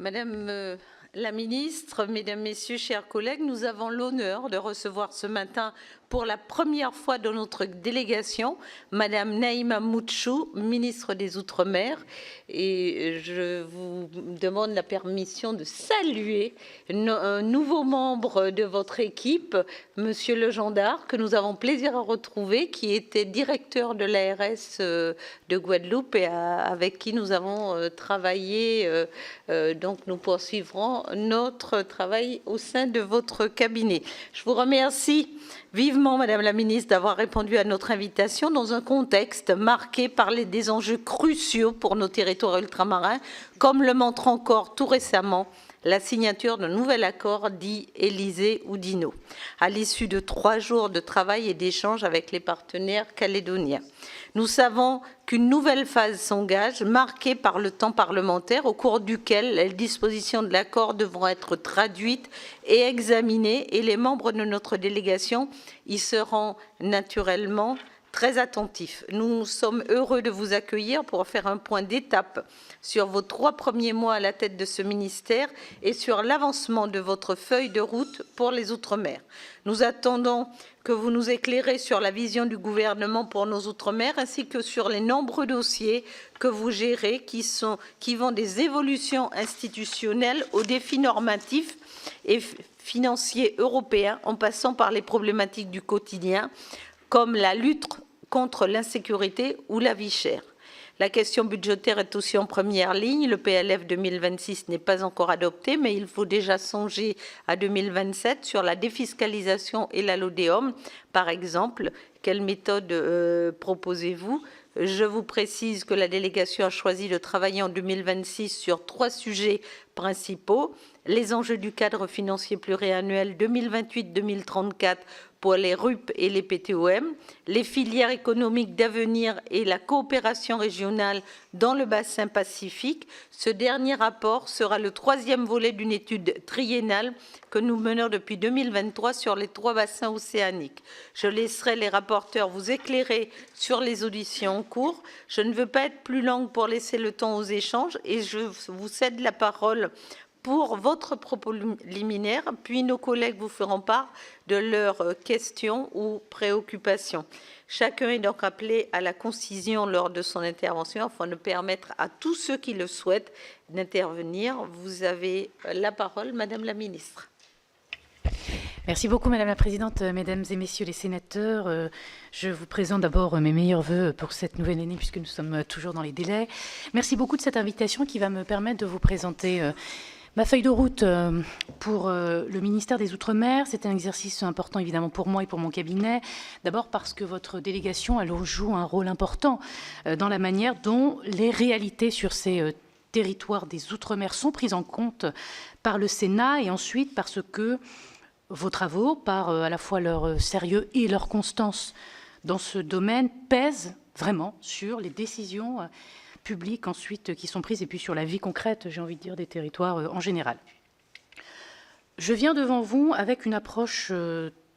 Madame la ministre, mesdames, messieurs, chers collègues, nous avons l'honneur de recevoir ce matin pour la première fois dans notre délégation Madame Naïma Moutchou, ministre des Outre-mer. Et je vous demande la permission de saluer un nouveau membre de votre équipe, Monsieur Le Gendarme, que nous avons plaisir à retrouver, qui était directeur de l'ARS de Guadeloupe et avec qui nous avons travaillé. Donc nous poursuivrons notre travail au sein de votre cabinet. Je vous remercie vivement, Madame la ministre, d'avoir répondu à notre invitation dans un contexte marqué par des enjeux cruciaux pour nos territoires ultramarins, comme le montre encore tout récemment la signature d'un nouvel accord dit Élysée-Oudinot, à l'issue de 3 jours de travail et d'échanges avec les partenaires calédoniens. Nous savons qu'une nouvelle phase s'engage, marquée par le temps parlementaire, au cours duquel les dispositions de l'accord devront être traduites et examinées, et les membres de notre délégation y seront naturellement très attentifs. Nous sommes heureux de vous accueillir pour faire un point d'étape sur vos 3 premiers mois à la tête de ce ministère et sur l'avancement de votre feuille de route pour les Outre-mer. Nous attendons que vous nous éclairez sur la vision du gouvernement pour nos Outre-mer ainsi que sur les nombreux dossiers que vous gérez qui vont des évolutions institutionnelles aux défis normatifs et financiers européens en passant par les problématiques du quotidien comme la lutte contre l'insécurité ou la vie chère. La question budgétaire est aussi en première ligne. Le PLF 2026 n'est pas encore adopté, mais il faut déjà songer à 2027 sur la défiscalisation et la LODEOM. Par exemple, quelle méthode proposez-vous ? Je vous précise que la délégation a choisi de travailler en 2026 sur 3 sujets principaux. Les enjeux du cadre financier pluriannuel 2028-2034 pour les RUP et les PTOM, les filières économiques d'avenir et la coopération régionale dans le bassin pacifique. Ce dernier rapport sera le 3e volet d'une étude triennale que nous menons depuis 2023 sur les 3 bassins océaniques. Je laisserai les rapporteurs vous éclairer sur les auditions en cours. Je ne veux pas être plus longue pour laisser le temps aux échanges et je vous cède la parole pour votre propos liminaire, puis nos collègues vous feront part de leurs questions ou préoccupations. Chacun est donc appelé à la concision lors de son intervention afin de permettre à tous ceux qui le souhaitent d'intervenir. Vous avez la parole, Madame la ministre. Merci beaucoup, Madame la Présidente, Mesdames et Messieurs les sénateurs. Je vous présente d'abord mes meilleurs voeux pour cette nouvelle année, puisque nous sommes toujours dans les délais. Merci beaucoup de cette invitation qui va me permettre de vous présenter ma feuille de route pour le ministère des Outre-mer. C'est un exercice important évidemment pour moi et pour mon cabinet. D'abord parce que votre délégation elle joue un rôle important dans la manière dont les réalités sur ces territoires des Outre-mer sont prises en compte par le Sénat, et ensuite parce que vos travaux, par à la fois leur sérieux et leur constance dans ce domaine, pèsent vraiment sur les décisions publiques ensuite qui sont prises et puis sur la vie concrète, j'ai envie de dire, des territoires en général. Je viens devant vous avec une approche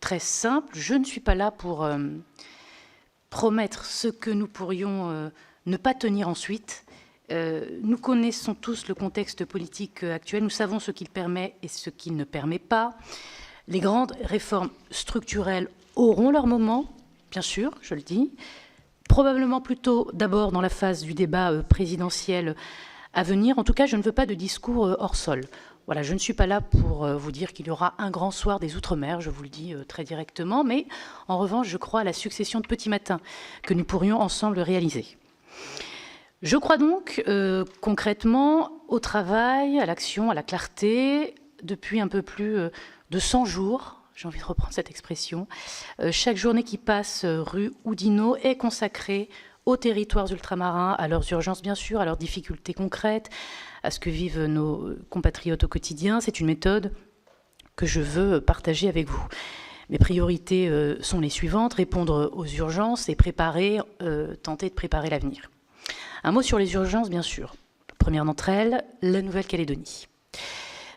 très simple. Je ne suis pas là pour promettre ce que nous pourrions ne pas tenir ensuite. Nous connaissons tous le contexte politique actuel. Nous savons ce qu'il permet et ce qu'il ne permet pas. Les grandes réformes structurelles auront leur moment, bien sûr, je le dis. Probablement plutôt d'abord dans la phase du débat présidentiel à venir. En tout cas, je ne veux pas de discours hors sol. Voilà, je ne suis pas là pour vous dire qu'il y aura un grand soir des Outre-mer, je vous le dis très directement, mais en revanche, je crois à la succession de petits matins que nous pourrions ensemble réaliser. Je crois donc concrètement au travail, à l'action, à la clarté, depuis un peu plus de 100 jours. J'ai envie de reprendre cette expression. Chaque journée qui passe rue Oudinot est consacrée aux territoires ultramarins, à leurs urgences bien sûr, à leurs difficultés concrètes, à ce que vivent nos compatriotes au quotidien. C'est une méthode que je veux partager avec vous. Mes priorités sont les suivantes: répondre aux urgences et tenter de préparer l'avenir. Un mot sur les urgences, bien sûr. Première d'entre elles, la Nouvelle-Calédonie.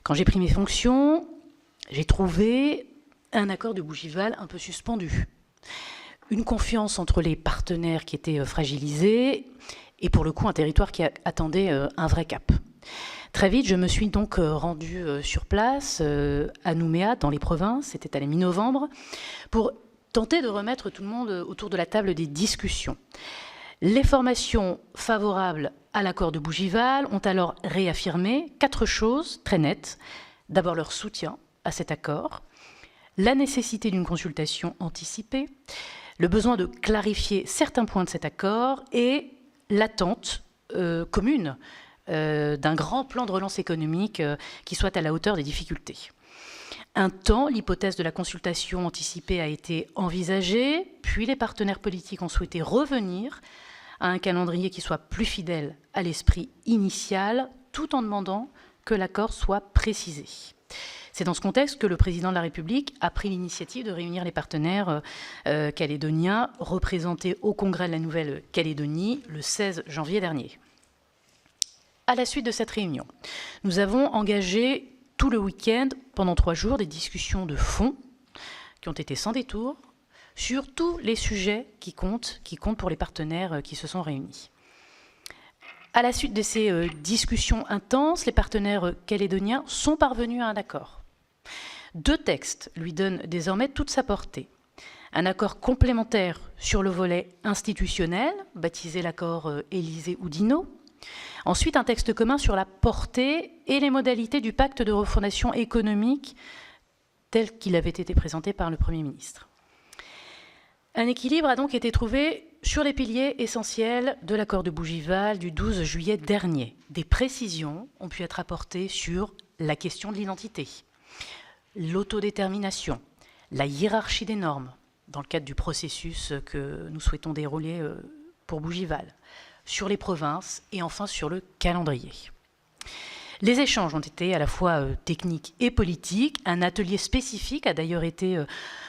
Quand j'ai pris mes fonctions, j'ai trouvé un accord de Bougival un peu suspendu. Une confiance entre les partenaires qui étaient fragilisés et pour le coup un territoire qui attendait un vrai cap. Très vite, je me suis donc rendue sur place, à Nouméa, dans les provinces, c'était à la mi-novembre, pour tenter de remettre tout le monde autour de la table des discussions. Les formations favorables à l'accord de Bougival ont alors réaffirmé 4 choses très nettes. D'abord leur soutien à cet accord, la nécessité d'une consultation anticipée, le besoin de clarifier certains points de cet accord et l'attente commune d'un grand plan de relance économique qui soit à la hauteur des difficultés. Un temps, l'hypothèse de la consultation anticipée a été envisagée, puis les partenaires politiques ont souhaité revenir à un calendrier qui soit plus fidèle à l'esprit initial, tout en demandant que l'accord soit précisé. C'est dans ce contexte que le président de la République a pris l'initiative de réunir les partenaires calédoniens représentés au Congrès de la Nouvelle-Calédonie le 16 janvier dernier. À la suite de cette réunion, nous avons engagé tout le week-end, pendant 3 jours, des discussions de fond qui ont été sans détour sur tous les sujets qui comptent pour les partenaires qui se sont réunis. À la suite de ces discussions intenses, les partenaires calédoniens sont parvenus à un accord. 2 textes lui donnent désormais toute sa portée. Un accord complémentaire sur le volet institutionnel, baptisé l'accord Élysée-Oudinot. Ensuite, un texte commun sur la portée et les modalités du pacte de refondation économique tel qu'il avait été présenté par le Premier ministre. Un équilibre a donc été trouvé sur les piliers essentiels de l'accord de Bougival du 12 juillet dernier. Des précisions ont pu être apportées sur la question de l'identité, l'autodétermination, la hiérarchie des normes, dans le cadre du processus que nous souhaitons dérouler pour Bougival, sur les provinces et enfin sur le calendrier. Les échanges ont été à la fois techniques et politiques. Un atelier spécifique a d'ailleurs été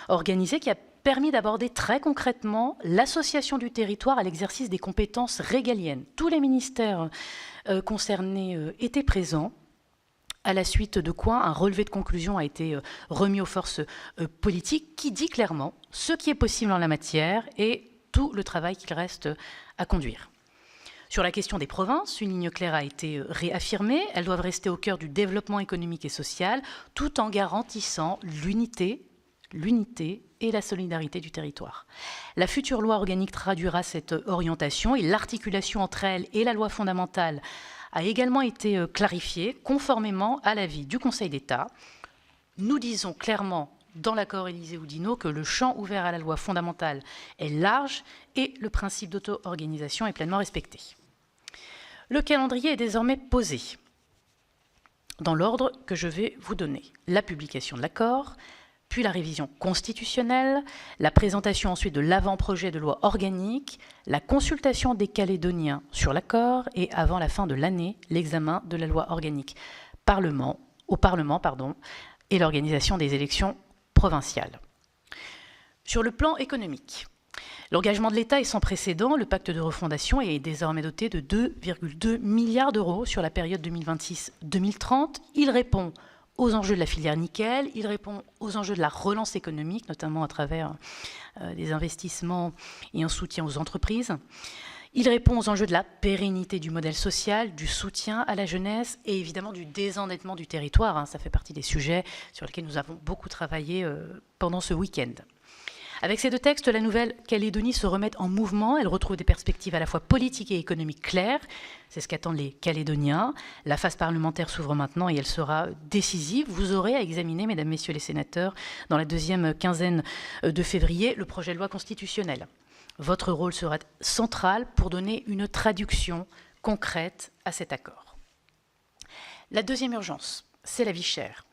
organisé qui a permis d'aborder très concrètement l'association du territoire à l'exercice des compétences régaliennes. Tous les ministères concernés étaient présents, à la suite de quoi un relevé de conclusion a été remis aux forces politiques qui dit clairement ce qui est possible en la matière et tout le travail qu'il reste à conduire. Sur la question des provinces, une ligne claire a été réaffirmée. Elles doivent rester au cœur du développement économique et social, tout en garantissant l'unité et la solidarité du territoire. La future loi organique traduira cette orientation et l'articulation entre elle et la loi fondamentale a également été clarifiée conformément à l'avis du Conseil d'État. Nous disons clairement dans l'accord Élysée-Oudinot que le champ ouvert à la loi fondamentale est large et le principe d'auto-organisation est pleinement respecté. Le calendrier est désormais posé dans l'ordre que je vais vous donner. La publication de l'accord, puis la révision constitutionnelle, la présentation ensuite de l'avant-projet de loi organique, la consultation des Calédoniens sur l'accord et, avant la fin de l'année, l'examen de la loi organique au Parlement et l'organisation des élections provinciales. Sur le plan économique, l'engagement de l'État est sans précédent. Le pacte de refondation est désormais doté de 2,2 milliards d'euros sur la période 2026-2030. Il répond aux enjeux de la filière nickel, il répond aux enjeux de la relance économique, notamment à travers des investissements et un soutien aux entreprises. Il répond aux enjeux de la pérennité du modèle social, du soutien à la jeunesse et évidemment du désendettement du territoire. Ça fait partie des sujets sur lesquels nous avons beaucoup travaillé pendant ce week-end. Avec ces 2 textes, la Nouvelle-Calédonie se remet en mouvement. Elle retrouve des perspectives à la fois politiques et économiques claires. C'est ce qu'attendent les Calédoniens. La phase parlementaire s'ouvre maintenant et elle sera décisive. Vous aurez à examiner, mesdames, messieurs les sénateurs, dans la 2e quinzaine de février, le projet de loi constitutionnelle. Votre rôle sera central pour donner une traduction concrète à cet accord. La 2e urgence, c'est la vie chère.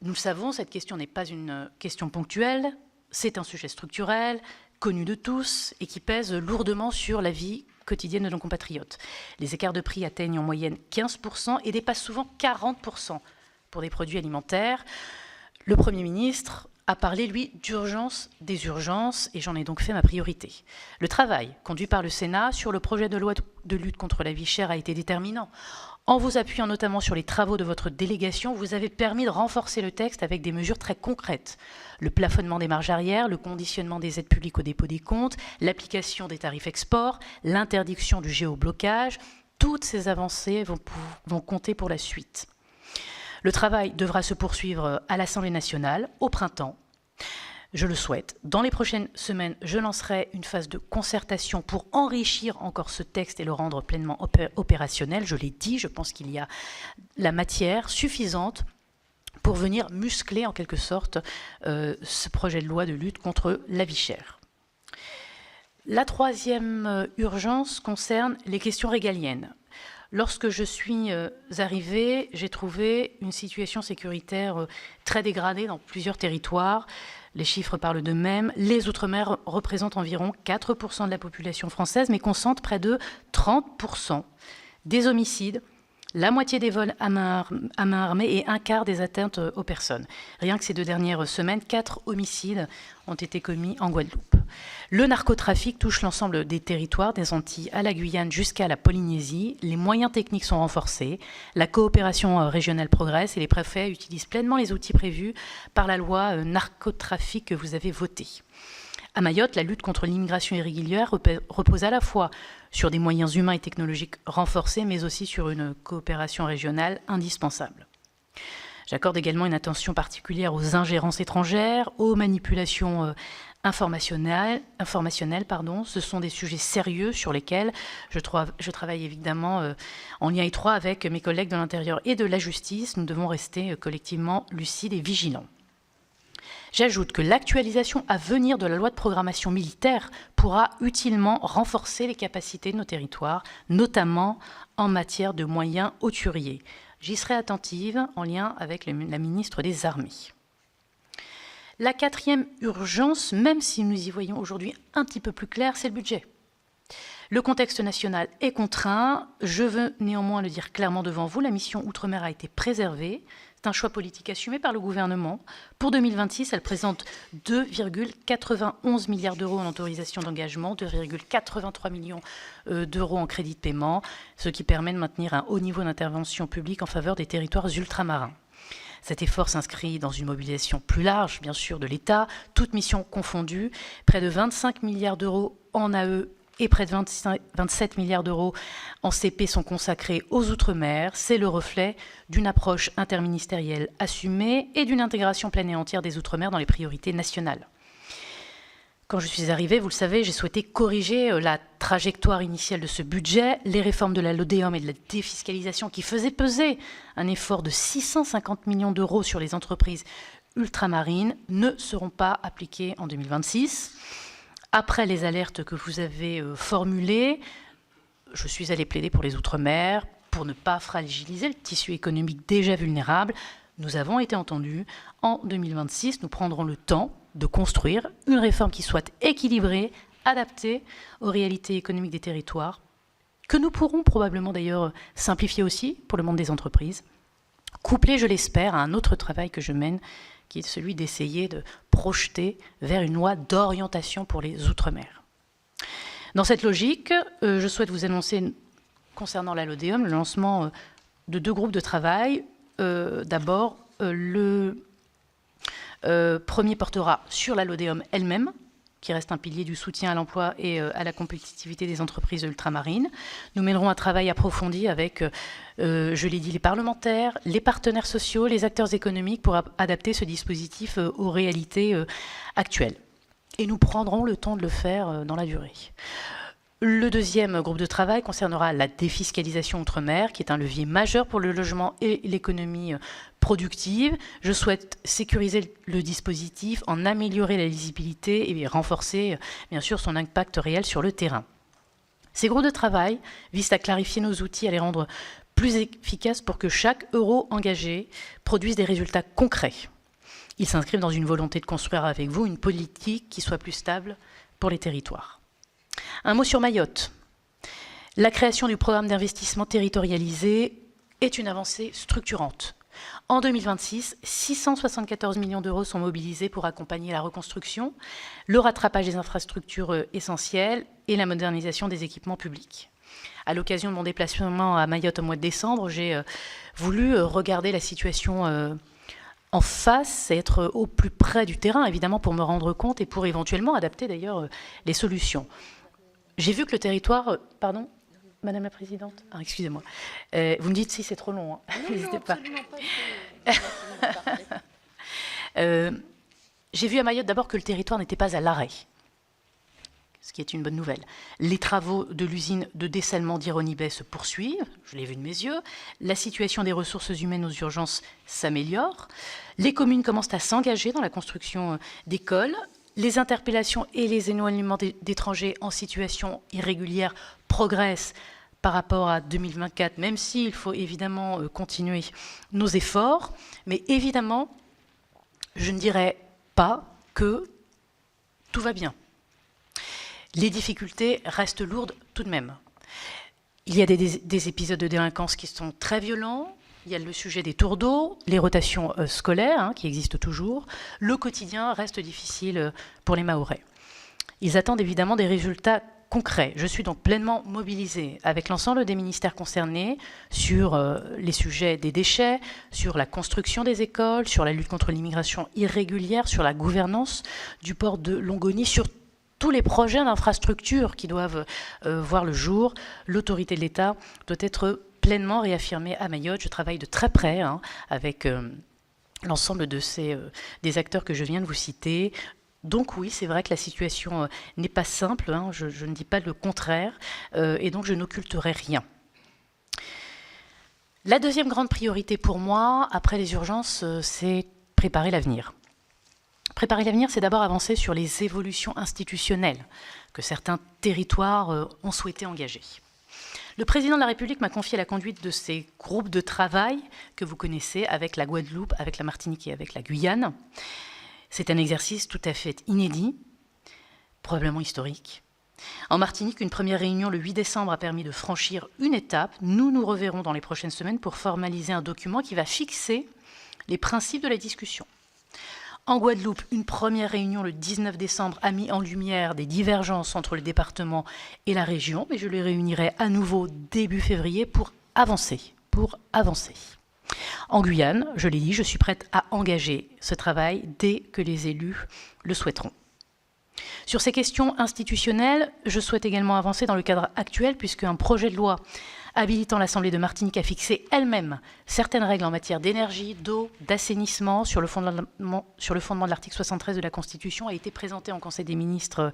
Nous le savons, cette question n'est pas une question ponctuelle. C'est un sujet structurel, connu de tous et qui pèse lourdement sur la vie quotidienne de nos compatriotes. Les écarts de prix atteignent en moyenne 15% et dépassent souvent 40% pour des produits alimentaires. Le Premier ministre a parlé, lui, d'urgence des urgences et j'en ai donc fait ma priorité. Le travail conduit par le Sénat sur le projet de loi de lutte contre la vie chère a été déterminant. En vous appuyant notamment sur les travaux de votre délégation, vous avez permis de renforcer le texte avec des mesures très concrètes. Le plafonnement des marges arrière, le conditionnement des aides publiques au dépôt des comptes, l'application des tarifs export, l'interdiction du géoblocage, Toutes ces avancées vont compter pour la suite. Le travail devra se poursuivre à l'Assemblée nationale au printemps. Je le souhaite. Dans les prochaines semaines, je lancerai une phase de concertation pour enrichir encore ce texte et le rendre pleinement opérationnel. Je l'ai dit, je pense qu'il y a la matière suffisante pour venir muscler en quelque sorte ce projet de loi de lutte contre la vie chère. La troisième urgence concerne les questions régaliennes. Lorsque je suis arrivée, j'ai trouvé une situation sécuritaire très dégradée dans plusieurs territoires. Les chiffres parlent d'eux-mêmes. Les Outre-mer représentent environ 4% de la population française, mais concentrent près de 30% des homicides, la moitié des vols à main armée et un quart des atteintes aux personnes. Rien que ces 2 dernières semaines, 4 homicides ont été commis en Guadeloupe. Le narcotrafic touche l'ensemble des territoires, des Antilles à la Guyane jusqu'à la Polynésie. Les moyens techniques sont renforcés, la coopération régionale progresse et les préfets utilisent pleinement les outils prévus par la loi narcotrafic que vous avez votée. À Mayotte, la lutte contre l'immigration irrégulière repose à la fois sur des moyens humains et technologiques renforcés, mais aussi sur une coopération régionale indispensable. J'accorde également une attention particulière aux ingérences étrangères, aux manipulations informationnelles. Ce sont des sujets sérieux sur lesquels je travaille évidemment en lien étroit avec mes collègues de l'Intérieur et de la Justice. Nous devons rester collectivement lucides et vigilants. J'ajoute que l'actualisation à venir de la loi de programmation militaire pourra utilement renforcer les capacités de nos territoires, notamment en matière de moyens hauturiers. J'y serai attentive en lien avec la ministre des Armées. La quatrième urgence, même si nous y voyons aujourd'hui un petit peu plus clair, c'est le budget. Le contexte national est contraint. Je veux néanmoins le dire clairement devant vous, la mission Outre-mer a été préservée. C'est un choix politique assumé par le gouvernement. Pour 2026, elle présente 2,91 milliards d'euros en autorisation d'engagement, 2,83 millions d'euros en crédit de paiement, ce qui permet de maintenir un haut niveau d'intervention publique en faveur des territoires ultramarins. Cet effort s'inscrit dans une mobilisation plus large, bien sûr, de l'État, toutes missions confondues. Près de 25 milliards d'euros en AE et près de 27 milliards d'euros en CP sont consacrés aux Outre-mer. C'est le reflet d'une approche interministérielle assumée et d'une intégration pleine et entière des Outre-mer dans les priorités nationales. Quand je suis arrivée, vous le savez, j'ai souhaité corriger la trajectoire initiale de ce budget. Les réformes de la LODEOM et de la défiscalisation qui faisaient peser un effort de 650 millions d'euros sur les entreprises ultramarines ne seront pas appliquées en 2026. Après les alertes que vous avez formulées, je suis allée plaider pour les Outre-mer, pour ne pas fragiliser le tissu économique déjà vulnérable. Nous avons été entendus. En 2026, nous prendrons le temps de construire une réforme qui soit équilibrée, adaptée aux réalités économiques des territoires, que nous pourrons probablement d'ailleurs simplifier aussi pour le monde des entreprises, couplée, je l'espère, à un autre travail que je mène, qui est celui d'essayer de projeter vers une loi d'orientation pour les Outre-mer. Dans cette logique, je souhaite vous annoncer, concernant la LODEOM, le lancement de 2 groupes de travail. D'abord, le premier portera sur la LODEOM elle-même, qui reste un pilier du soutien à l'emploi et à la compétitivité des entreprises ultramarines. Nous mènerons un travail approfondi avec, je l'ai dit, les parlementaires, les partenaires sociaux, les acteurs économiques pour adapter ce dispositif aux réalités actuelles. Et nous prendrons le temps de le faire dans la durée. Le deuxième groupe de travail concernera la défiscalisation outre-mer, qui est un levier majeur pour le logement et l'économie productive. Je souhaite sécuriser le dispositif, en améliorer la lisibilité et renforcer, bien sûr, son impact réel sur le terrain. Ces groupes de travail visent à clarifier nos outils, à les rendre plus efficaces pour que chaque euro engagé produise des résultats concrets. Ils s'inscrivent dans une volonté de construire avec vous une politique qui soit plus stable pour les territoires. Un mot sur Mayotte. La création du programme d'investissement territorialisé est une avancée structurante. En 2026, 674 millions d'euros sont mobilisés pour accompagner la reconstruction, le rattrapage des infrastructures essentielles et la modernisation des équipements publics. À l'occasion de mon déplacement à Mayotte au mois de décembre, j'ai voulu regarder la situation en face et être au plus près du terrain, évidemment, pour me rendre compte et pour éventuellement adapter d'ailleurs les solutions. J'ai vu que le territoire... Pardon ? Madame la Présidente. Ah, excusez-moi. Vous me dites si c'est trop long. Hein. N'hésitez pas. J'ai vu à Mayotte d'abord que le territoire n'était pas à l'arrêt, ce qui est une bonne nouvelle. Les travaux de l'usine de dessalement d'Ironi-Bay se poursuivent, je l'ai vu de mes yeux. La situation des ressources humaines aux urgences s'améliore. Les communes commencent à s'engager dans la construction d'écoles. Les interpellations et les éloignements d'étrangers en situation irrégulière progressent par rapport à 2024, même s'il faut évidemment continuer nos efforts. Mais évidemment, je ne dirais pas que tout va bien. Les difficultés restent lourdes tout de même. Il y a des épisodes de délinquance qui sont très violents. Il y a le sujet des tours d'eau, les rotations scolaires qui existent toujours. Le quotidien reste difficile pour les Mahorais. Ils attendent évidemment des résultats concrets. Je suis donc pleinement mobilisée avec l'ensemble des ministères concernés sur les sujets des déchets, sur la construction des écoles, sur la lutte contre l'immigration irrégulière, sur la gouvernance du port de Longoni, sur tous les projets d'infrastructures qui doivent voir le jour. L'autorité de l'État doit être pleinement réaffirmée à Mayotte. Je travaille de très près avec l'ensemble des acteurs que je viens de vous citer. Donc oui, c'est vrai que la situation n'est pas simple, je ne dis pas le contraire, et donc je n'occulterai rien. La deuxième grande priorité pour moi, après les urgences, c'est préparer l'avenir. Préparer l'avenir, c'est d'abord avancer sur les évolutions institutionnelles que certains territoires ont souhaité engager. Le président de la République m'a confié la conduite de ces groupes de travail que vous connaissez avec la Guadeloupe, avec la Martinique et avec la Guyane. C'est un exercice tout à fait inédit, probablement historique. En Martinique, une première réunion le 8 décembre a permis de franchir une étape. Nous nous reverrons dans les prochaines semaines pour formaliser un document qui va fixer les principes de la discussion. En Guadeloupe, une première réunion le 19 décembre a mis en lumière des divergences entre le département et la région, mais je les réunirai à nouveau début février pour avancer. En Guyane, je l'ai dit, je suis prête à engager ce travail dès que les élus le souhaiteront. Sur ces questions institutionnelles, je souhaite également avancer dans le cadre actuel, puisqu'un projet de loi habilitant l'Assemblée de Martinique à fixer elle-même certaines règles en matière d'énergie, d'eau, d'assainissement sur le fondement de l'article 73 de la Constitution a été présenté en Conseil des ministres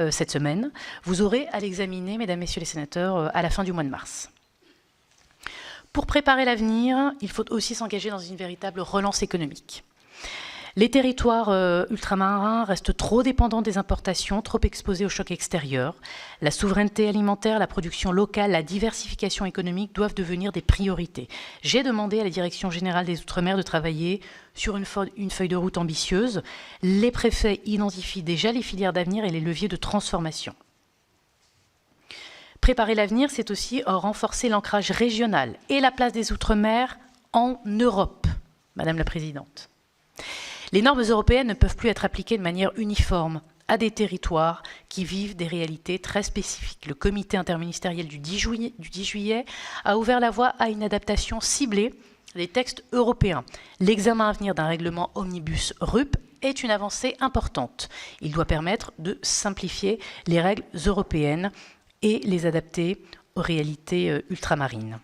cette semaine. Vous aurez à l'examiner, mesdames, messieurs les sénateurs, à la fin du mois de mars. Pour préparer l'avenir, il faut aussi s'engager dans une véritable relance économique. Les territoires ultramarins restent trop dépendants des importations, trop exposés aux chocs extérieurs. La souveraineté alimentaire, la production locale, la diversification économique doivent devenir des priorités. J'ai demandé à la Direction générale des Outre-mer de travailler sur une feuille de route ambitieuse. Les préfets identifient déjà les filières d'avenir et les leviers de transformation. Préparer l'avenir, c'est aussi renforcer l'ancrage régional et la place des Outre-mer en Europe, Madame la Présidente. Les normes européennes ne peuvent plus être appliquées de manière uniforme à des territoires qui vivent des réalités très spécifiques. Le comité interministériel du 10 juillet a ouvert la voie à une adaptation ciblée des textes européens. L'examen à venir d'un règlement omnibus RUP est une avancée importante. Il doit permettre de simplifier les règles européennes et les adapter aux réalités ultramarines.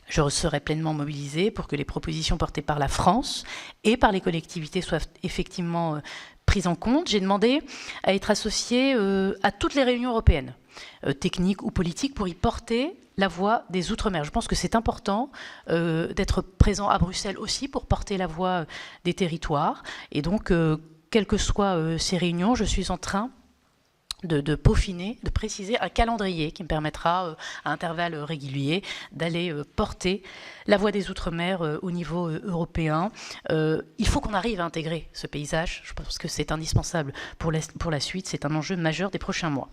Je serai pleinement mobilisée pour que les propositions portées par la France et par les collectivités soient effectivement prises en compte. J'ai demandé à être associée à toutes les réunions européennes, techniques ou politiques, pour y porter la voix des Outre-mer. Je pense que c'est important d'être présent à Bruxelles aussi pour porter la voix des territoires. Et donc, quelles que soient ces réunions, je suis en train de peaufiner, de préciser un calendrier qui me permettra, à intervalles réguliers, d'aller porter la voix des Outre-mer au niveau européen. Il faut qu'on arrive à intégrer ce paysage. Je pense que c'est indispensable pour la suite. C'est un enjeu majeur des prochains mois.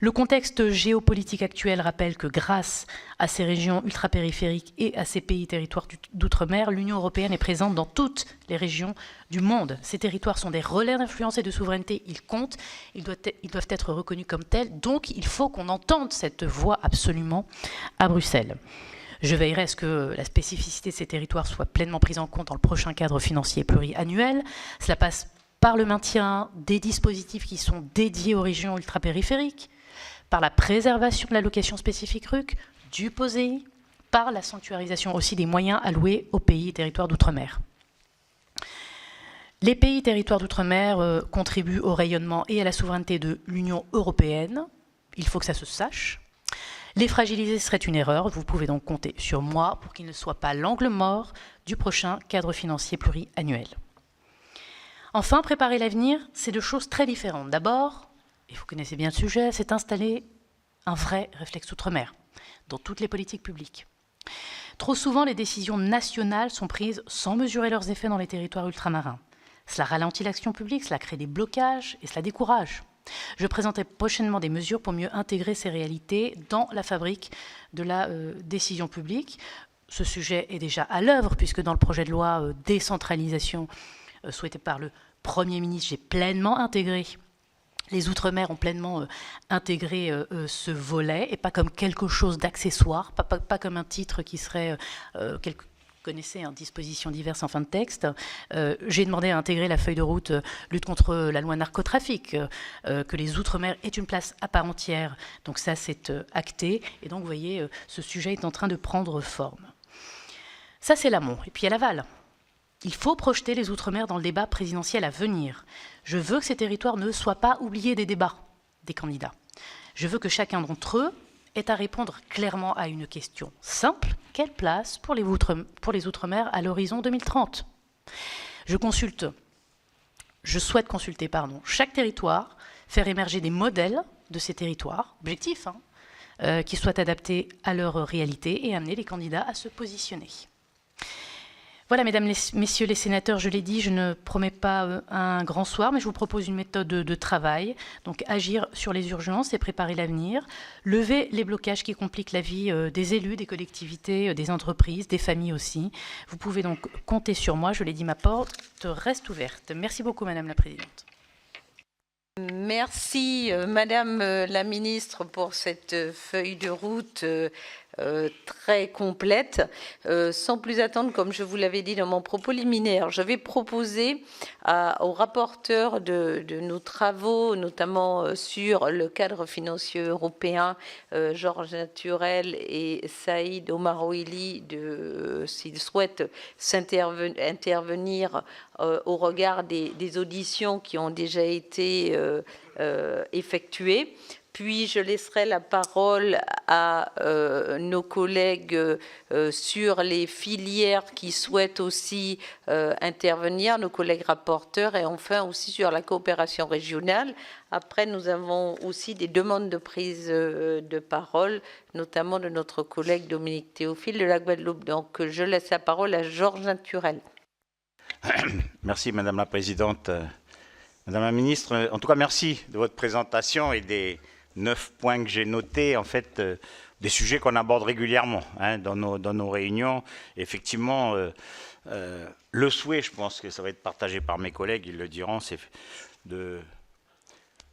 Le contexte géopolitique actuel rappelle que grâce à ces régions ultrapériphériques et à ces pays territoires d'outre-mer, l'Union européenne est présente dans toutes les régions du monde. Ces territoires sont des relais d'influence et de souveraineté. Ils comptent, ils doivent être reconnus comme tels. Donc, il faut qu'on entende cette voix absolument à Bruxelles. Je veillerai à ce que la spécificité de ces territoires soit pleinement prise en compte dans le prochain cadre financier pluriannuel. Cela passe par le maintien des dispositifs qui sont dédiés aux régions ultrapériphériques, par la préservation de l'allocation spécifique RUC, du POSEI, par la sanctuarisation aussi des moyens alloués aux pays et territoires d'outre-mer. Les pays et territoires d'outre-mer contribuent au rayonnement et à la souveraineté de l'Union européenne. Il faut que ça se sache. Les fragiliser serait une erreur. Vous pouvez donc compter sur moi pour qu'ils ne soient pas l'angle mort du prochain cadre financier pluriannuel. Enfin, préparer l'avenir, c'est deux choses très différentes. D'abord, et vous connaissez bien le sujet, c'est installer un vrai réflexe outre-mer dans toutes les politiques publiques. Trop souvent, les décisions nationales sont prises sans mesurer leurs effets dans les territoires ultramarins. Cela ralentit l'action publique, cela crée des blocages et cela décourage. Je présenterai prochainement des mesures pour mieux intégrer ces réalités dans la fabrique de la décision publique. Ce sujet est déjà à l'œuvre, puisque dans le projet de loi décentralisation souhaité par le Premier ministre, j'ai pleinement intégré, les Outre-mer ont pleinement intégré ce volet, et pas comme quelque chose d'accessoire, pas comme un titre qui serait connaissez, dispositions diverses en fin de texte. J'ai demandé à intégrer la feuille de route lutte contre la loi narcotrafic, que les Outre-mer aient une place à part entière. Donc ça, c'est acté. Et donc, vous voyez, ce sujet est en train de prendre forme. Ça, c'est l'amont. Et puis, il y a l'aval. Il faut projeter les Outre-mer dans le débat présidentiel à venir. Je veux que ces territoires ne soient pas oubliés des débats des candidats. Je veux que chacun d'entre eux ait à répondre clairement à une question simple. Quelle place pour les Outre-mer à l'horizon 2030 ? Je souhaite consulter chaque territoire, faire émerger des modèles de ces territoires, objectifs, qui soient adaptés à leur réalité et amener les candidats à se positionner. Voilà, mesdames, messieurs les sénateurs, je l'ai dit, je ne promets pas un grand soir, mais je vous propose une méthode de travail. Donc, agir sur les urgences et préparer l'avenir, lever les blocages qui compliquent la vie des élus, des collectivités, des entreprises, des familles aussi. Vous pouvez donc compter sur moi, je l'ai dit, ma porte reste ouverte. Merci beaucoup, Madame la Présidente. Merci, Madame la Ministre, pour cette feuille de route très complète. Sans plus attendre, comme je vous l'avais dit dans mon propos liminaire, je vais proposer aux rapporteurs de nos travaux, notamment sur le cadre financier européen, Georges Naturel et Saïd Omaroili, s'ils souhaitent intervenir au regard des auditions qui ont déjà été effectuées. Puis je laisserai la parole à nos collègues sur les filières qui souhaitent aussi intervenir, nos collègues rapporteurs, et enfin aussi sur la coopération régionale. Après, nous avons aussi des demandes de prise de parole, notamment de notre collègue Dominique Théophile de la Guadeloupe. Donc je laisse la parole à Georges Naturel. Merci Madame la Présidente. Madame la Ministre, en tout cas merci de votre présentation et des 9 points que j'ai notés, en fait, des sujets qu'on aborde régulièrement dans nos réunions. Effectivement, le souhait, je pense que ça va être partagé par mes collègues, ils le diront, c'est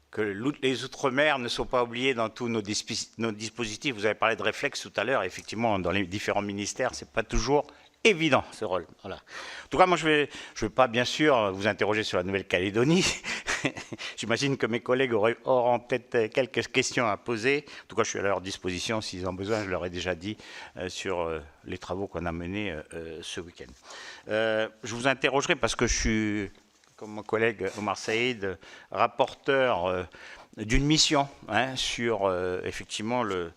que les Outre-mer ne sont pas oubliés dans tous nos dispositifs. Vous avez parlé de réflexe tout à l'heure, effectivement, dans les différents ministères, c'est pas toujours évident ce rôle. Voilà. En tout cas, moi, je vais pas, bien sûr, vous interroger sur la Nouvelle-Calédonie. J'imagine que mes collègues auront peut-être quelques questions à poser. En tout cas, je suis à leur disposition s'ils ont besoin. Je leur ai déjà dit sur les travaux qu'on a menés ce week-end. Je vous interrogerai parce que je suis, comme mon collègue Omar Saïd, rapporteur d'une mission sur effectivement le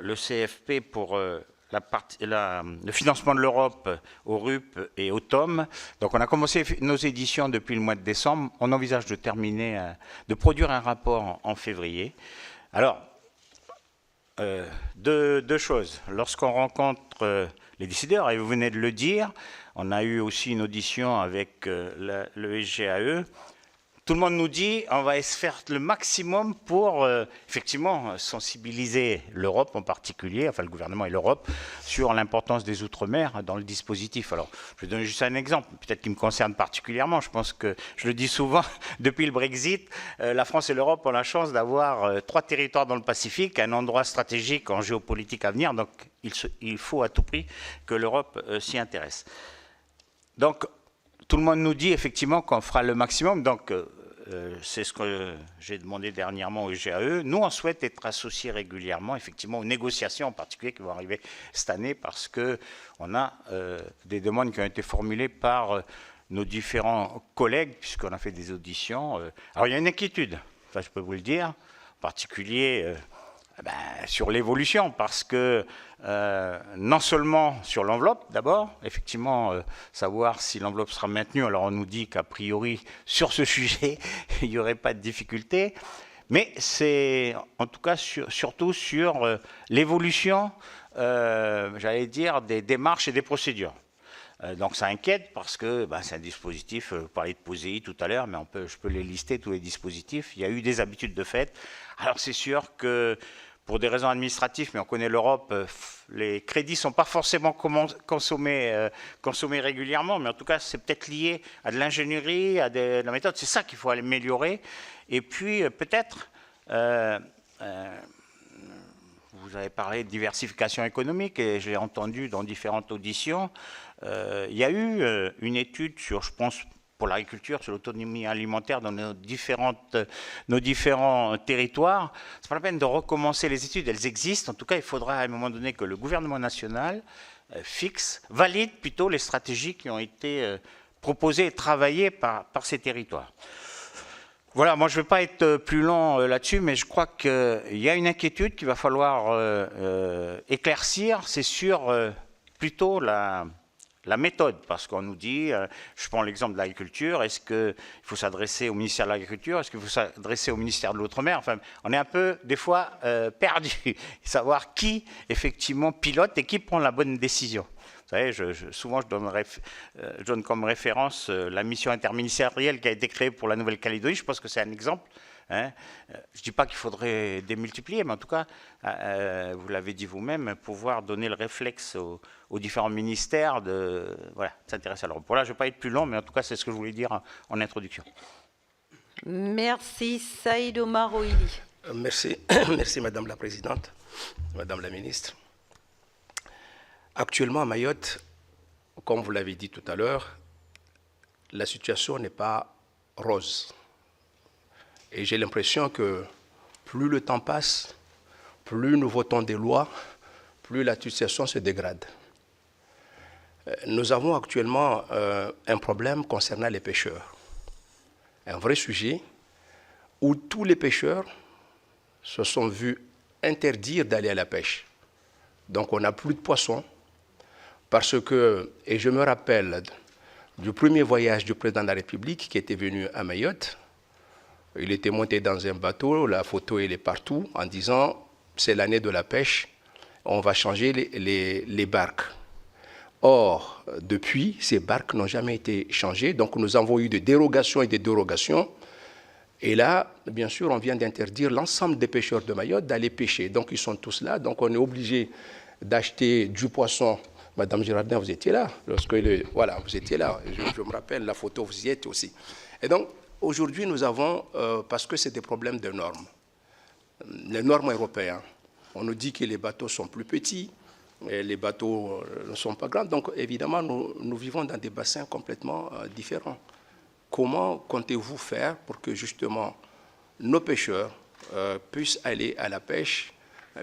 CFP pour le financement de l'Europe au RUP et au TOM. Donc on a commencé nos éditions depuis le mois de décembre. On envisage de terminer, de produire un rapport en février. Alors, deux choses. Lorsqu'on rencontre les décideurs, et vous venez de le dire, on a eu aussi une audition avec le SGAE. Tout le monde nous dit on va faire le maximum pour effectivement sensibiliser l'Europe en particulier, enfin le gouvernement et l'Europe, sur l'importance des Outre-mer dans le dispositif. Alors, je vais donner juste un exemple, peut-être qui me concerne particulièrement. Je pense que, je le dis souvent, depuis le Brexit, la France et l'Europe ont la chance d'avoir 3 territoires dans le Pacifique, un endroit stratégique en géopolitique à venir, donc il faut à tout prix que l'Europe s'y intéresse. Donc, tout le monde nous dit effectivement qu'on fera le maximum. Donc, c'est ce que j'ai demandé dernièrement au GAE. Nous, on souhaite être associés régulièrement, effectivement, aux négociations en particulier qui vont arriver cette année parce qu'on a des demandes qui ont été formulées par nos différents collègues, puisqu'on a fait des auditions. Alors, il y a une inquiétude, ça je peux vous le dire, en particulier sur l'évolution, parce que non seulement sur l'enveloppe, d'abord, effectivement, savoir si l'enveloppe sera maintenue, alors on nous dit qu'a priori, sur ce sujet, il n'y aurait pas de difficulté, mais c'est en tout cas surtout sur l'évolution, j'allais dire, des démarches et des procédures. Donc ça inquiète parce que c'est un dispositif, vous parlez de POSEI tout à l'heure, mais je peux les lister, tous les dispositifs. Il y a eu des habitudes de fait. Alors c'est sûr que pour des raisons administratives, mais on connaît l'Europe, les crédits ne sont pas forcément consommés régulièrement, mais en tout cas c'est peut-être lié à de l'ingénierie, à de la méthode. C'est ça qu'il faut améliorer. Et puis peut-être... vous avez parlé de diversification économique et j'ai entendu dans différentes auditions. Il y a eu une étude sur, je pense, pour l'agriculture, sur l'autonomie alimentaire dans nos différents territoires. C'est pas la peine de recommencer les études, elles existent. En tout cas, il faudra à un moment donné que le gouvernement national valide plutôt les stratégies qui ont été proposées et travaillées par ces territoires. Voilà, moi je ne vais pas être plus long là-dessus, mais je crois qu'il y a une inquiétude qu'il va falloir éclaircir, c'est sur plutôt la méthode, parce qu'on nous dit, je prends l'exemple de l'agriculture, est-ce qu'il faut s'adresser au ministère de l'Agriculture, est-ce qu'il faut s'adresser au ministère de l'Outre-mer, enfin, on est un peu, des fois, perdu, savoir qui, effectivement, pilote et qui prend la bonne décision. Vous savez, souvent je donne comme référence la mission interministérielle qui a été créée pour la Nouvelle-Calédonie. Je pense que c'est un exemple. Hein. Je ne dis pas qu'il faudrait démultiplier, mais en tout cas, vous l'avez dit vous-même, pouvoir donner le réflexe aux différents ministères de s'intéresser à l'Europe. Voilà, je ne vais pas être plus long, mais en tout cas, c'est ce que je voulais dire en introduction. Merci. Saïd Omar Oili. Merci. Merci, Madame la Présidente, Madame la Ministre. Actuellement, à Mayotte, comme vous l'avez dit tout à l'heure, la situation n'est pas rose. Et j'ai l'impression que plus le temps passe, plus nous votons des lois, plus la situation se dégrade. Nous avons actuellement un problème concernant les pêcheurs. Un vrai sujet où tous les pêcheurs se sont vus interdire d'aller à la pêche. Donc on n'a plus de poissons. Parce que, et je me rappelle du premier voyage du président de la République qui était venu à Mayotte, il était monté dans un bateau, la photo elle est partout, en disant c'est l'année de la pêche, on va changer les barques. Or, depuis, ces barques n'ont jamais été changées, donc nous avons eu des dérogations et des dérogations. Et là, bien sûr, on vient d'interdire l'ensemble des pêcheurs de Mayotte d'aller pêcher. Donc ils sont tous là, donc on est obligé d'acheter du poisson. Madame Girardin, vous étiez là. Voilà, vous étiez là. Je me rappelle, la photo, vous y êtes aussi. Et donc, aujourd'hui, nous avons, parce que c'est des problèmes de normes, les normes européennes. On nous dit que les bateaux sont plus petits, et les bateaux ne sont pas grands. Donc, évidemment, nous vivons dans des bassins complètement différents. Comment comptez-vous faire pour que, justement, nos pêcheurs puissent aller à la pêche?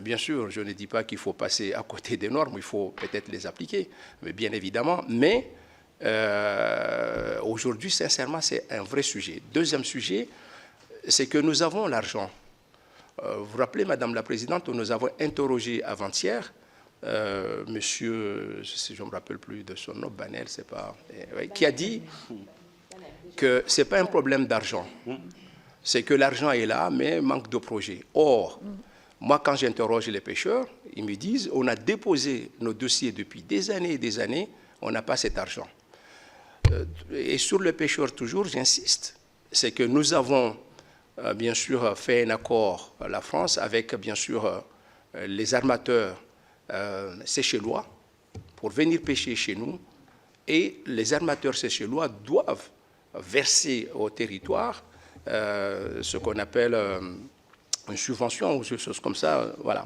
Bien sûr, je ne dis pas qu'il faut passer à côté des normes, il faut peut-être les appliquer, mais bien évidemment. Mais aujourd'hui, sincèrement, c'est un vrai sujet. Deuxième sujet, c'est que nous avons l'argent. Vous vous rappelez, Madame la Présidente, nous avons interrogé avant-hier, monsieur, je ne me rappelle plus de son nom, Banel, c'est pas, qui a dit que ce n'est pas un problème d'argent. C'est que l'argent est là, mais manque de projet. Or, moi, quand j'interroge les pêcheurs, ils me disent on a déposé nos dossiers depuis des années, on n'a pas cet argent. Et sur le pêcheur, toujours, j'insiste, c'est que nous avons, bien sûr, fait un accord, la France, avec, bien sûr, les armateurs séchellois pour venir pêcher chez nous. Et les armateurs séchellois doivent verser au territoire ce qu'on appelle une subvention ou quelque chose comme ça. Voilà.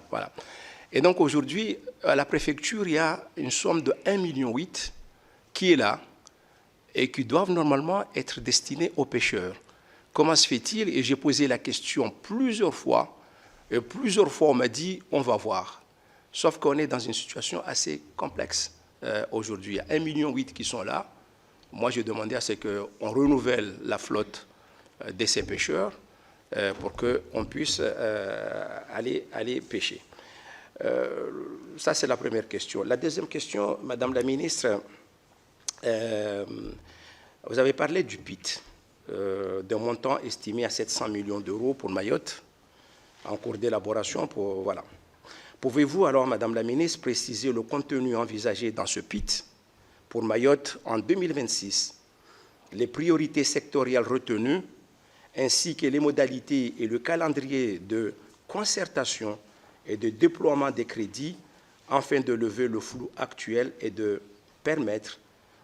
Et donc aujourd'hui, à la préfecture, il y a une somme de 1,8 million qui est là et qui doivent normalement être destinée aux pêcheurs. Comment se fait-il? Et j'ai posé la question plusieurs fois, et plusieurs fois on m'a dit on va voir. Sauf qu'on est dans une situation assez complexe aujourd'hui. Il y a 1,8 million qui sont là. Moi, j'ai demandé à ce qu'on renouvelle la flotte de ces pêcheurs pour qu'on puisse aller pêcher. Ça, c'est la première question. La deuxième question, Madame la ministre, vous avez parlé du PIT, d'un montant estimé à 700 millions d'euros pour Mayotte, en cours d'élaboration. Voilà. Pouvez-vous alors, Madame la ministre, préciser le contenu envisagé dans ce PIT pour Mayotte en 2026, les priorités sectorielles retenues, ainsi que les modalités et le calendrier de concertation et de déploiement des crédits afin de lever le flou actuel et de permettre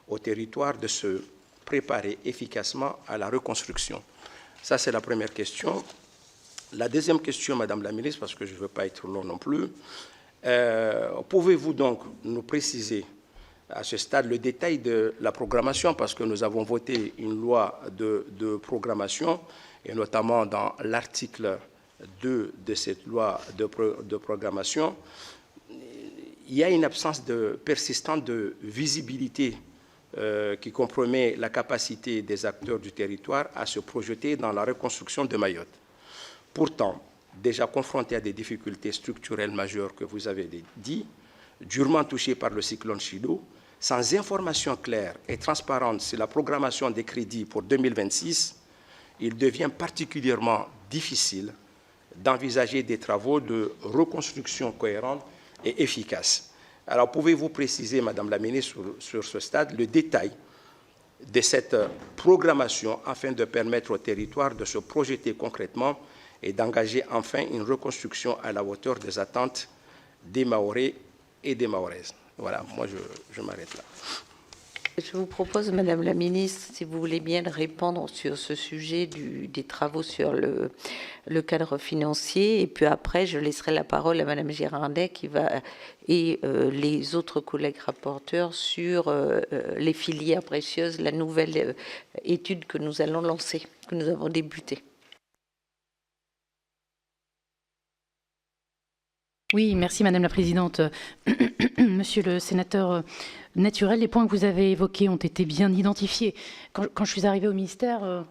au territoire de se préparer efficacement à la reconstruction. Ça, c'est la première question. La deuxième question, Madame la ministre, parce que je ne veux pas être long non plus, pouvez-vous donc nous préciser à ce stade le détail de la programmation, parce que nous avons voté une loi de programmation, et notamment dans l'article 2 de cette loi de programmation, il y a une absence persistante de visibilité qui compromet la capacité des acteurs du territoire à se projeter dans la reconstruction de Mayotte. Pourtant, déjà confrontés à des difficultés structurelles majeures que vous avez dit, durement touchés par le cyclone Chido, sans information claire et transparente sur la programmation des crédits pour 2026, il devient particulièrement difficile d'envisager des travaux de reconstruction cohérents et efficaces. Alors, pouvez-vous préciser, Madame la ministre, sur ce stade, le détail de cette programmation afin de permettre au territoire de se projeter concrètement et d'engager enfin une reconstruction à la hauteur des attentes des Mahorais et des Mahoraises. Voilà, moi je m'arrête là. Je vous propose, Madame la ministre, si vous voulez bien répondre sur ce sujet des travaux sur le cadre financier, et puis après, je laisserai la parole à Madame Girardet et les autres collègues rapporteurs sur les filières précieuses, la nouvelle étude que nous allons lancer, que nous avons débutée. Oui, merci Madame la Présidente. Monsieur le sénateur Naturel, les points que vous avez évoqués ont été bien identifiés. Quand je suis arrivée au ministère,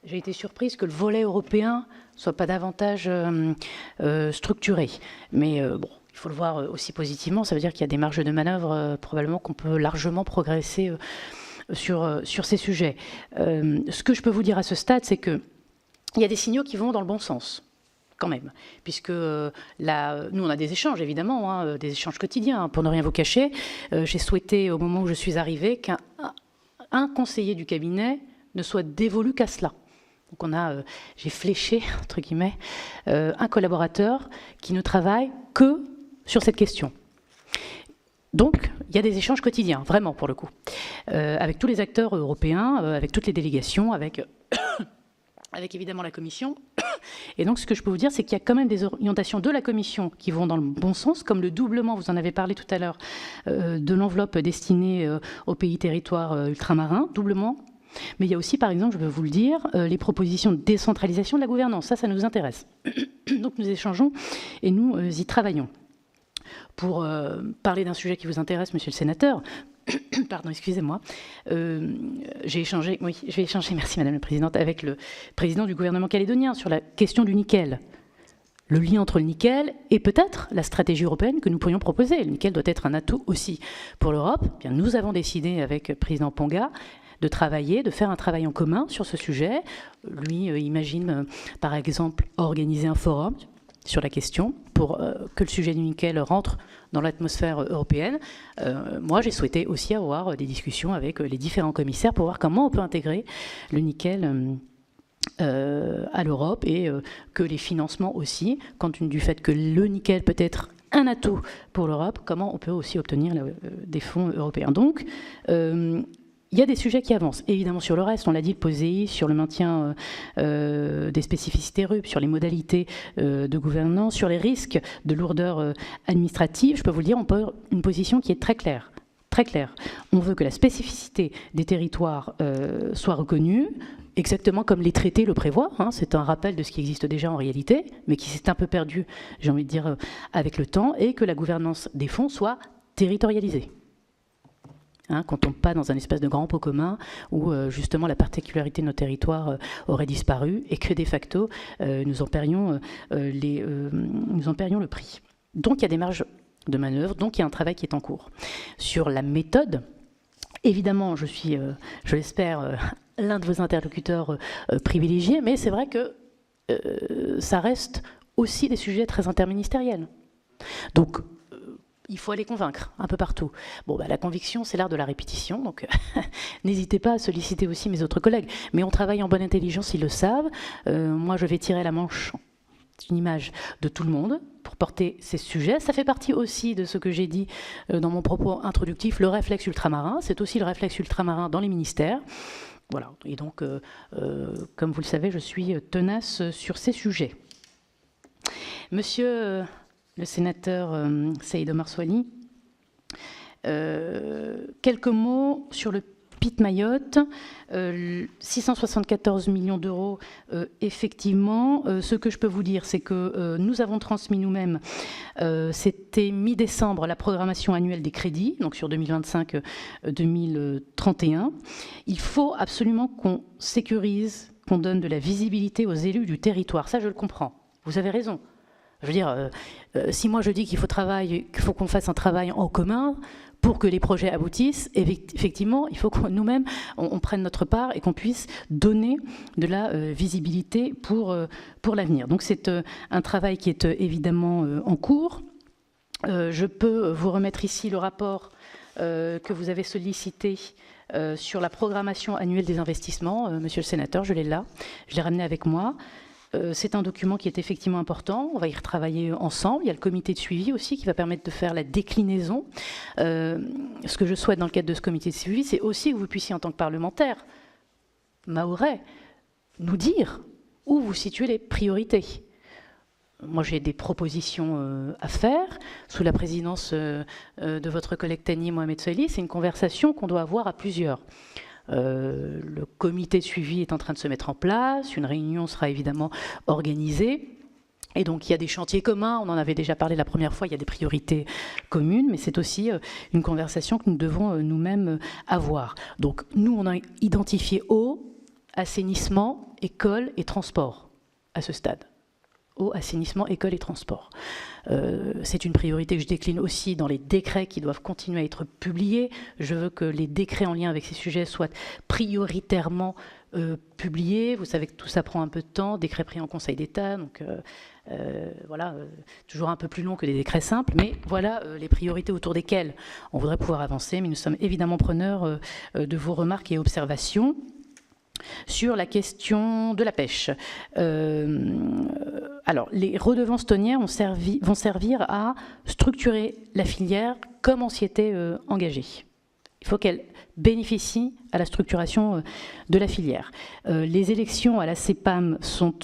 j'ai été surprise que le volet européen ne soit pas davantage structuré. Mais bon, il faut le voir aussi positivement, ça veut dire qu'il y a des marges de manœuvre, probablement qu'on peut largement progresser sur ces sujets. Ce que je peux vous dire à ce stade, c'est qu'il y a des signaux qui vont dans le bon sens. Quand même, puisque nous, on a des échanges, évidemment, des échanges quotidiens, pour ne rien vous cacher. J'ai souhaité, au moment où je suis arrivée, qu'un conseiller du cabinet ne soit dévolu qu'à cela. Donc j'ai fléché, entre guillemets, un collaborateur qui ne travaille que sur cette question. Donc, il y a des échanges quotidiens, vraiment, pour le coup, avec tous les acteurs européens, avec toutes les délégations, avec évidemment la Commission. Et donc, ce que je peux vous dire, c'est qu'il y a quand même des orientations de la Commission qui vont dans le bon sens, comme le doublement, vous en avez parlé tout à l'heure, de l'enveloppe destinée aux pays territoires ultramarins, doublement. Mais il y a aussi, par exemple, je veux vous le dire, les propositions de décentralisation de la gouvernance. Ça nous intéresse. Donc, nous échangeons et nous y travaillons. Pour parler d'un sujet qui vous intéresse, monsieur le sénateur, pardon, excusez-moi, je vais échanger, merci Madame la Présidente, avec le président du gouvernement calédonien sur la question du nickel. Le lien entre le nickel et peut-être la stratégie européenne que nous pourrions proposer. Le nickel doit être un atout aussi pour l'Europe. Bien, nous avons décidé avec le président Ponga de faire un travail en commun sur ce sujet. Lui imagine, par exemple, organiser un forum sur la question pour que le sujet du nickel rentre dans l'atmosphère européenne. Moi, j'ai souhaité aussi avoir des discussions avec les différents commissaires pour voir comment on peut intégrer le nickel à l'Europe et que les financements aussi, compte tenu du fait que le nickel peut être un atout pour l'Europe, comment on peut aussi obtenir des fonds européens. Donc, il y a des sujets qui avancent. Évidemment, sur le reste, on l'a dit, le POSEI, sur le maintien des spécificités RUP, sur les modalités de gouvernance, sur les risques de lourdeur administrative, je peux vous le dire, on peut une position qui est très claire. Très claire. On veut que la spécificité des territoires soit reconnue, exactement comme les traités le prévoient. Hein, c'est un rappel de ce qui existe déjà en réalité, mais qui s'est un peu perdu, j'ai envie de dire, avec le temps, et que la gouvernance des fonds soit territorialisée. Hein, qu'on ne tombe pas dans un espèce de grand pot commun où justement la particularité de nos territoires aurait disparu et que de facto nous en perdrions le prix. Donc il y a des marges de manœuvre, donc il y a un travail qui est en cours. Sur la méthode, évidemment, je suis, je l'espère, l'un de vos interlocuteurs privilégiés, mais c'est vrai que ça reste aussi des sujets très interministériels. Donc, il faut aller convaincre un peu partout. Bon, bah, la conviction, c'est l'art de la répétition, donc n'hésitez pas à solliciter aussi mes autres collègues. Mais on travaille en bonne intelligence, ils le savent. Moi, je vais tirer la manche, une image de tout le monde pour porter ces sujets. Ça fait partie aussi de ce que j'ai dit dans mon propos introductif, le réflexe ultramarin. C'est aussi le réflexe ultramarin dans les ministères. Voilà, et donc, comme vous le savez, je suis tenace sur ces sujets. Monsieur le sénateur Saïd Omar Soili, quelques mots sur le PIT Mayotte, 674 millions d'euros, effectivement. Ce que je peux vous dire, c'est que nous avons transmis nous-mêmes, c'était mi-décembre, la programmation annuelle des crédits, donc sur 2025-2031. Il faut absolument qu'on sécurise, qu'on donne de la visibilité aux élus du territoire. Ça, je le comprends. Vous avez raison. Je veux dire, si moi je dis qu'il faut qu'on fasse un travail en commun pour que les projets aboutissent, effectivement, il faut que nous-mêmes, on prenne notre part et qu'on puisse donner de la visibilité pour l'avenir. Donc c'est un travail qui est évidemment en cours. Je peux vous remettre ici le rapport que vous avez sollicité sur la programmation annuelle des investissements. Monsieur le sénateur, je l'ai là, je l'ai ramené avec moi. C'est un document qui est effectivement important, on va y retravailler ensemble. Il y a le comité de suivi aussi qui va permettre de faire la déclinaison. Ce que je souhaite dans le cadre de ce comité de suivi, c'est aussi que vous puissiez en tant que parlementaire, Mahorais, nous dire où vous situez les priorités. Moi, j'ai des propositions à faire sous la présidence de votre collègue Tani Mohamed Soili. C'est une conversation qu'on doit avoir à plusieurs. Le comité de suivi est en train de se mettre en place, une réunion sera évidemment organisée. Et donc il y a des chantiers communs, on en avait déjà parlé la première fois, il y a des priorités communes, mais c'est aussi une conversation que nous devons nous-mêmes avoir. Donc nous, on a identifié eau, assainissement, école et transport à ce stade. Eau, assainissement, école et transport. C'est une priorité que je décline aussi dans les décrets qui doivent continuer à être publiés. Je veux que les décrets en lien avec ces sujets soient prioritairement publiés. Vous savez que tout ça prend un peu de temps, décret pris en Conseil d'État, donc voilà, toujours un peu plus long que des décrets simples, mais voilà les priorités autour desquelles on voudrait pouvoir avancer, mais nous sommes évidemment preneurs de vos remarques et observations. Sur la question de la pêche, alors les redevances tonnières vont servir à structurer la filière comme on s'y était engagé. Il faut qu'elle bénéficie à la structuration de la filière. Les élections à la CEPAM sont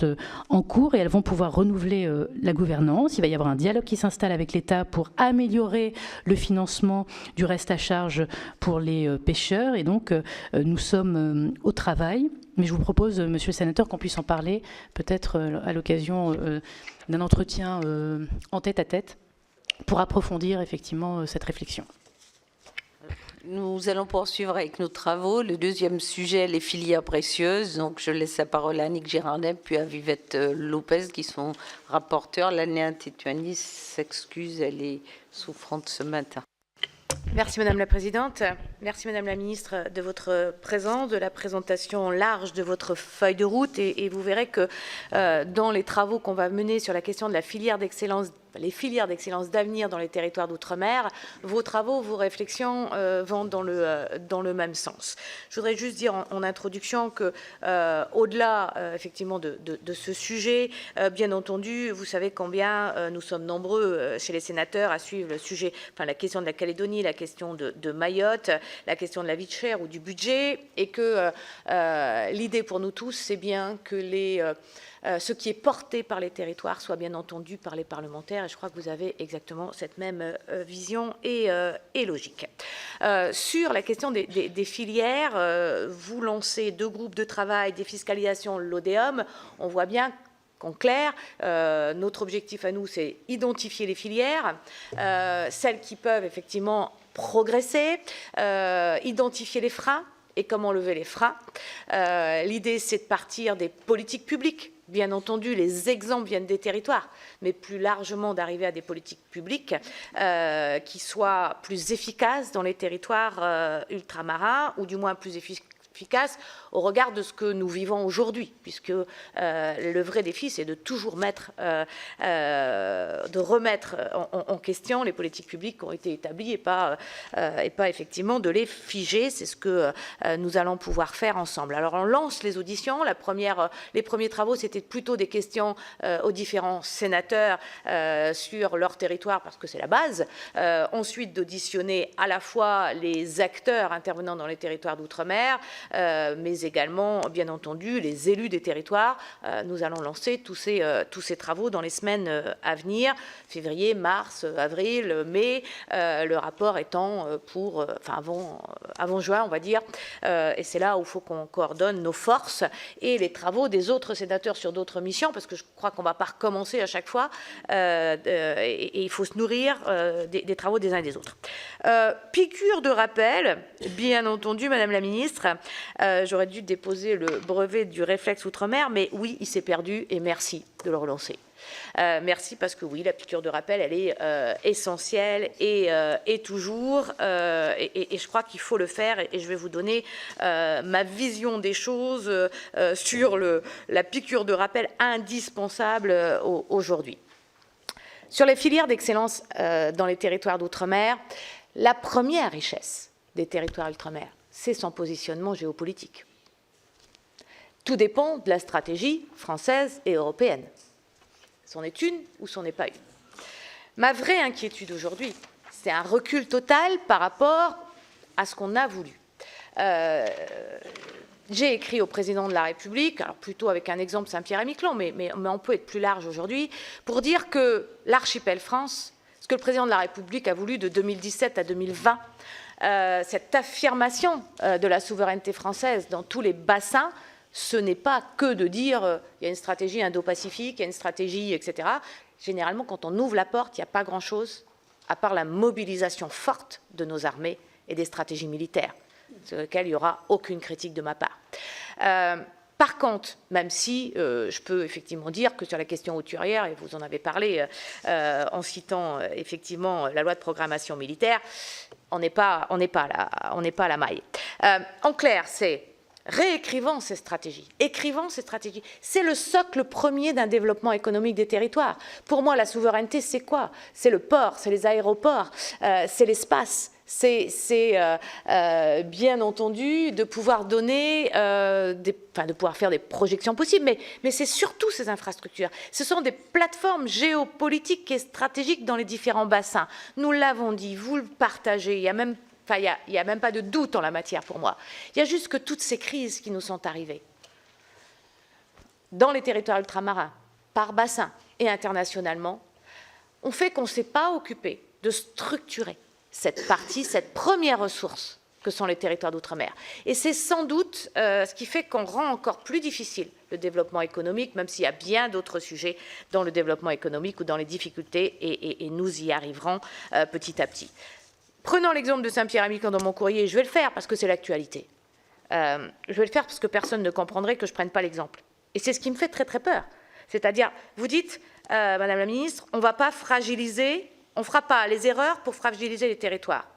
en cours et elles vont pouvoir renouveler la gouvernance. Il va y avoir un dialogue qui s'installe avec l'État pour améliorer le financement du reste à charge pour les pêcheurs. Et donc, nous sommes au travail. Mais je vous propose, monsieur le sénateur, qu'on puisse en parler peut-être à l'occasion d'un entretien en tête-à-tête pour approfondir effectivement cette réflexion. Nous allons poursuivre avec nos travaux. Le deuxième sujet, les filières précieuses. Donc, je laisse la parole à Annick Girardin puis à Vivette Lopez, qui sont rapporteurs. L'année Tétuani s'excuse, elle est souffrante ce matin. Merci Madame la Présidente. Merci Madame la Ministre de votre présence, de la présentation large de votre feuille de route. Et vous verrez que dans les travaux qu'on va mener sur la question de la filière d'excellence, les filières d'excellence d'avenir dans les territoires d'outre-mer, vos travaux, vos réflexions vont dans le même sens. Je voudrais juste dire en introduction que, au-delà effectivement de ce sujet, bien entendu, vous savez combien nous sommes nombreux chez les sénateurs à suivre le sujet, enfin la question de la Calédonie, la question de Mayotte, la question de la vie de chère ou du budget, et que l'idée pour nous tous, c'est bien que ce qui est porté par les territoires soit bien entendu par les parlementaires. je crois que vous avez exactement cette même vision et logique. Sur la question des filières, vous lancez 2 groupes de travail, défiscalisation, l'ODEOM. On voit bien qu'en clair, notre objectif à nous, c'est identifier les filières, celles qui peuvent effectivement progresser, identifier les freins et comment lever les freins. L'idée, c'est de partir des politiques publiques. Bien entendu, les exemples viennent des territoires, mais plus largement d'arriver à des politiques publiques qui soient plus efficaces dans les territoires ultramarins, ou du moins plus efficaces au regard de ce que nous vivons aujourd'hui, puisque le vrai défi, c'est de toujours remettre en question les politiques publiques qui ont été établies et pas effectivement de les figer. C'est ce que nous allons pouvoir faire ensemble. Alors on lance les auditions. Les premiers travaux, c'était plutôt des questions aux différents sénateurs sur leur territoire, parce que c'est la base. Ensuite, d'auditionner à la fois les acteurs intervenant dans les territoires d'outre-mer, mais également, bien entendu, les élus des territoires. Nous allons lancer tous ces travaux dans les semaines à venir, février, mars, avril, mai, le rapport étant avant juin, on va dire, et c'est là où il faut qu'on coordonne nos forces et les travaux des autres sénateurs sur d'autres missions, parce que je crois qu'on ne va pas recommencer à chaque fois, et il faut se nourrir des travaux des uns et des autres. Piqûre de rappel, bien entendu, Madame la Ministre, j'aurais dû déposer le brevet du réflexe outre-mer, mais oui, il s'est perdu et merci de le relancer. Merci parce que oui, la piqûre de rappel, elle est essentielle et toujours, et je crois qu'il faut le faire, et je vais vous donner ma vision des choses sur la piqûre de rappel indispensable aujourd'hui. Sur les filières d'excellence dans les territoires d'outre-mer, la première richesse des territoires d'outre-mer, c'est son positionnement géopolitique. Tout dépend de la stratégie française et européenne. C'en est une ou c'en est pas une. Ma vraie inquiétude aujourd'hui, c'est un recul total par rapport à ce qu'on a voulu. J'ai écrit au président de la République, alors plutôt avec un exemple Saint-Pierre-et-Miquelon, mais on peut être plus large aujourd'hui, pour dire que l'archipel France, ce que le président de la République a voulu de 2017 à 2020, cette affirmation de la souveraineté française dans tous les bassins, ce n'est pas que de dire il y a une stratégie indo-pacifique, il y a une stratégie, etc. Généralement, quand on ouvre la porte, il n'y a pas grand-chose à part la mobilisation forte de nos armées et des stratégies militaires, sur lesquelles il n'y aura aucune critique de ma part. Par contre, même si je peux effectivement dire que sur la question hauturière, et vous en avez parlé en citant effectivement la loi de programmation militaire, on n'est pas à la maille. En clair, c'est réécrivant ces stratégies, écrivant ces stratégies. C'est le socle premier d'un développement économique des territoires. Pour moi, la souveraineté, c'est quoi? C'est le port, c'est les aéroports, c'est l'espace. C'est bien entendu de pouvoir donner, de pouvoir faire des projections possibles, mais c'est surtout ces infrastructures. Ce sont des plateformes géopolitiques et stratégiques dans les différents bassins. Nous l'avons dit, vous le partagez, il y a même pas de doute en la matière pour moi. Il y a juste que toutes ces crises qui nous sont arrivées dans les territoires ultramarins, par bassin et internationalement, ont fait qu'on ne s'est pas occupé de structurer cette partie, cette première ressource que sont les territoires d'outre-mer. Et c'est sans doute ce qui fait qu'on rend encore plus difficile le développement économique, même s'il y a bien d'autres sujets dans le développement économique ou dans les difficultés, et nous y arriverons petit à petit. Prenons l'exemple de Saint-Pierre-et-Miquelon dans mon courrier, je vais le faire parce que c'est l'actualité. Je vais le faire parce que personne ne comprendrait que je ne prenne pas l'exemple. Et c'est ce qui me fait très très peur. C'est-à-dire, vous dites, Madame la Ministre, on ne va pas fragiliser, on ne fera pas les erreurs pour fragiliser les territoires.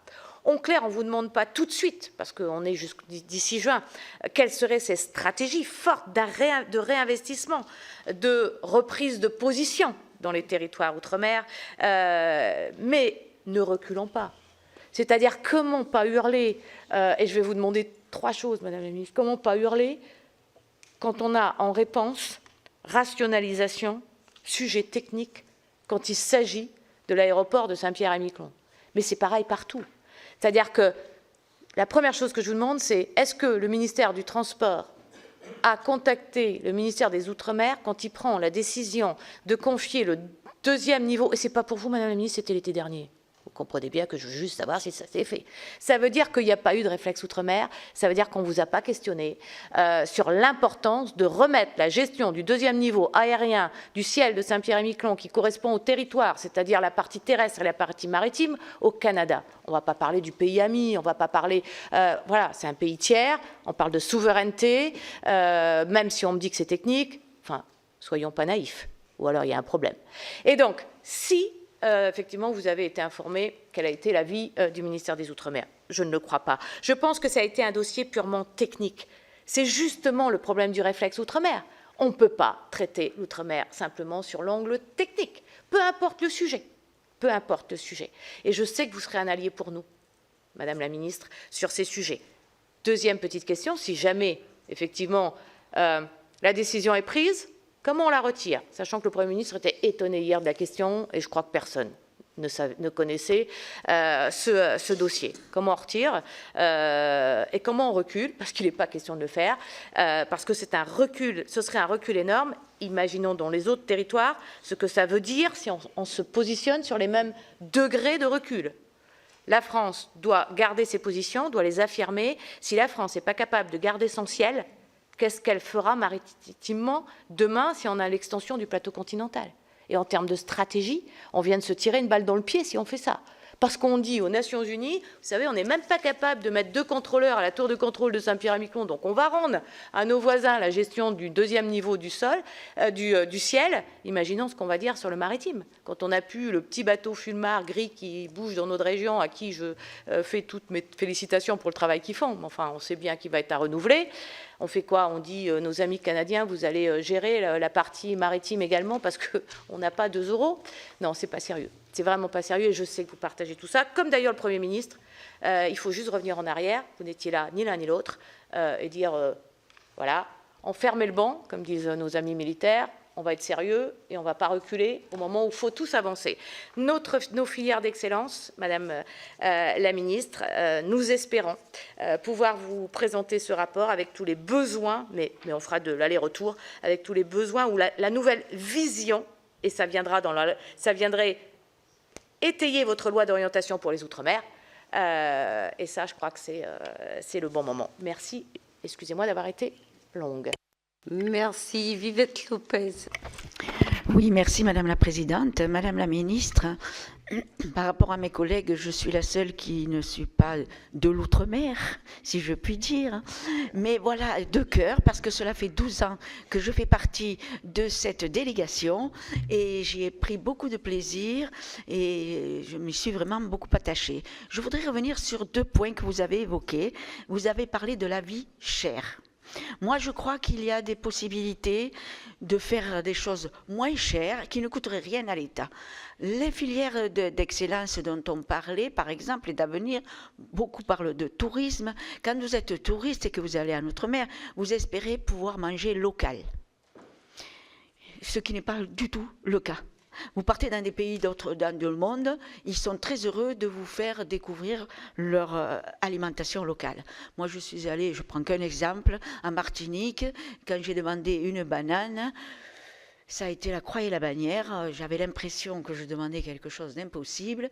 En clair, on ne vous demande pas tout de suite, parce qu'on est d'ici juin, quelles seraient ces stratégies fortes de réinvestissement, de reprise de position dans les territoires outre-mer, mais ne reculons pas. C'est-à-dire, comment pas hurler, et je vais vous demander 3 choses, Madame la Ministre, comment pas hurler quand on a en réponse rationalisation, sujet technique, quand il s'agit de l'aéroport de Saint-Pierre-et-Miquelon. Mais c'est pareil partout. C'est-à-dire que la première chose que je vous demande, c'est est-ce que le ministère du Transport a contacté le ministère des Outre-mer quand il prend la décision de confier le Deuxième niveau, et ce n'est pas pour vous, Madame la Ministre, c'était l'été dernier. Vous comprenez bien que je veux juste savoir si ça s'est fait. Ça veut dire qu'il n'y a pas eu de réflexe outre-mer, ça veut dire qu'on ne vous a pas questionné sur l'importance de remettre la gestion du deuxième niveau aérien du ciel de Saint-Pierre-et-Miquelon, qui correspond au territoire, c'est-à-dire la partie terrestre et la partie maritime, au Canada. On ne va pas parler du pays ami, on ne va pas parler... voilà, c'est un pays tiers, on parle de souveraineté, même si on me dit que c'est technique, enfin, soyons pas naïfs, ou alors il y a un problème. Et donc, si... effectivement, vous avez été informé quel a été l'avis du ministère des Outre-mer. Je ne le crois pas. Je pense que ça a été un dossier purement technique. C'est justement le problème du réflexe Outre-mer. On ne peut pas traiter l'Outre-mer simplement sur l'angle technique, peu importe le sujet. Peu importe le sujet. Et je sais que vous serez un allié pour nous, Madame la Ministre, sur ces sujets. Deuxième petite question, si jamais, effectivement, la décision est prise, comment on la retire? Sachant que le Premier ministre était étonné hier de la question, et je crois que personne ne connaissait ce dossier. Comment on retire et comment on recule? Parce qu'il n'est pas question de le faire, parce que c'est un recul, ce serait un recul énorme. Imaginons dans les autres territoires ce que ça veut dire si on se positionne sur les mêmes degrés de recul. La France doit garder ses positions, doit les affirmer. Si la France n'est pas capable de garder son ciel, qu'est-ce qu'elle fera maritimement demain si on a l'extension du plateau continental? Et en termes de stratégie, on vient de se tirer une balle dans le pied si on fait ça. Parce qu'on dit aux Nations Unies, vous savez, on n'est même pas capable de mettre 2 contrôleurs à la tour de contrôle de Saint-Pierre-et-Miquelon, donc on va rendre à nos voisins la gestion du deuxième niveau du sol, du ciel. Imaginons ce qu'on va dire sur le maritime. Quand on a pu le petit bateau Fulmar gris qui bouge dans notre région, à qui je fais toutes mes félicitations pour le travail qu'ils font, enfin on sait bien qu'il va être à renouveler. On fait quoi? On dit, nos amis canadiens, vous allez gérer la partie maritime également parce qu'on n'a pas 2 euros. Non, c'est pas sérieux. C'est vraiment pas sérieux et je sais que vous partagez tout ça. Comme d'ailleurs le Premier ministre, il faut juste revenir en arrière. Vous n'étiez là ni l'un ni l'autre et dire, voilà, on ferme le banc, comme disent nos amis militaires. On va être sérieux et on ne va pas reculer au moment où il faut tous avancer. Nos filières d'excellence, Madame la Ministre, nous espérons pouvoir vous présenter ce rapport avec tous les besoins, mais on fera de l'aller-retour, avec tous les besoins ou la nouvelle vision, et ça viendrait étayer votre loi d'orientation pour les Outre-mer. Et ça, je crois que c'est le bon moment. Merci. Excusez-moi d'avoir été longue. Merci. Vivette Lopez. Oui, merci Madame la Présidente. Madame la Ministre, par rapport à mes collègues, je suis la seule qui ne suis pas de l'outre-mer, si je puis dire. Mais voilà, de cœur, parce que cela fait 12 ans que je fais partie de cette délégation et j'y ai pris beaucoup de plaisir et je m'y suis vraiment beaucoup attachée. Je voudrais revenir sur 2 points que vous avez évoqués. Vous avez parlé de la vie chère. Moi, je crois qu'il y a des possibilités de faire des choses moins chères qui ne coûteraient rien à l'État. Les filières d'excellence dont on parlait, par exemple, et d'avenir, beaucoup parlent de tourisme. Quand vous êtes touriste et que vous allez en Outre-mer, vous espérez pouvoir manger local. Ce qui n'est pas du tout le cas. Vous partez dans des pays dans le monde, ils sont très heureux de vous faire découvrir leur alimentation locale. Moi, je suis allée, je prends qu'un exemple, en Martinique, quand j'ai demandé une banane, ça a été la croix et la bannière. J'avais l'impression que je demandais quelque chose d'impossible.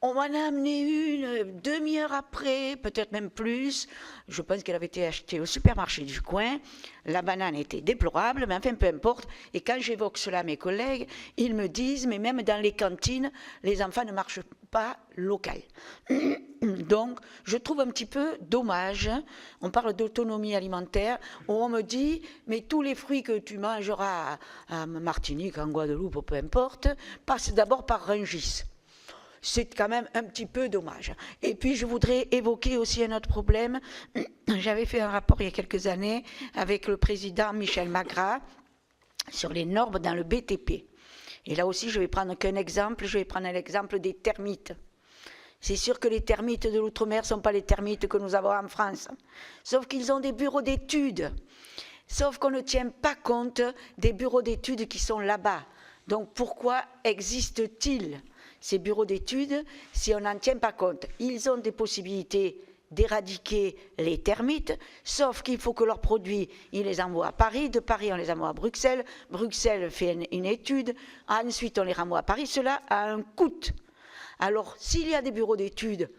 On m'en a amené une demi-heure après, peut-être même plus. Je pense qu'elle avait été achetée au supermarché du coin. La banane était déplorable, mais enfin, peu importe. Et quand j'évoque cela à mes collègues, ils me disent, mais même dans les cantines, les enfants ne marchent pas local. Donc, je trouve un petit peu dommage. On parle d'autonomie alimentaire, où on me dit, mais tous les fruits que tu mangeras à Martinique, en Guadeloupe, peu importe, passent d'abord par Rungis. C'est quand même un petit peu dommage. Et puis, je voudrais évoquer aussi un autre problème. J'avais fait un rapport il y a quelques années avec le président Michel Magras sur les normes dans le BTP. Et là aussi, je vais prendre qu'un exemple. Je vais prendre l'exemple des termites. C'est sûr que les termites de l'outre-mer ne sont pas les termites que nous avons en France. Sauf qu'ils ont des bureaux d'études. Sauf qu'on ne tient pas compte des bureaux d'études qui sont là-bas. Donc, pourquoi existent-ils ces bureaux d'études si on n'en tient pas compte? Ils ont des possibilités d'éradiquer les termites, sauf qu'il faut que leurs produits, ils les envoient à Paris, de Paris on les envoie à Bruxelles, Bruxelles fait une étude, ensuite on les renvoie à Paris, cela a un coût. Alors s'il y a des bureaux d'études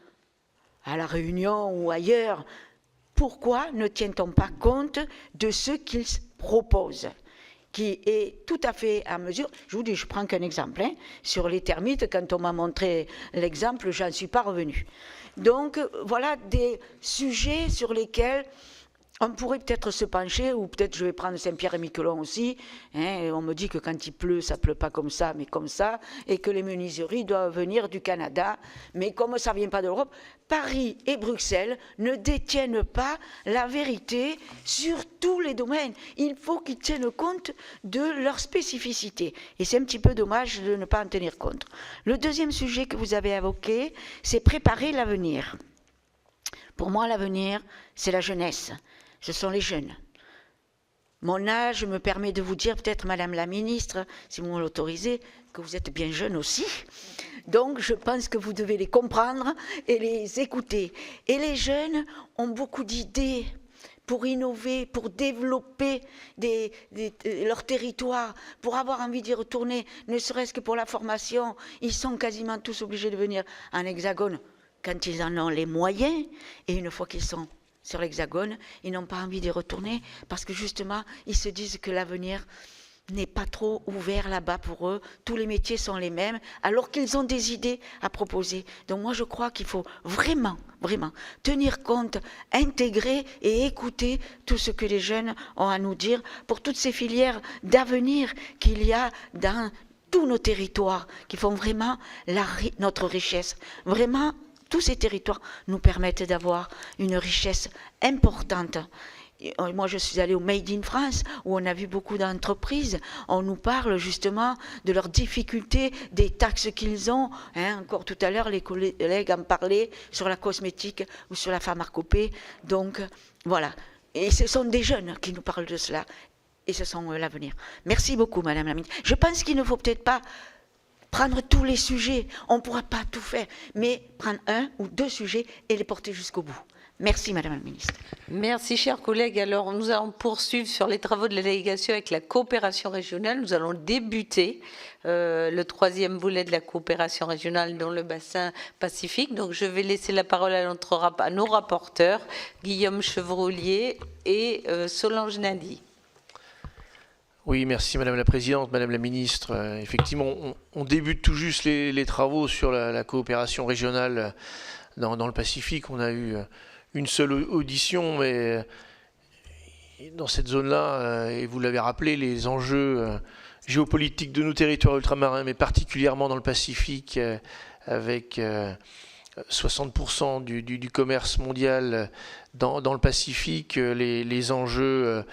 à La Réunion ou ailleurs, pourquoi ne tient-on pas compte de ce qu'ils proposent, qui est tout à fait à mesure. Je vous dis, je prends qu'un exemple. Sur les termites, quand on m'a montré l'exemple, je n'en suis pas revenue. Donc, voilà des sujets sur lesquels on pourrait peut-être se pencher, ou peut-être je vais prendre Saint-Pierre-et-Miquelon aussi. On me dit que quand il pleut, ça ne pleut pas comme ça, mais comme ça, et que les menuiseries doivent venir du Canada. Mais comme ça ne vient pas d'Europe, Paris et Bruxelles ne détiennent pas la vérité sur tous les domaines. Il faut qu'ils tiennent compte de leurs spécificités. Et c'est un petit peu dommage de ne pas en tenir compte. Le deuxième sujet que vous avez évoqué, c'est préparer l'avenir. Pour moi, l'avenir, c'est la jeunesse. Ce sont les jeunes. Mon âge me permet de vous dire, peut-être, Madame la Ministre, si vous me l'autorisez, que vous êtes bien jeune aussi. Donc, je pense que vous devez les comprendre et les écouter. Et les jeunes ont beaucoup d'idées pour innover, pour développer leur territoire, pour avoir envie d'y retourner, ne serait-ce que pour la formation. Ils sont quasiment tous obligés de venir en Hexagone quand ils en ont les moyens. Et une fois qu'ils sont sur l'Hexagone, ils n'ont pas envie d'y retourner parce que justement, ils se disent que l'avenir n'est pas trop ouvert là-bas pour eux. Tous les métiers sont les mêmes, alors qu'ils ont des idées à proposer. Donc moi, je crois qu'il faut vraiment, vraiment tenir compte, intégrer et écouter tout ce que les jeunes ont à nous dire pour toutes ces filières d'avenir qu'il y a dans tous nos territoires, qui font vraiment notre richesse. Vraiment, tous ces territoires nous permettent d'avoir une richesse importante. Moi, je suis allée au Made in France, où on a vu beaucoup d'entreprises. On nous parle justement de leurs difficultés, des taxes qu'ils ont. Encore tout à l'heure, les collègues en parlaient sur la cosmétique ou sur la pharmacopée. Donc, voilà. Et ce sont des jeunes qui nous parlent de cela. Et ce sont l'avenir. Merci beaucoup, Madame la Ministre. Je pense qu'il ne faut peut-être pas prendre tous les sujets, on ne pourra pas tout faire, mais prendre un ou deux sujets et les porter jusqu'au bout. Merci, Madame la Ministre. Merci, chers collègues. Alors, nous allons poursuivre sur les travaux de la délégation avec la coopération régionale. Nous allons débuter le troisième volet de la coopération régionale dans le bassin Pacifique. Donc, je vais laisser la parole à nos rapporteurs, Guillaume Chevrollier et Solange Nadi. Oui, merci Madame la Présidente, Madame la Ministre. Effectivement, on débute tout juste les travaux sur la coopération régionale dans le Pacifique. On a eu une seule audition, mais dans cette zone-là, et vous l'avez rappelé, les enjeux géopolitiques de nos territoires ultramarins, mais particulièrement dans le Pacifique, avec 60% du commerce mondial dans le Pacifique, les enjeux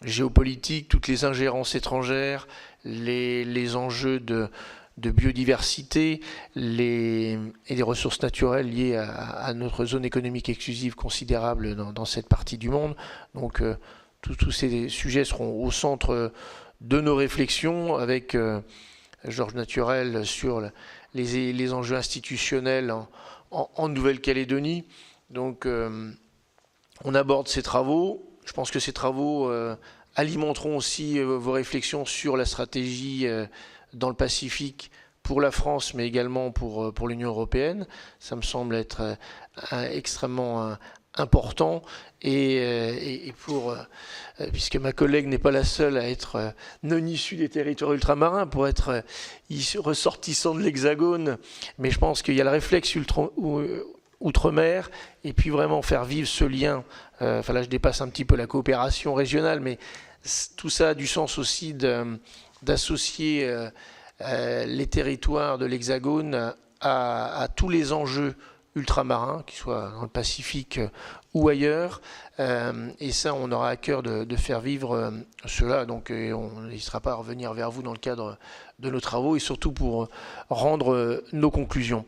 géopolitique, toutes les ingérences étrangères, les enjeux de biodiversité et des ressources naturelles liées à notre zone économique exclusive considérable dans cette partie du monde. Donc tous ces sujets seront au centre de nos réflexions avec Georges Naturel sur les enjeux institutionnels en Nouvelle-Calédonie. Donc on aborde ces travaux. Je pense que ces travaux alimenteront aussi vos réflexions sur la stratégie dans le Pacifique pour la France, mais également pour l'Union européenne. Ça me semble être extrêmement important. Et puisque ma collègue n'est pas la seule à être non issue des territoires ultramarins, pour être ressortissant de l'Hexagone, mais je pense qu'il y a le réflexe outre-mer, et puis vraiment faire vivre ce lien. Enfin là, je dépasse un petit peu la coopération régionale, mais tout ça a du sens aussi d'associer les territoires de l'Hexagone à tous les enjeux ultramarins, qu'ils soient dans le Pacifique ou ailleurs. Et ça, on aura à cœur de faire vivre cela. Donc on n'hésitera pas à revenir vers vous dans le cadre de nos travaux et surtout pour rendre nos conclusions.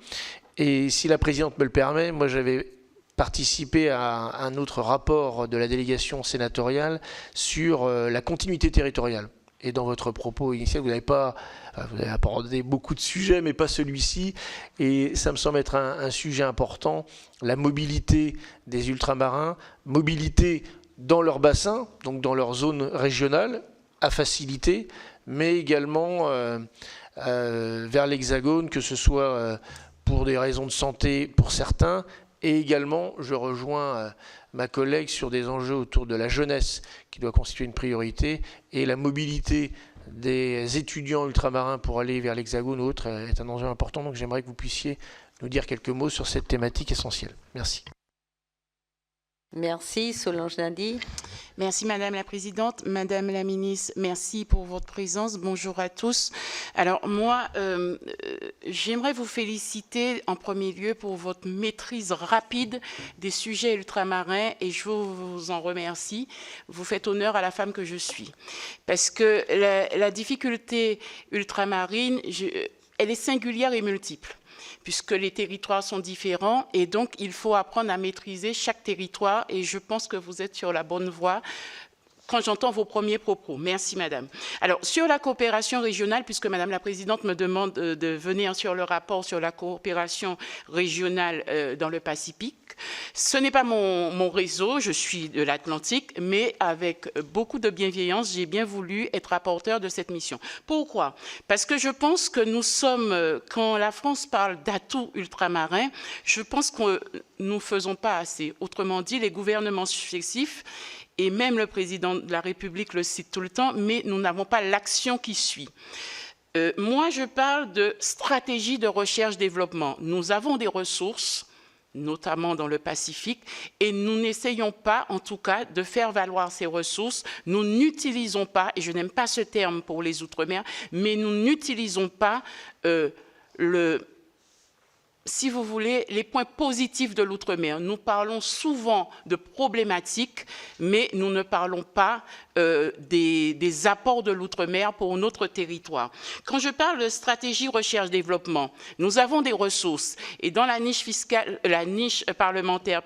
Et si la présidente me le permet, moi j'avais participé à un autre rapport de la délégation sénatoriale sur la continuité territoriale. et dans votre propos initial, vous avez abordé beaucoup de sujets, mais pas celui-ci. Et ça me semble être un sujet important, la mobilité des ultramarins, mobilité dans leur bassin, donc dans leur zone régionale, à faciliter, mais également vers l'Hexagone, que ce soit pour des raisons de santé pour certains, et également, je rejoins ma collègue sur des enjeux autour de la jeunesse qui doit constituer une priorité, et la mobilité des étudiants ultramarins pour aller vers l'Hexagone ou autre est un enjeu important. Donc j'aimerais que vous puissiez nous dire quelques mots sur cette thématique essentielle. Merci. Merci, Solange Nadi. Merci Madame la Présidente. Madame la Ministre, merci pour votre présence. Bonjour à tous. Alors moi, j'aimerais vous féliciter en premier lieu pour votre maîtrise rapide des sujets ultramarins et je vous en remercie. Vous faites honneur à la femme que je suis. Parce que la difficulté ultramarine, elle est singulière et multiple, puisque les territoires sont différents et donc il faut apprendre à maîtriser chaque territoire et je pense que vous êtes sur la bonne voie quand j'entends vos premiers propos. Merci Madame. Alors sur la coopération régionale, puisque Madame la Présidente me demande de venir sur le rapport sur la coopération régionale dans le Pacifique, ce n'est pas mon réseau, je suis de l'Atlantique, mais avec beaucoup de bienveillance, j'ai bien voulu être rapporteur de cette mission. Pourquoi? Parce que je pense que nous sommes, quand la France parle d'atouts ultramarins, je pense que nous ne faisons pas assez. Autrement dit, les gouvernements successifs, et même le président de la République le cite tout le temps, mais nous n'avons pas l'action qui suit. Moi, je parle de stratégie de recherche-développement. Nous avons des ressources, notamment dans le Pacifique, et nous n'essayons pas, en tout cas, de faire valoir ces ressources. Nous n'utilisons pas, et je n'aime pas ce terme pour les Outre-mer, mais nous n'utilisons pas si vous voulez, les points positifs de l'outre-mer. Nous parlons souvent de problématiques, mais nous ne parlons pas des apports de l'outre-mer pour notre territoire. Quand je parle de stratégie recherche-développement, nous avons des ressources. Et dans la niche fiscale, la niche parlementaire,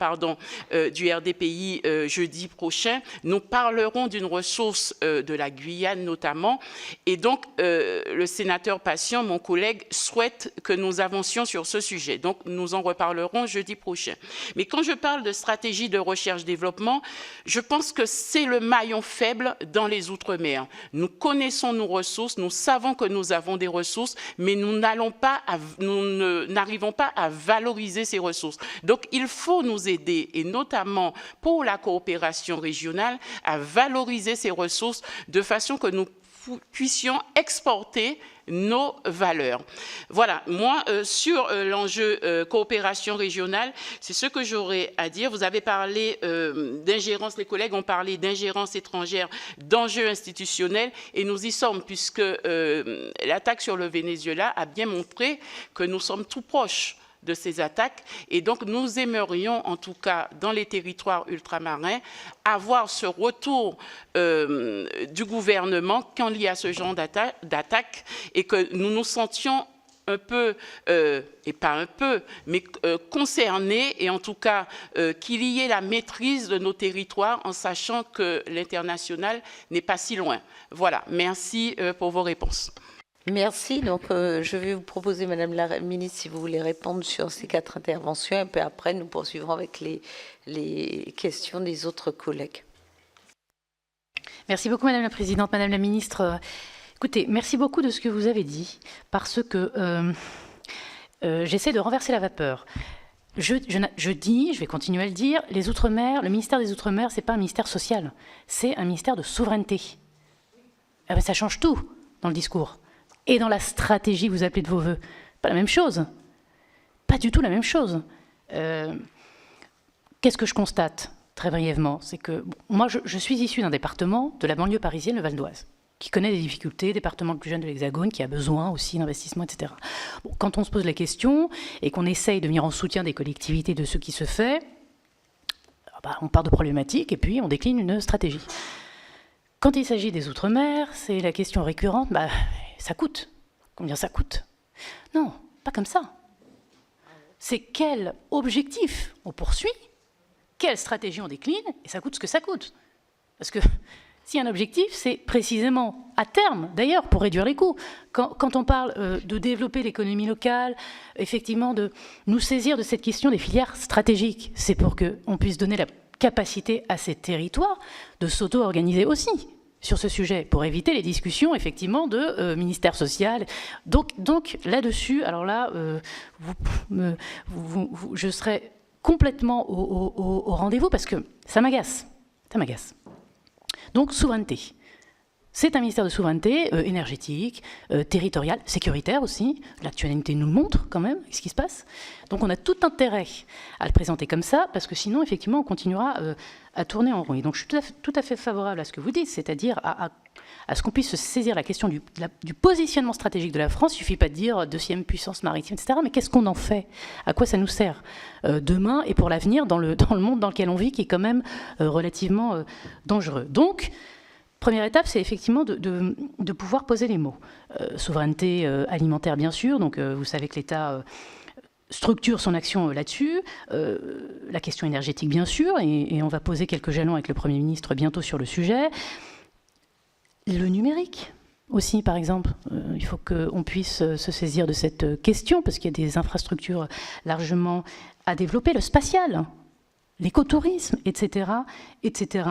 du RDPI jeudi prochain, nous parlerons d'une ressource de la Guyane notamment. Et donc, le sénateur Patient, mon collègue, souhaite que nous avancions sur ce sujet. Donc, nous en reparlerons jeudi prochain. Mais quand je parle de stratégie de recherche-développement, je pense que c'est le maillon faible dans les Outre-mer. Nous connaissons nos ressources, nous savons que nous avons des ressources, mais nous n'arrivons pas à valoriser ces ressources. Donc, il faut nous aider, et notamment pour la coopération régionale, à valoriser ces ressources de façon que nous puissions exporter nos valeurs. Voilà, moi, sur l'enjeu coopération régionale, c'est ce que j'aurais à dire. Vous avez parlé d'ingérence, les collègues ont parlé d'ingérence étrangère, d'enjeux institutionnels, et nous y sommes, puisque l'attaque sur le Venezuela a bien montré que nous sommes tout proches de ces attaques. Et donc, nous aimerions, en tout cas, dans les territoires ultramarins, avoir ce retour du gouvernement quand il y a ce genre d'attaque et que nous nous sentions un peu, et pas un peu, mais concernés, et en tout cas qu'il y ait la maîtrise de nos territoires en sachant que l'international n'est pas si loin. Voilà, merci pour vos réponses. Merci. Donc, je vais vous proposer, Madame la Ministre, si vous voulez répondre sur ces 4 interventions, et puis après, nous poursuivrons avec les questions des autres collègues. Merci beaucoup, Madame la Présidente. Madame la Ministre, écoutez, merci beaucoup de ce que vous avez dit, parce que j'essaie de renverser la vapeur. Je dis, je vais continuer à le dire, les Outre-mer, le ministère des Outre-mer, ce n'est pas un ministère social, c'est un ministère de souveraineté. Ah ben, ça change tout dans le discours. Et dans la stratégie que vous appelez de vos voeux. Pas la même chose. Pas du tout la même chose. Qu'est-ce que je constate, très brièvement? C'est que moi, je suis issue d'un département de la banlieue parisienne, le Val d'Oise, qui connaît des difficultés, département le plus jeune de l'Hexagone, qui a besoin aussi d'investissement, etc. Bon, quand on se pose la question et qu'on essaye de venir en soutien des collectivités de ce qui se fait, on part de problématiques et puis on décline une stratégie. Quand il s'agit des Outre-mer, c'est la question récurrente, ça coûte. Combien ça coûte? Non, pas comme ça. C'est quel objectif on poursuit, quelle stratégie on décline, et ça coûte ce que ça coûte. Parce que Si un objectif, c'est précisément, à terme, d'ailleurs, pour réduire les coûts. Quand on parle de développer l'économie locale, effectivement, de nous saisir de cette question des filières stratégiques, c'est pour qu'on puisse donner la capacité à ces territoires de s'auto-organiser aussi sur ce sujet, pour éviter les discussions, effectivement, de ministère social. Donc là-dessus, alors là, je serai complètement au rendez-vous, parce que ça m'agace. Ça m'agace. Donc, souveraineté. C'est un ministère de souveraineté énergétique, territoriale, sécuritaire aussi. L'actualité nous le montre quand même, ce qui se passe. Donc on a tout intérêt à le présenter comme ça, parce que sinon, effectivement, on continuera à tourner en rond. Et donc je suis tout à fait favorable à ce que vous dites, c'est-à-dire à ce qu'on puisse se saisir la question du positionnement stratégique de la France. Il ne suffit pas de dire deuxième puissance maritime, etc. Mais qu'est-ce qu'on en fait? À quoi ça nous sert demain et pour l'avenir dans le monde dans lequel on vit, qui est quand même relativement dangereux. Donc, première étape, c'est effectivement de pouvoir poser les mots. Souveraineté alimentaire, bien sûr. Donc, vous savez que l'État structure son action là-dessus. La question énergétique, bien sûr. Et on va poser quelques jalons avec le Premier ministre bientôt sur le sujet. Le numérique aussi, par exemple. Il faut qu'on puisse se saisir de cette question, parce qu'il y a des infrastructures largement à développer. Le spatial, l'écotourisme, etc., etc.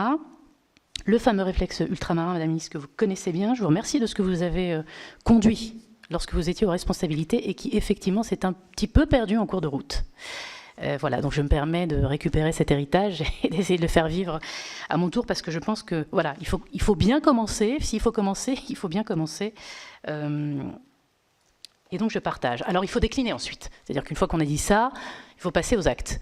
Le fameux réflexe ultramarin, Madame la ministre, que vous connaissez bien. Je vous remercie de ce que vous avez conduit lorsque vous étiez aux responsabilités et qui, effectivement, s'est un petit peu perdu en cours de route. Voilà, donc je me permets de récupérer cet héritage et d'essayer de le faire vivre à mon tour, parce que je pense que, voilà, il faut bien commencer. S'il faut commencer, il faut bien commencer. Et donc, je partage. Alors, il faut décliner ensuite. C'est-à-dire qu'une fois qu'on a dit ça, il faut passer aux actes.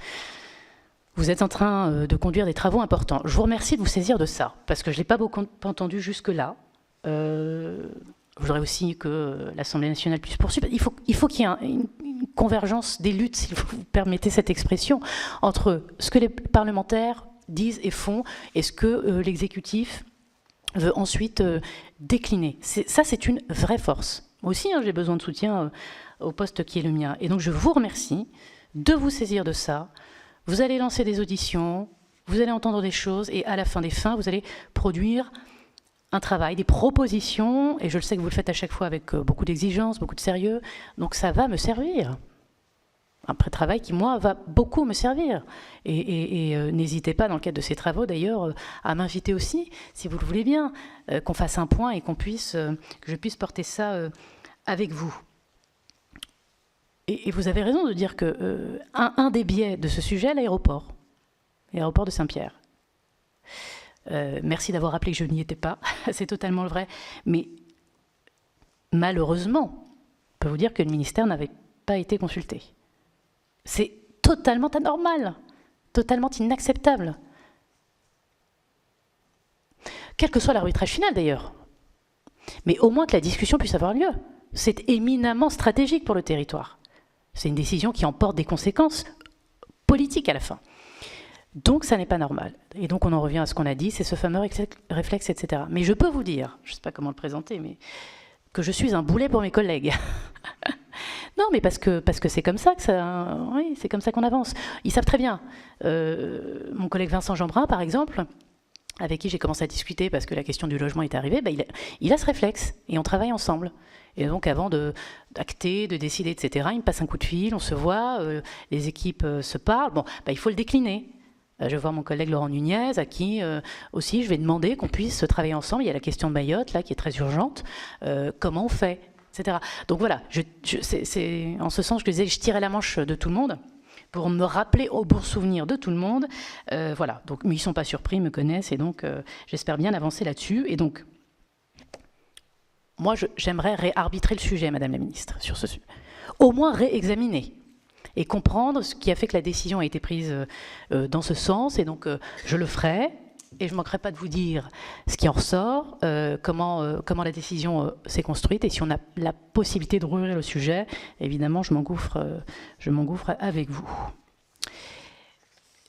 Vous êtes en train de conduire des travaux importants. Je vous remercie de vous saisir de ça, parce que je ne l'ai pas beaucoup entendu jusque-là. Je voudrais aussi que l'Assemblée nationale puisse poursuivre. Il faut qu'il y ait une convergence des luttes, si vous permettez cette expression, entre ce que les parlementaires disent et font et ce que l'exécutif veut ensuite décliner. Ça, c'est une vraie force. Moi aussi, j'ai besoin de soutien au poste qui est le mien. Et donc, je vous remercie de vous saisir de ça. Vous allez lancer des auditions, vous allez entendre des choses, et à la fin des fins, vous allez produire un travail, des propositions, et je le sais que vous le faites à chaque fois avec beaucoup d'exigence, beaucoup de sérieux, donc ça va me servir. Un travail qui, moi, va beaucoup me servir. Et n'hésitez pas, dans le cadre de ces travaux, d'ailleurs, à m'inviter aussi, si vous le voulez bien, qu'on fasse un point et que je puisse porter ça avec vous. Et vous avez raison de dire que un des biais de ce sujet, l'aéroport de Saint-Pierre. Merci d'avoir rappelé que je n'y étais pas, c'est totalement le vrai. Mais malheureusement, je peux vous dire que le ministère n'avait pas été consulté. C'est totalement anormal, totalement inacceptable. Quel que soit l'arbitrage final d'ailleurs. Mais au moins que la discussion puisse avoir lieu. C'est éminemment stratégique pour le territoire. C'est une décision qui emporte des conséquences politiques à la fin. Donc ça n'est pas normal. Et donc on en revient à ce qu'on a dit, c'est ce fameux réflexe, etc. Mais je peux vous dire, je ne sais pas comment le présenter, mais que je suis un boulet pour mes collègues. Non, mais parce que c'est comme ça oui, c'est comme ça qu'on avance. Ils savent très bien. Mon collègue Vincent Jeanbrun, par exemple, avec qui j'ai commencé à discuter parce que la question du logement est arrivée, il a ce réflexe et on travaille ensemble. Et donc avant d'acter, de décider, etc., il me passe un coup de fil, on se voit, les équipes se parlent. Bon, il faut le décliner. Je vais voir mon collègue Laurent Nunez, à qui aussi je vais demander qu'on puisse travailler ensemble. Il y a la question de Mayotte, là, qui est très urgente. Comment on fait, etc. Donc voilà, c'est en ce sens que je disais, je tirais la manche de tout le monde pour me rappeler au bon souvenir de tout le monde. Voilà, donc, mais ils ne sont pas surpris, ils me connaissent, et donc j'espère bien avancer là-dessus. Et donc, moi, j'aimerais réarbitrer le sujet, Madame la Ministre, sur ce sujet. Au moins réexaminer et comprendre ce qui a fait que la décision a été prise dans ce sens. Et donc, je le ferai. Et je ne manquerai pas de vous dire ce qui en ressort, comment la décision s'est construite. Et si on a la possibilité de rouvrir le sujet, évidemment, je m'engouffre avec vous.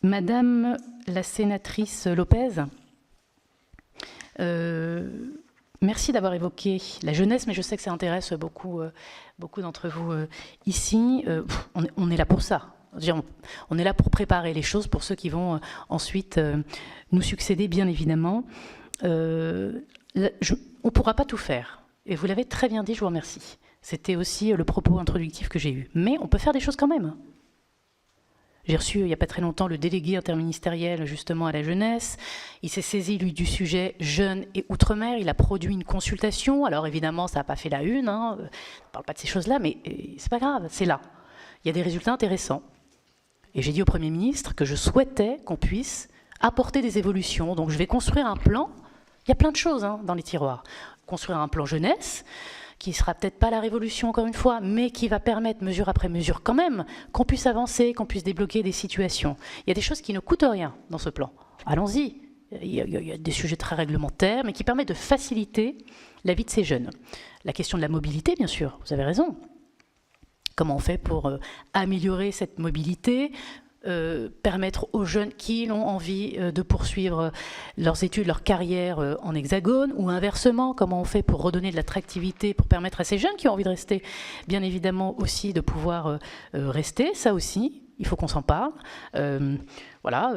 Madame la sénatrice Lopez, merci d'avoir évoqué la jeunesse, mais je sais que ça intéresse beaucoup d'entre vous ici. On est là pour ça. On est là pour préparer les choses pour ceux qui vont ensuite nous succéder, bien évidemment. on ne pourra pas tout faire. Et vous l'avez très bien dit, je vous remercie. C'était aussi le propos introductif que j'ai eu. Mais on peut faire des choses quand même. J'ai reçu, il n'y a pas très longtemps, le délégué interministériel justement à la jeunesse. Il s'est saisi, lui, du sujet jeunes et outre-mer. Il a produit une consultation. Alors évidemment, ça n'a pas fait la une. On ne parle pas de ces choses-là, mais c'est pas grave, c'est là. Il y a des résultats intéressants. Et j'ai dit au Premier ministre que je souhaitais qu'on puisse apporter des évolutions. Donc je vais construire un plan. Il y a plein de choses dans les tiroirs. Construire un plan jeunesse, qui ne sera peut-être pas la révolution encore une fois, mais qui va permettre, mesure après mesure quand même, qu'on puisse avancer, qu'on puisse débloquer des situations. Il y a des choses qui ne coûtent rien dans ce plan. Allons-y. Il y a des sujets très réglementaires, mais qui permettent de faciliter la vie de ces jeunes. La question de la mobilité, bien sûr, vous avez raison. Comment on fait pour améliorer cette mobilité, permettre aux jeunes qui ont envie de poursuivre leurs études, leur carrière en hexagone, ou inversement, comment on fait pour redonner de l'attractivité, pour permettre à ces jeunes qui ont envie de rester, bien évidemment aussi de pouvoir rester, ça aussi, il faut qu'on s'en parle. Voilà,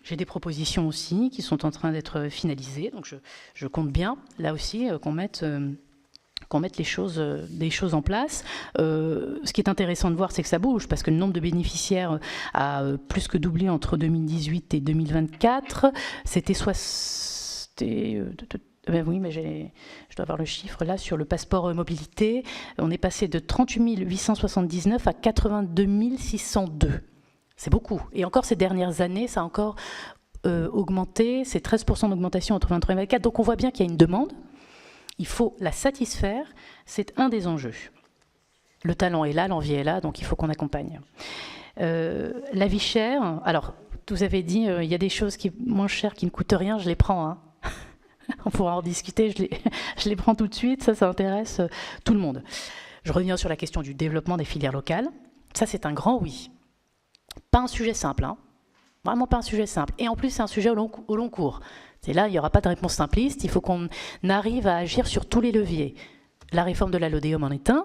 j'ai des propositions aussi qui sont en train d'être finalisées, donc je compte bien, là aussi, qu'on mette des choses en place. Ce qui est intéressant de voir, c'est que ça bouge, parce que le nombre de bénéficiaires a plus que doublé entre 2018 et 2024. Oui, mais je dois avoir le chiffre là, sur le passeport mobilité. On est passé de 38 879 à 82 602. C'est beaucoup. Et encore ces dernières années, ça a encore augmenté. C'est 13% d'augmentation entre 2023 et 2024. Donc on voit bien qu'il y a une demande. Il faut la satisfaire, c'est un des enjeux. Le talent est là, l'envie est là, donc il faut qu'on accompagne. La vie chère, alors, vous avez dit, il y a des choses moins chères qui ne coûtent rien, je les prends. On pourra en discuter, je les prends tout de suite, ça intéresse tout le monde. Je reviens sur la question du développement des filières locales. Ça, c'est un grand oui. Pas un sujet simple, vraiment pas un sujet simple. Et en plus, c'est un sujet au long cours. Et là, il n'y aura pas de réponse simpliste, il faut qu'on arrive à agir sur tous les leviers. La réforme de la LODEOM en est un,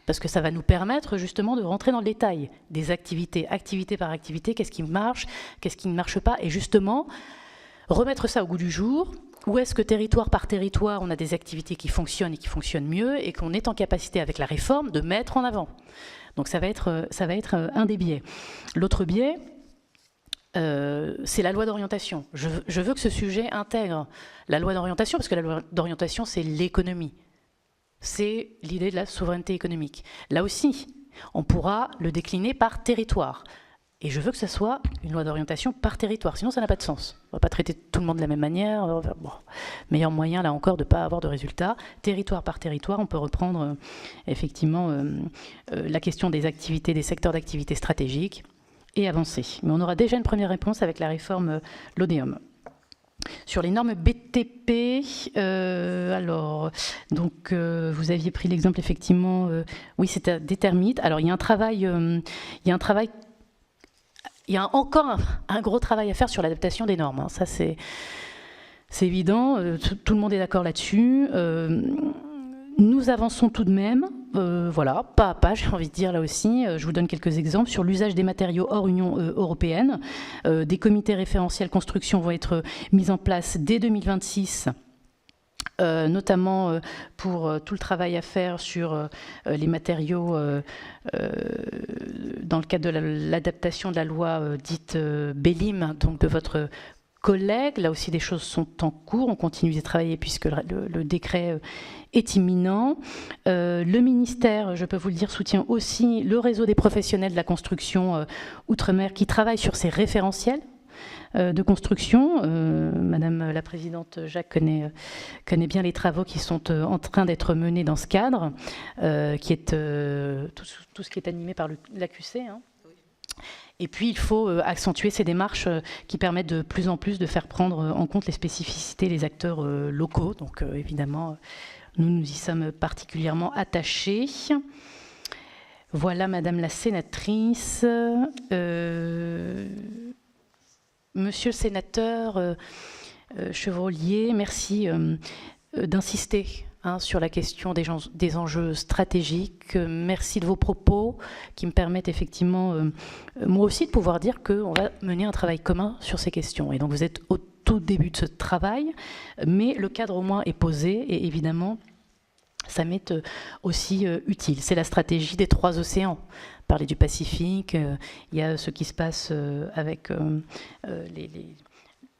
parce que ça va nous permettre justement de rentrer dans le détail des activités, activité par activité, qu'est-ce qui marche, qu'est-ce qui ne marche pas, et justement remettre ça au goût du jour. Où est-ce que territoire par territoire, on a des activités qui fonctionnent et qui fonctionnent mieux, et qu'on est en capacité avec la réforme de mettre en avant. Donc ça va être un des biais. L'autre biais, c'est la loi d'orientation. Je veux que ce sujet intègre la loi d'orientation, parce que la loi d'orientation, c'est l'économie. C'est l'idée de la souveraineté économique. Là aussi, on pourra le décliner par territoire. Et je veux que ce soit une loi d'orientation par territoire, sinon ça n'a pas de sens. On ne va pas traiter tout le monde de la même manière. Bon, meilleur moyen, là encore, de ne pas avoir de résultats. Territoire par territoire, on peut reprendre effectivement la question des activités, des secteurs d'activité stratégiques, et avancer. Mais on aura déjà une première réponse avec la réforme LODEOM. Sur les normes BTP, vous aviez pris l'exemple effectivement, oui, c'était des termites. Alors il y a encore un gros travail à faire sur l'adaptation des normes. Ça c'est évident, tout le monde est d'accord là-dessus. Nous avançons tout de même, voilà, pas à pas, j'ai envie de dire là aussi. Je vous donne quelques exemples sur l'usage des matériaux hors Union européenne. Des comités référentiels construction vont être mis en place dès 2026, notamment pour tout le travail à faire sur les matériaux dans le cadre de l'adaptation de la loi dite Bélim, donc de votre collègue. Là aussi, des choses sont en cours. On continue de travailler puisque le décret est imminent. Le ministère, je peux vous le dire, soutient aussi le réseau des professionnels de la construction outre-mer qui travaillent sur ces référentiels de construction. Madame la Présidente Jacques connaît bien les travaux qui sont en train d'être menés dans ce cadre, qui est tout ce qui est animé par l'AQC. Et puis, il faut accentuer ces démarches qui permettent de plus en plus de faire prendre en compte les spécificités des acteurs locaux. Donc, évidemment, nous y sommes particulièrement attachés. Voilà, Madame la sénatrice. Monsieur le sénateur Chevrollier, merci d'insister sur la question des enjeux stratégiques. Merci de vos propos qui me permettent effectivement, moi aussi, de pouvoir dire qu'on va mener un travail commun sur ces questions. Et donc vous êtes tout début de ce travail, mais le cadre au moins est posé et évidemment, ça m'est aussi utile. C'est la stratégie des 3 océans. Parler du Pacifique, il y a ce qui se passe avec les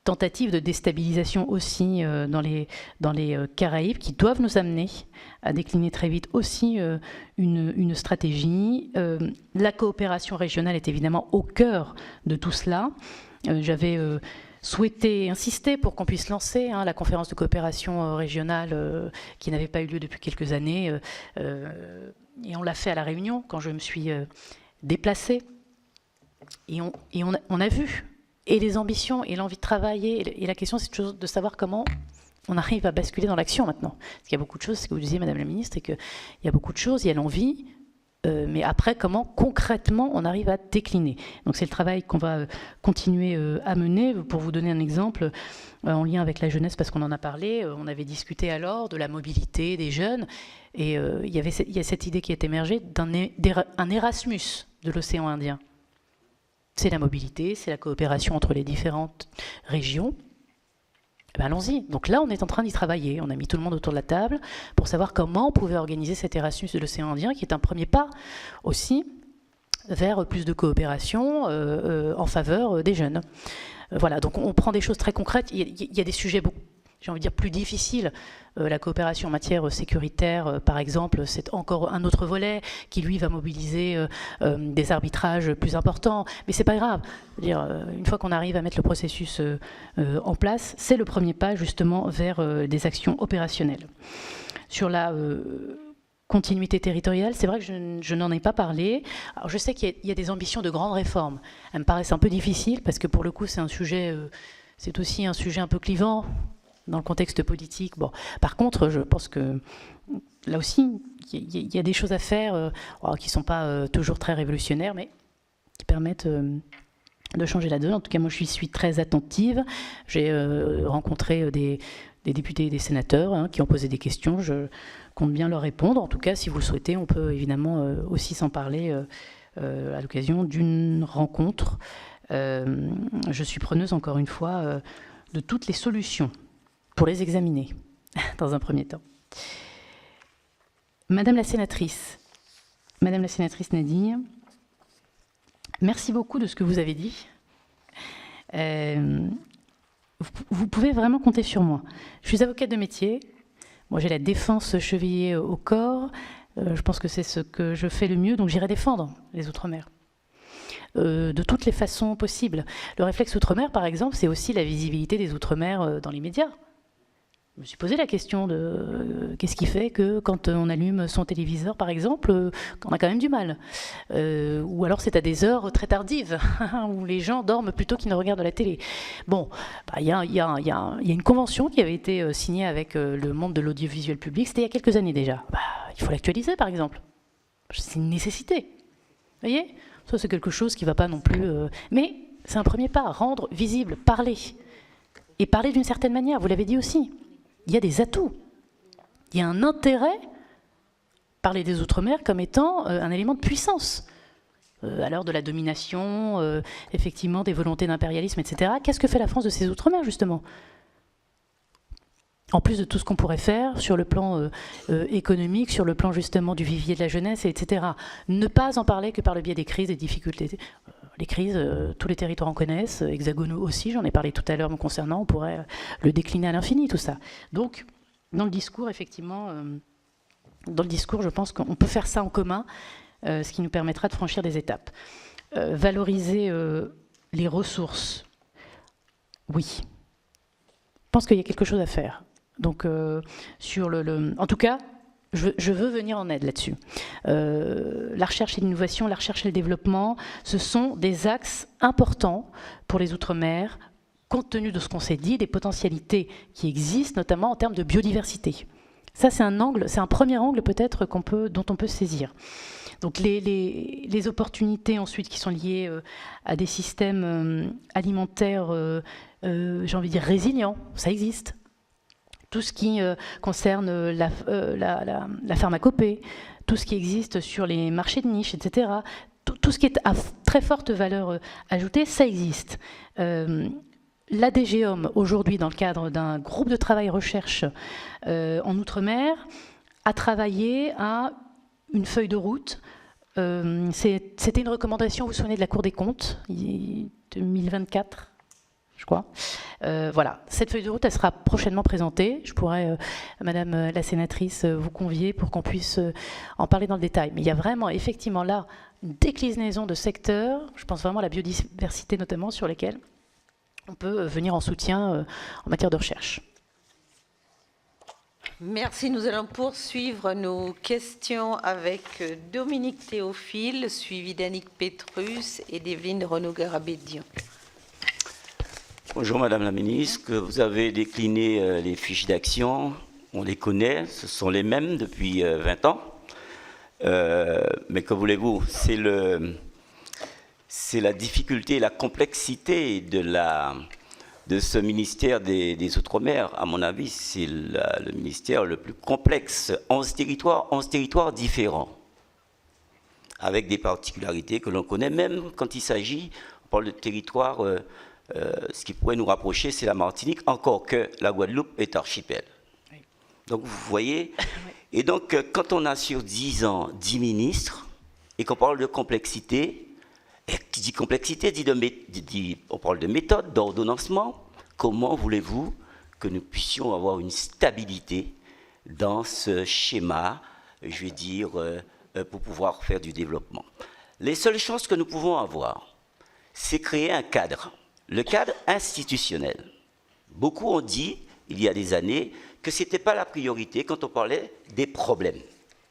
tentatives de déstabilisation aussi dans les Caraïbes qui doivent nous amener à décliner très vite aussi une stratégie. La coopération régionale est évidemment au cœur de tout cela. J'avais souhaité insister pour qu'on puisse lancer la conférence de coopération régionale qui n'avait pas eu lieu depuis quelques années. Et on l'a fait à La Réunion quand je me suis déplacée. Et on a vu et les ambitions et l'envie de travailler. Et la question, c'est toujours de savoir comment on arrive à basculer dans l'action maintenant. Parce qu'il y a beaucoup de choses, ce que vous disiez, Madame la Ministre, c'est qu'il y a beaucoup de choses, il y a l'envie, mais après, comment concrètement on arrive à décliner. Donc c'est le travail qu'on va continuer à mener. Pour vous donner un exemple, en lien avec la jeunesse, parce qu'on en a parlé, on avait discuté alors de la mobilité des jeunes, et il y a cette idée qui est émergée d'un Erasmus de l'océan Indien. C'est la mobilité, c'est la coopération entre les différentes régions. Eh bien, allons-y. Donc là, on est en train d'y travailler. On a mis tout le monde autour de la table pour savoir comment on pouvait organiser cet Erasmus de l'océan Indien, qui est un premier pas aussi vers plus de coopération en faveur des jeunes. Voilà, donc on prend des choses très concrètes. Il y a des sujets j'ai envie de dire, plus difficile. La coopération en matière sécuritaire, par exemple, c'est encore un autre volet qui, lui, va mobiliser des arbitrages plus importants. Mais c'est pas grave. Une fois qu'on arrive à mettre le processus en place, c'est le premier pas, justement, vers des actions opérationnelles. Sur la continuité territoriale, c'est vrai que je n'en ai pas parlé. Alors, je sais qu'il y a des ambitions de grandes réformes. Elles me paraissent un peu difficiles, parce que, pour le coup, c'est aussi un sujet un peu clivant dans le contexte politique. Bon, par contre, je pense que là aussi, il y a des choses à faire qui ne sont pas toujours très révolutionnaires, mais qui permettent de changer la donne. En tout cas, moi, je suis très attentive. J'ai rencontré des députés et des sénateurs qui ont posé des questions. Je compte bien leur répondre. En tout cas, si vous le souhaitez, on peut évidemment aussi s'en parler à l'occasion d'une rencontre. Je suis preneuse, encore une fois, de toutes les solutions pour les examiner, dans un premier temps. Madame la sénatrice Nadir, merci beaucoup de ce que vous avez dit. Vous pouvez vraiment compter sur moi. Je suis avocate de métier. Moi, j'ai la défense chevillée au corps. Je pense que c'est ce que je fais le mieux, donc j'irai défendre les Outre-mer. De toutes les façons possibles. Le réflexe Outre-mer, par exemple, c'est aussi la visibilité des Outre-mer dans les médias. Je me suis posé la question de qu'est-ce qui fait que quand on allume son téléviseur, par exemple, on a quand même du mal. Ou alors c'est à des heures très tardives, où les gens dorment plutôt qu'ils ne regardent la télé. Bon, il y a une convention qui avait été signée avec le monde de l'audiovisuel public, c'était il y a quelques années déjà. Il faut l'actualiser, par exemple. C'est une nécessité. Vous voyez ? Ça, c'est quelque chose qui ne va pas non plus... Mais c'est un premier pas, rendre visible, parler. Et parler d'une certaine manière, vous l'avez dit aussi. Il y a des atouts. Il y a un intérêt, parler des Outre-mer comme étant un élément de puissance. À l'heure de la domination, effectivement, des volontés d'impérialisme, etc. Qu'est-ce que fait la France de ces Outre-mer, justement ? En plus de tout ce qu'on pourrait faire sur le plan économique, sur le plan justement du vivier de la jeunesse, etc. Ne pas en parler que par le biais des crises, des difficultés. Les crises, tous les territoires en connaissent, hexagonaux aussi, j'en ai parlé tout à l'heure me concernant, on pourrait le décliner à l'infini, tout ça. Donc, dans le discours, effectivement, je pense qu'on peut faire ça en commun, ce qui nous permettra de franchir des étapes. Valoriser les ressources, oui. Je pense qu'il y a quelque chose à faire. Donc, en tout cas, je veux venir en aide là-dessus. La recherche et l'innovation, la recherche et le développement, ce sont des axes importants pour les Outre-mer, compte tenu de ce qu'on s'est dit, des potentialités qui existent, notamment en termes de biodiversité. Ça, c'est un premier angle peut-être dont on peut se saisir. Donc les opportunités ensuite qui sont liées à des systèmes alimentaires, j'ai envie de dire résilients, ça existe. Tout ce qui concerne la pharmacopée, tout ce qui existe sur les marchés de niche, etc. Tout ce qui est à très forte valeur ajoutée, ça existe. la DGOM, aujourd'hui, dans le cadre d'un groupe de travail recherche en Outre-mer, a travaillé à une feuille de route. C'était une recommandation, vous vous souvenez, de la Cour des comptes, 2024, je crois. Voilà, cette feuille de route, elle sera prochainement présentée. Je pourrais, Madame la sénatrice, vous convier pour qu'on puisse en parler dans le détail. Mais il y a vraiment, effectivement, là, une déclinaison de secteurs, je pense vraiment à la biodiversité notamment, sur lesquels on peut venir en soutien en matière de recherche. Merci. Nous allons poursuivre nos questions avec Dominique Théophile, suivi d'Annick Pétrus et d'Evelyne Renaud-Garabédian. Bonjour Madame la Ministre, vous avez décliné les fiches d'action, on les connaît, ce sont les mêmes depuis 20 ans. Mais que voulez-vous, c'est la difficulté et la complexité de ce ministère des Outre-mer. À mon avis, c'est le ministère le plus complexe. 11 territoires différents, avec des particularités que l'on connaît, même quand il s'agit, on parle de territoire, ce qui pourrait nous rapprocher, c'est la Martinique, encore que la Guadeloupe est archipel. Oui. Donc vous voyez, et donc quand on a sur 10 ans 10 ministres, et qu'on parle de complexité, et qui dit complexité, on parle de méthode, d'ordonnancement. Comment voulez-vous que nous puissions avoir une stabilité dans ce schéma, je vais dire, pour pouvoir faire du développement? Les seules chances que nous pouvons avoir, c'est créer un cadre, le cadre institutionnel. Beaucoup ont dit, il y a des années, que ce n'était pas la priorité quand on parlait des problèmes,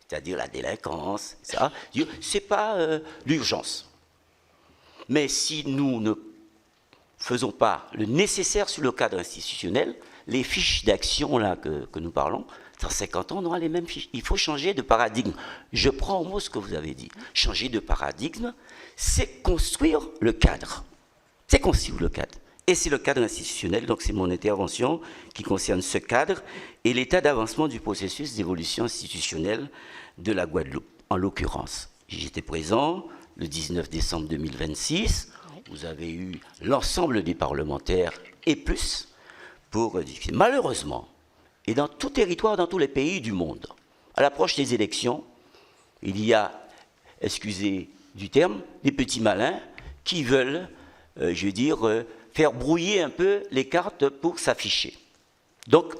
c'est-à-dire la délinquance, ça. Ce n'est pas l'urgence. Mais si nous ne faisons pas le nécessaire sur le cadre institutionnel, les fiches d'action là que nous parlons, dans 50 ans, on aura les mêmes fiches. Il faut changer de paradigme. Je prends au mot ce que vous avez dit. Changer de paradigme, c'est construire le cadre. C'est construire le cadre. Et c'est le cadre institutionnel, donc c'est mon intervention qui concerne ce cadre et l'état d'avancement du processus d'évolution institutionnelle de la Guadeloupe, en l'occurrence. J'étais présent le 19 décembre 2026, vous avez eu l'ensemble des parlementaires et plus pour discuter. Malheureusement, et dans tout territoire, dans tous les pays du monde, à l'approche des élections, il y a, excusez du terme, des petits malins qui veulent, je veux dire, faire brouiller un peu les cartes pour s'afficher. Donc,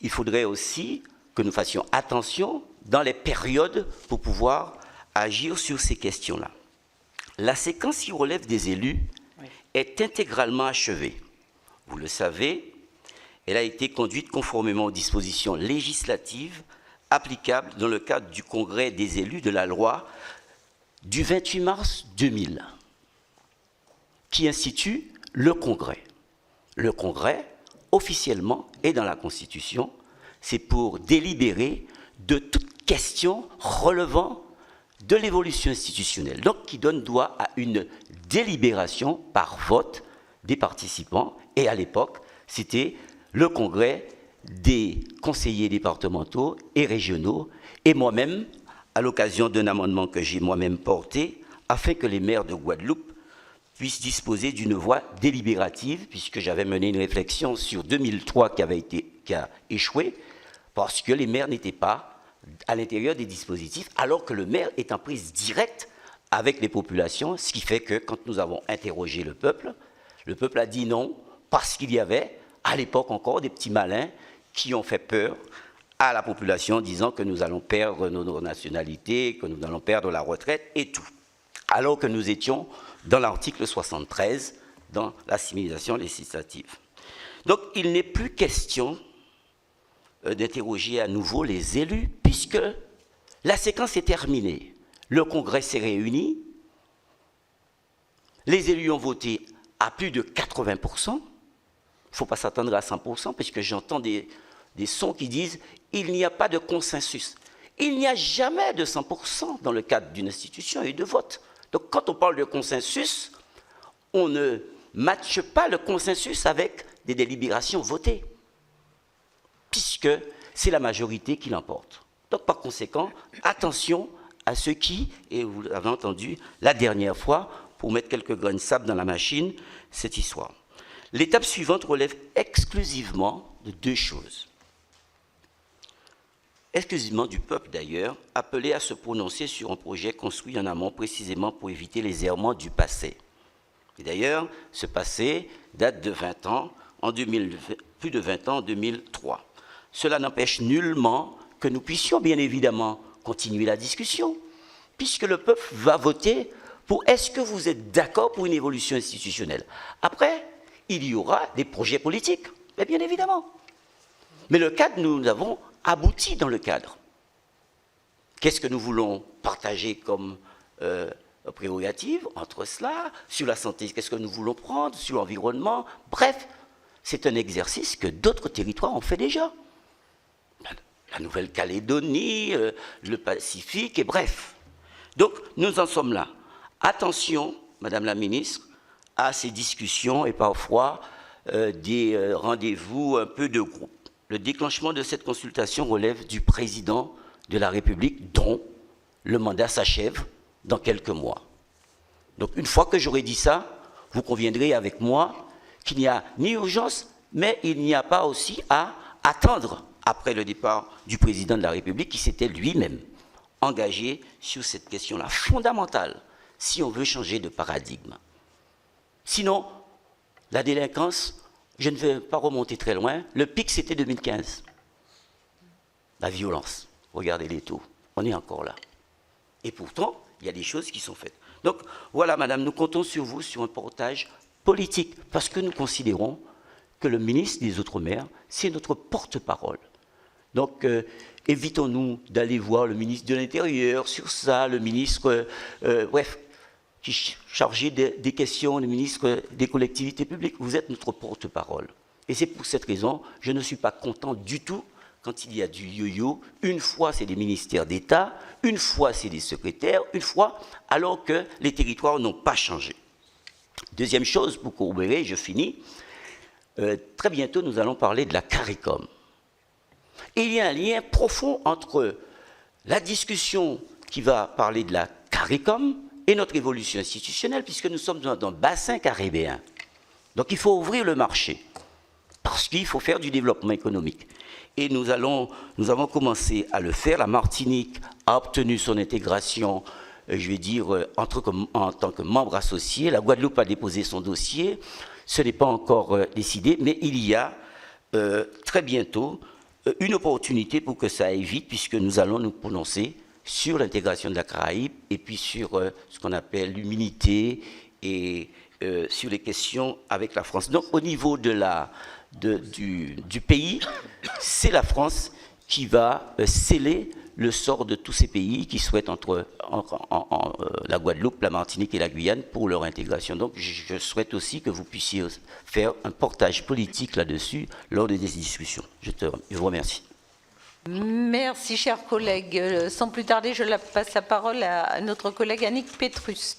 il faudrait aussi que nous fassions attention dans les périodes pour pouvoir agir sur ces questions-là. La séquence qui relève des élus est intégralement achevée. Vous le savez, elle a été conduite conformément aux dispositions législatives applicables dans le cadre du Congrès des élus de la loi du 28 mars 2000, qui institue le Congrès. Le Congrès, officiellement, et dans la Constitution, c'est pour délibérer de toute question relevant de l'évolution institutionnelle, donc qui donne droit à une délibération par vote des participants. Et à l'époque, c'était le congrès des conseillers départementaux et régionaux, et moi-même, à l'occasion d'un amendement que j'ai moi-même porté, afin que les maires de Guadeloupe puissent disposer d'une voix délibérative, puisque j'avais mené une réflexion sur 2003 qui a échoué, parce que les maires n'étaient pas à l'intérieur des dispositifs, alors que le maire est en prise directe avec les populations, ce qui fait que quand nous avons interrogé le peuple a dit non, parce qu'il y avait, à l'époque encore, des petits malins qui ont fait peur à la population, disant que nous allons perdre nos nationalités, que nous allons perdre la retraite et tout. Alors que nous étions dans l'article 73, dans l'assimilation législative. Donc il n'est plus question d'interroger à nouveau les élus, puisque la séquence est terminée. Le Congrès s'est réuni, les élus ont voté à plus de 80%, il ne faut pas s'attendre à 100%, parce que j'entends des sons qui disent « il n'y a pas de consensus ». Il n'y a jamais de 100% dans le cadre d'une institution et de vote. Donc quand on parle de consensus, on ne matche pas le consensus avec des délibérations votées, puisque c'est la majorité qui l'emporte. Donc par conséquent, attention à ceux qui, et vous l'avez entendu la dernière fois, pour mettre quelques grains de sable dans la machine, cette histoire. L'étape suivante relève exclusivement de deux choses. Exclusivement du peuple d'ailleurs, appelé à se prononcer sur un projet construit en amont précisément pour éviter les errements du passé. Et d'ailleurs, ce passé date de 20 ans, plus de 20 ans en 2003. Cela n'empêche nullement que nous puissions bien évidemment continuer la discussion, puisque le peuple va voter pour est-ce que vous êtes d'accord pour une évolution institutionnelle. Après, il y aura des projets politiques, mais bien évidemment. Mais le cadre, nous avons abouti dans le cadre. Qu'est-ce que nous voulons partager comme prérogative entre cela, sur la santé, qu'est-ce que nous voulons prendre, sur l'environnement. Bref, c'est un exercice que d'autres territoires ont fait déjà. La Nouvelle-Calédonie, le Pacifique, et bref. Donc, nous en sommes là. Attention, Madame la Ministre, à ces discussions et parfois des rendez-vous un peu de groupe. Le déclenchement de cette consultation relève du président de la République, dont le mandat s'achève dans quelques mois. Donc, une fois que j'aurai dit ça, vous conviendrez avec moi qu'il n'y a ni urgence, mais il n'y a pas aussi à attendre après le départ du président de la République qui s'était lui-même engagé sur cette question-là, fondamentale, si on veut changer de paradigme. Sinon, la délinquance, je ne vais pas remonter très loin, le pic c'était 2015. La violence, regardez les taux, on est encore là. Et pourtant, il y a des choses qui sont faites. Donc voilà, madame, nous comptons sur vous sur un portage politique, parce que nous considérons que le ministre des Outre-mer, c'est notre porte-parole. Donc, évitons-nous d'aller voir le ministre de l'Intérieur sur ça, le ministre, bref, qui est chargé des questions, le ministre des collectivités publiques. Vous êtes notre porte-parole. Et c'est pour cette raison, je ne suis pas content du tout quand il y a du yo-yo. Une fois, c'est des ministères d'État, une fois, c'est des secrétaires, une fois, alors que les territoires n'ont pas changé. Deuxième chose, pour corroborer, je finis. Très bientôt, nous allons parler de la CARICOM. Et il y a un lien profond entre la discussion qui va parler de la CARICOM et notre évolution institutionnelle, puisque nous sommes dans un bassin caribéen. Donc il faut ouvrir le marché, parce qu'il faut faire du développement économique. Et nous avons commencé à le faire. La Martinique a obtenu son intégration, je vais dire, en tant que membre associé. La Guadeloupe a déposé son dossier. Ce n'est pas encore décidé, mais il y a très bientôt une opportunité pour que ça aille vite, puisque nous allons nous prononcer sur l'intégration de la Caraïbe et puis sur ce qu'on appelle l'humilité et sur les questions avec la France. Donc au niveau du pays, c'est la France qui va sceller le sort de tous ces pays qui souhaitent entre la Guadeloupe, la Martinique et la Guyane pour leur intégration. Donc je souhaite aussi que vous puissiez faire un portage politique là-dessus lors des discussions. Je vous remercie. Merci, chers collègues. Sans plus tarder, je passe la parole à notre collègue Annick Petrus.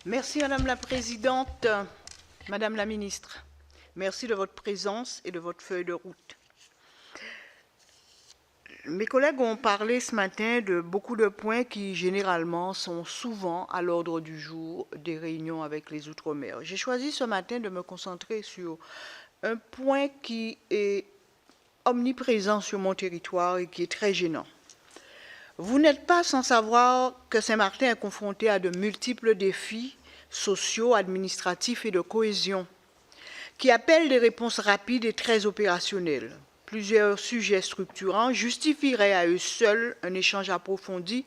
Merci, Madame la Présidente. Madame la Ministre, merci de votre présence et de votre feuille de route. Mes collègues ont parlé ce matin de beaucoup de points qui, généralement, sont souvent à l'ordre du jour des réunions avec les Outre-mer. J'ai choisi ce matin de me concentrer sur un point qui est omniprésent sur mon territoire et qui est très gênant. Vous n'êtes pas sans savoir que Saint-Martin est confronté à de multiples défis sociaux, administratifs et de cohésion qui appellent des réponses rapides et très opérationnelles. Plusieurs sujets structurants justifieraient à eux seuls un échange approfondi,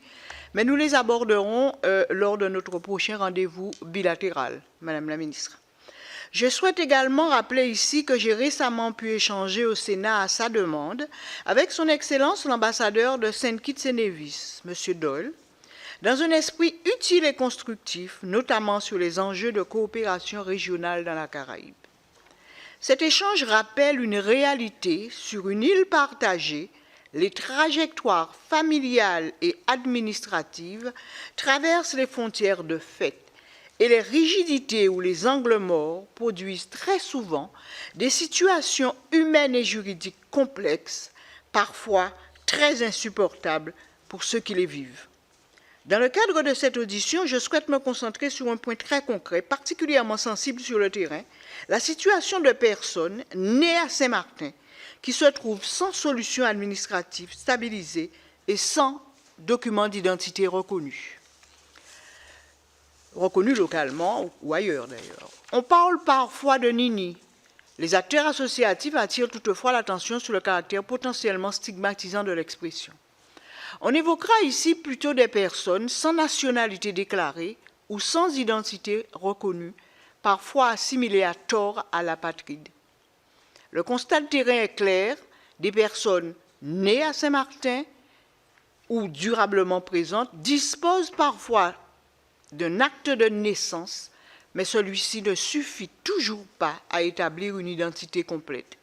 mais nous les aborderons lors de notre prochain rendez-vous bilatéral, Madame la Ministre. Je souhaite également rappeler ici que j'ai récemment pu échanger au Sénat à sa demande avec son Excellence l'ambassadeur de Saint Kitts et Nevis, M. Doyle, dans un esprit utile et constructif, notamment sur les enjeux de coopération régionale dans la Caraïbe. Cet échange rappelle une réalité sur une île partagée. Les trajectoires familiales et administratives traversent les frontières de fait et les rigidités ou les angles morts produisent très souvent des situations humaines et juridiques complexes, parfois très insupportables pour ceux qui les vivent. Dans le cadre de cette audition, je souhaite me concentrer sur un point très concret, particulièrement sensible sur le terrain, la situation de personnes nées à Saint-Martin qui se trouvent sans solution administrative stabilisée et sans document d'identité reconnu localement ou ailleurs d'ailleurs. On parle parfois de nini. Les acteurs associatifs attirent toutefois l'attention sur le caractère potentiellement stigmatisant de l'expression. On évoquera ici plutôt des personnes sans nationalité déclarée ou sans identité reconnue, parfois assimilées à tort à l'apatride. Le constat de terrain est clair, des personnes nées à Saint-Martin ou durablement présentes disposent parfois d'un acte de naissance, mais celui-ci ne suffit toujours pas à établir une identité complète.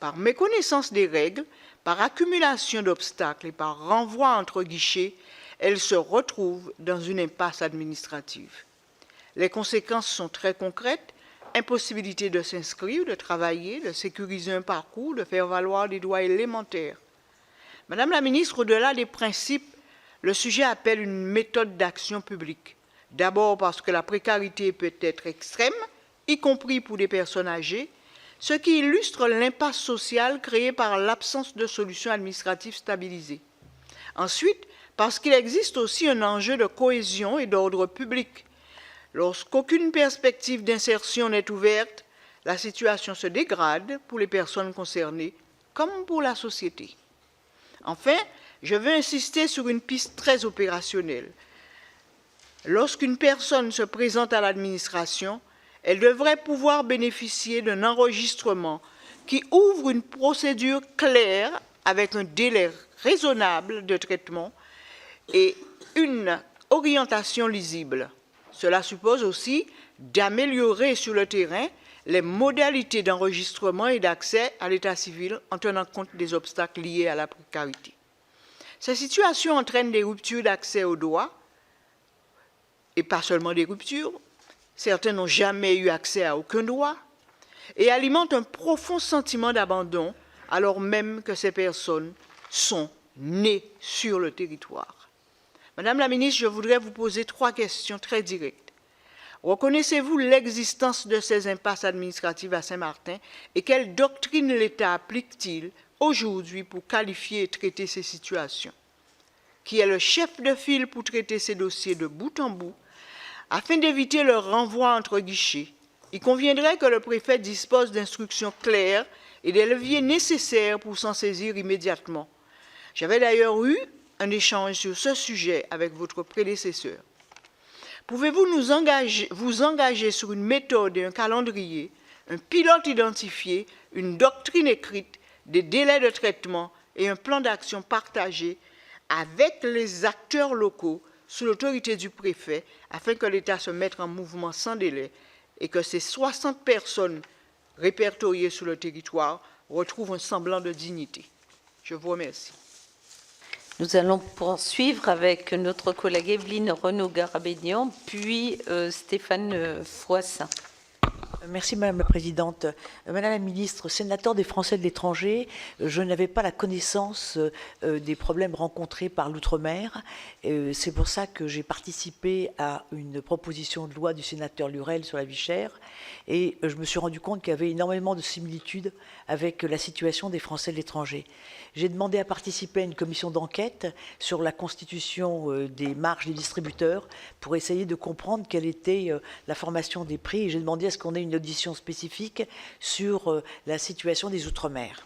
Par méconnaissance des règles, par accumulation d'obstacles et par renvoi entre guichets, elles se retrouvent dans une impasse administrative. Les conséquences sont très concrètes: impossibilité de s'inscrire, de travailler, de sécuriser un parcours, de faire valoir des droits élémentaires. Madame la ministre, au-delà des principes, le sujet appelle une méthode d'action publique. D'abord parce que la précarité peut être extrême, y compris pour des personnes âgées, ce qui illustre l'impasse sociale créée par l'absence de solutions administratives stabilisées. Ensuite, parce qu'il existe aussi un enjeu de cohésion et d'ordre public. Lorsqu'aucune perspective d'insertion n'est ouverte, la situation se dégrade pour les personnes concernées comme pour la société. Enfin, je veux insister sur une piste très opérationnelle. Lorsqu'une personne se présente à l'administration, elle devrait pouvoir bénéficier d'un enregistrement qui ouvre une procédure claire avec un délai raisonnable de traitement et une orientation lisible. Cela suppose aussi d'améliorer sur le terrain les modalités d'enregistrement et d'accès à l'état civil en tenant compte des obstacles liés à la précarité. Ces situations entraînent des ruptures d'accès aux droits, et pas seulement des ruptures, certains n'ont jamais eu accès à aucun droit, et alimentent un profond sentiment d'abandon alors même que ces personnes sont nées sur le territoire. Madame la ministre, je voudrais vous poser 3 questions très directes. Reconnaissez-vous l'existence de ces impasses administratives à Saint-Martin et quelle doctrine l'État applique-t-il aujourd'hui pour qualifier et traiter ces situations? Qui est le chef de file pour traiter ces dossiers de bout en bout? Afin d'éviter leur renvoi entre guichets, il conviendrait que le préfet dispose d'instructions claires et des leviers nécessaires pour s'en saisir immédiatement. J'avais d'ailleurs eu un échange sur ce sujet avec votre prédécesseur. Pouvez-vous vous engager sur une méthode et un calendrier, un pilote identifié, une doctrine écrite, des délais de traitement et un plan d'action partagé avec les acteurs locaux sous l'autorité du préfet afin que l'État se mette en mouvement sans délai et que ces 60 personnes répertoriées sur le territoire retrouvent un semblant de dignité? Je vous remercie. Nous allons poursuivre avec notre collègue Evelyne Renaud-Garabédian, puis Stéphane Froissin. Merci Madame la Présidente. Madame la Ministre, sénateur des Français de l'étranger, je n'avais pas la connaissance des problèmes rencontrés par l'outre-mer. C'est pour ça que j'ai participé à une proposition de loi du sénateur Lurel sur la vie chère et je me suis rendu compte qu'il y avait énormément de similitudes avec la situation des Français de l'étranger. J'ai demandé à participer à une commission d'enquête sur la constitution des marges des distributeurs pour essayer de comprendre quelle était la formation des prix. Et j'ai demandé à ce qu'on ait une audition spécifique sur la situation des Outre-mer.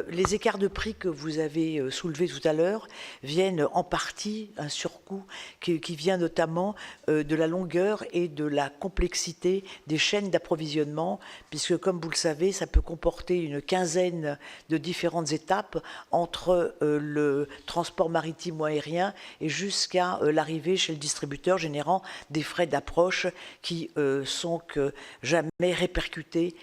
Les écarts de prix que vous avez soulevés tout à l'heure viennent en partie, un surcoût qui vient notamment de la longueur et de la complexité des chaînes d'approvisionnement, puisque comme vous le savez, ça peut comporter une quinzaine de différentes étapes entre le transport maritime ou aérien et jusqu'à l'arrivée chez le distributeur, générant des frais d'approche qui sont que jamais répercutés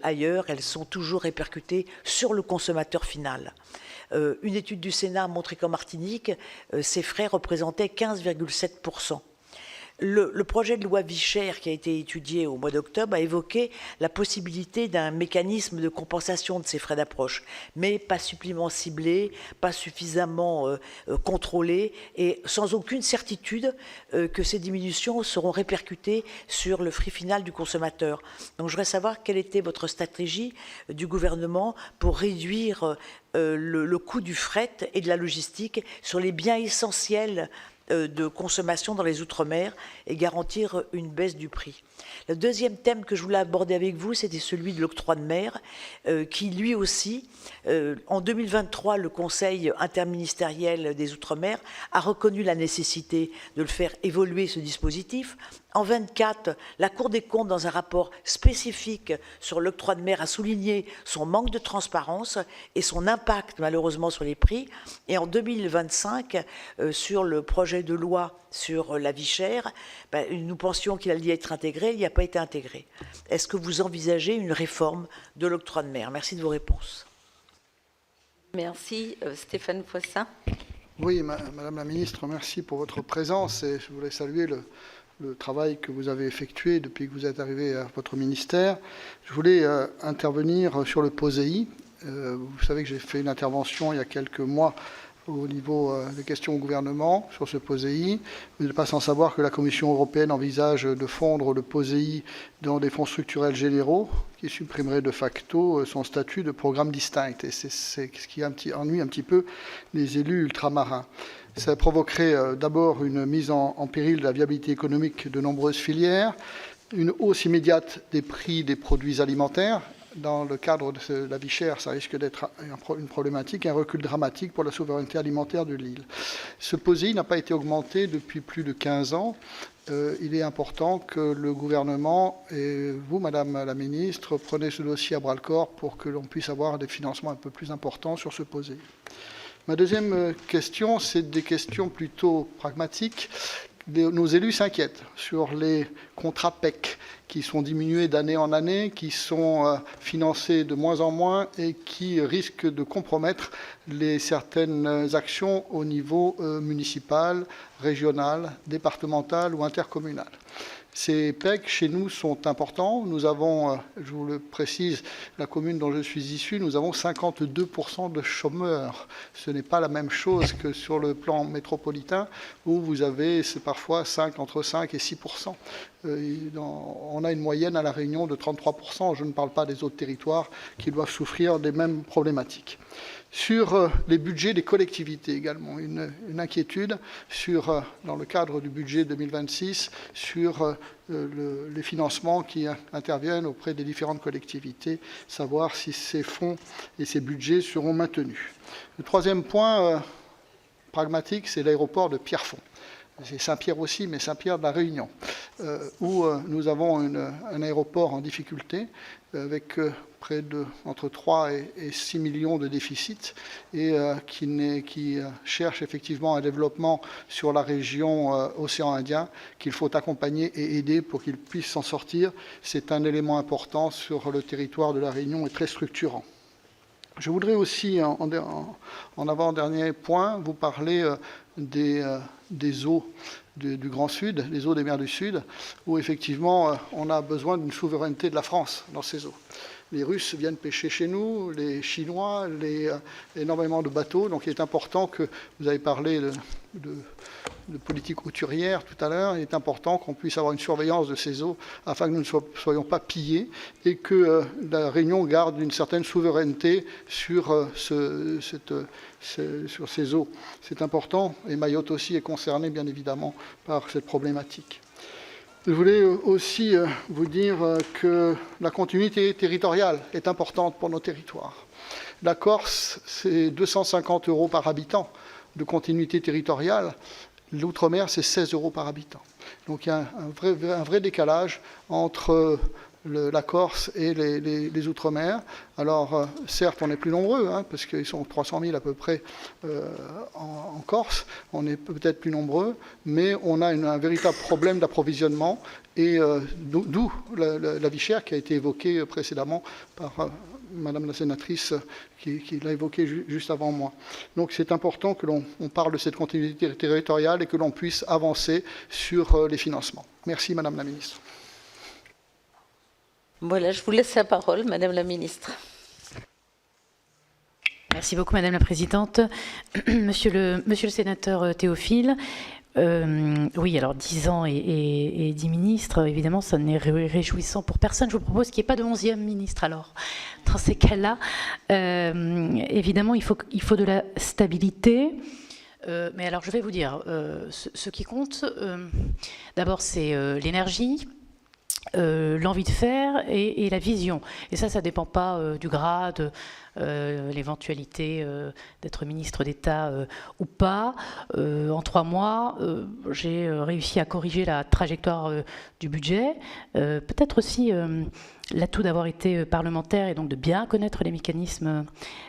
ailleurs, elles sont toujours répercutées sur le consommateur final. Une étude du Sénat a montré qu'en Martinique, ces frais représentaient 15,7%. Le projet de loi Vicher qui a été étudié au mois d'octobre a évoqué la possibilité d'un mécanisme de compensation de ces frais d'approche, mais pas suffisamment ciblé, pas suffisamment contrôlé et sans aucune certitude que ces diminutions seront répercutées sur le prix final du consommateur. Donc je voudrais savoir quelle était votre stratégie du gouvernement pour réduire le coût du fret et de la logistique sur les biens essentiels de consommation dans les Outre-mer et garantir une baisse du prix. Le deuxième thème que je voulais aborder avec vous, c'était celui de l'octroi de mer, qui lui aussi, en 2023, le Conseil interministériel des Outre-mer a reconnu la nécessité de le faire évoluer, ce dispositif. En 2024, la Cour des comptes, dans un rapport spécifique sur l'octroi de mer, a souligné son manque de transparence et son impact, malheureusement, sur les prix. Et en 2025, sur le projet de loi sur la vie chère, nous pensions qu'il allait être intégré, il n'y a pas été intégré. Est-ce que vous envisagez une réforme de l'octroi de mer? Merci de vos réponses. Merci. Stéphane Foissin. Oui, Madame la Ministre, merci pour votre présence et je voulais saluer le travail que vous avez effectué depuis que vous êtes arrivé à votre ministère. Je voulais intervenir sur le POSEI. Vous savez que j'ai fait une intervention il y a quelques mois au niveau des questions au gouvernement sur ce POSEI. Vous n'êtes pas sans savoir que la Commission européenne envisage de fondre le POSEI dans des fonds structurels généraux qui supprimeraient de facto son statut de programme distinct. Et c'est ce qui ennuie un petit peu les élus ultramarins. Ça provoquerait d'abord une mise en péril de la viabilité économique de nombreuses filières, une hausse immédiate des prix des produits alimentaires. Dans le cadre de la vie chère, ça risque d'être une problématique, un recul dramatique pour la souveraineté alimentaire de l'île. Ce POSEI n'a pas été augmenté depuis plus de 15 ans. Il est important que le gouvernement et vous, Madame la Ministre, prenez ce dossier à bras-le-corps pour que l'on puisse avoir des financements un peu plus importants sur ce POSEI. Ma deuxième question, c'est des questions plutôt pragmatiques. Nos élus s'inquiètent sur les contrats PEC qui sont diminués d'année en année, qui sont financés de moins en moins et qui risquent de compromettre certaines actions au niveau municipal, régional, départemental ou intercommunal. Ces PEC, chez nous, sont importants. Nous avons, je vous le précise, la commune dont je suis issu, nous avons 52% de chômeurs. Ce n'est pas la même chose que sur le plan métropolitain, où vous avez parfois entre 5 et 6%. On a une moyenne à La Réunion de 33%. Je ne parle pas des autres territoires qui doivent souffrir des mêmes problématiques. Sur les budgets des collectivités également, une inquiétude dans le cadre du budget 2026 sur les financements qui interviennent auprès des différentes collectivités, savoir si ces fonds et ces budgets seront maintenus. Le troisième point pragmatique, c'est l'aéroport de Pierrefonds. C'est Saint-Pierre aussi, mais Saint-Pierre de la Réunion, où nous avons un aéroport en difficulté, avec près entre 3 et 6 millions de déficit, et qui cherche effectivement un développement sur la région océan Indien, qu'il faut accompagner et aider pour qu'il puisse s'en sortir. C'est un élément important sur le territoire de la Réunion et très structurant. Je voudrais aussi, en avant-dernier point, vous parler des eaux du Grand Sud, les eaux des mers du Sud, où effectivement on a besoin d'une souveraineté de la France dans ces eaux. Les Russes viennent pêcher chez nous, les Chinois, énormément de bateaux, donc il est important que, vous avez parlé de politique hauturière tout à l'heure, il est important qu'on puisse avoir une surveillance de ces eaux afin que nous ne soyons pas pillés et que la Réunion garde une certaine souveraineté sur ces eaux. C'est important et Mayotte aussi est concernée bien évidemment par cette problématique. Je voulais aussi vous dire que la continuité territoriale est importante pour nos territoires. La Corse, c'est 250 € par habitant de continuité territoriale. L'outre-mer, c'est 16 € par habitant. Donc il y a un vrai décalage entre la Corse et les Outre-mer. Alors, certes, on est plus nombreux, parce qu'ils sont 300 000 à peu près en Corse. On est peut-être plus nombreux, mais on a un véritable problème d'approvisionnement, et d'où la vie chère qui a été évoquée précédemment par Madame la sénatrice qui l'a évoqué juste avant moi. Donc c'est important que l'on parle de cette continuité territoriale et que l'on puisse avancer sur les financements. Merci Madame la ministre. Voilà, je vous laisse la parole, Madame la ministre. Merci beaucoup, Madame la Présidente. Monsieur le sénateur Théophile, oui, alors 10 ans et 10 ministres, évidemment, ça n'est réjouissant pour personne. Je vous propose qu'il n'y ait pas de 11e ministre, alors. Dans ces cas-là, évidemment, il faut de la stabilité. Mais alors, je vais vous dire, ce qui compte, d'abord, c'est l'énergie, l'envie de faire et la vision. Et ça ne dépend pas du grade, l'éventualité d'être ministre d'État ou pas. En 3 mois, j'ai réussi à corriger la trajectoire du budget. Peut-être aussi l'atout d'avoir été parlementaire et donc de bien connaître les mécanismes,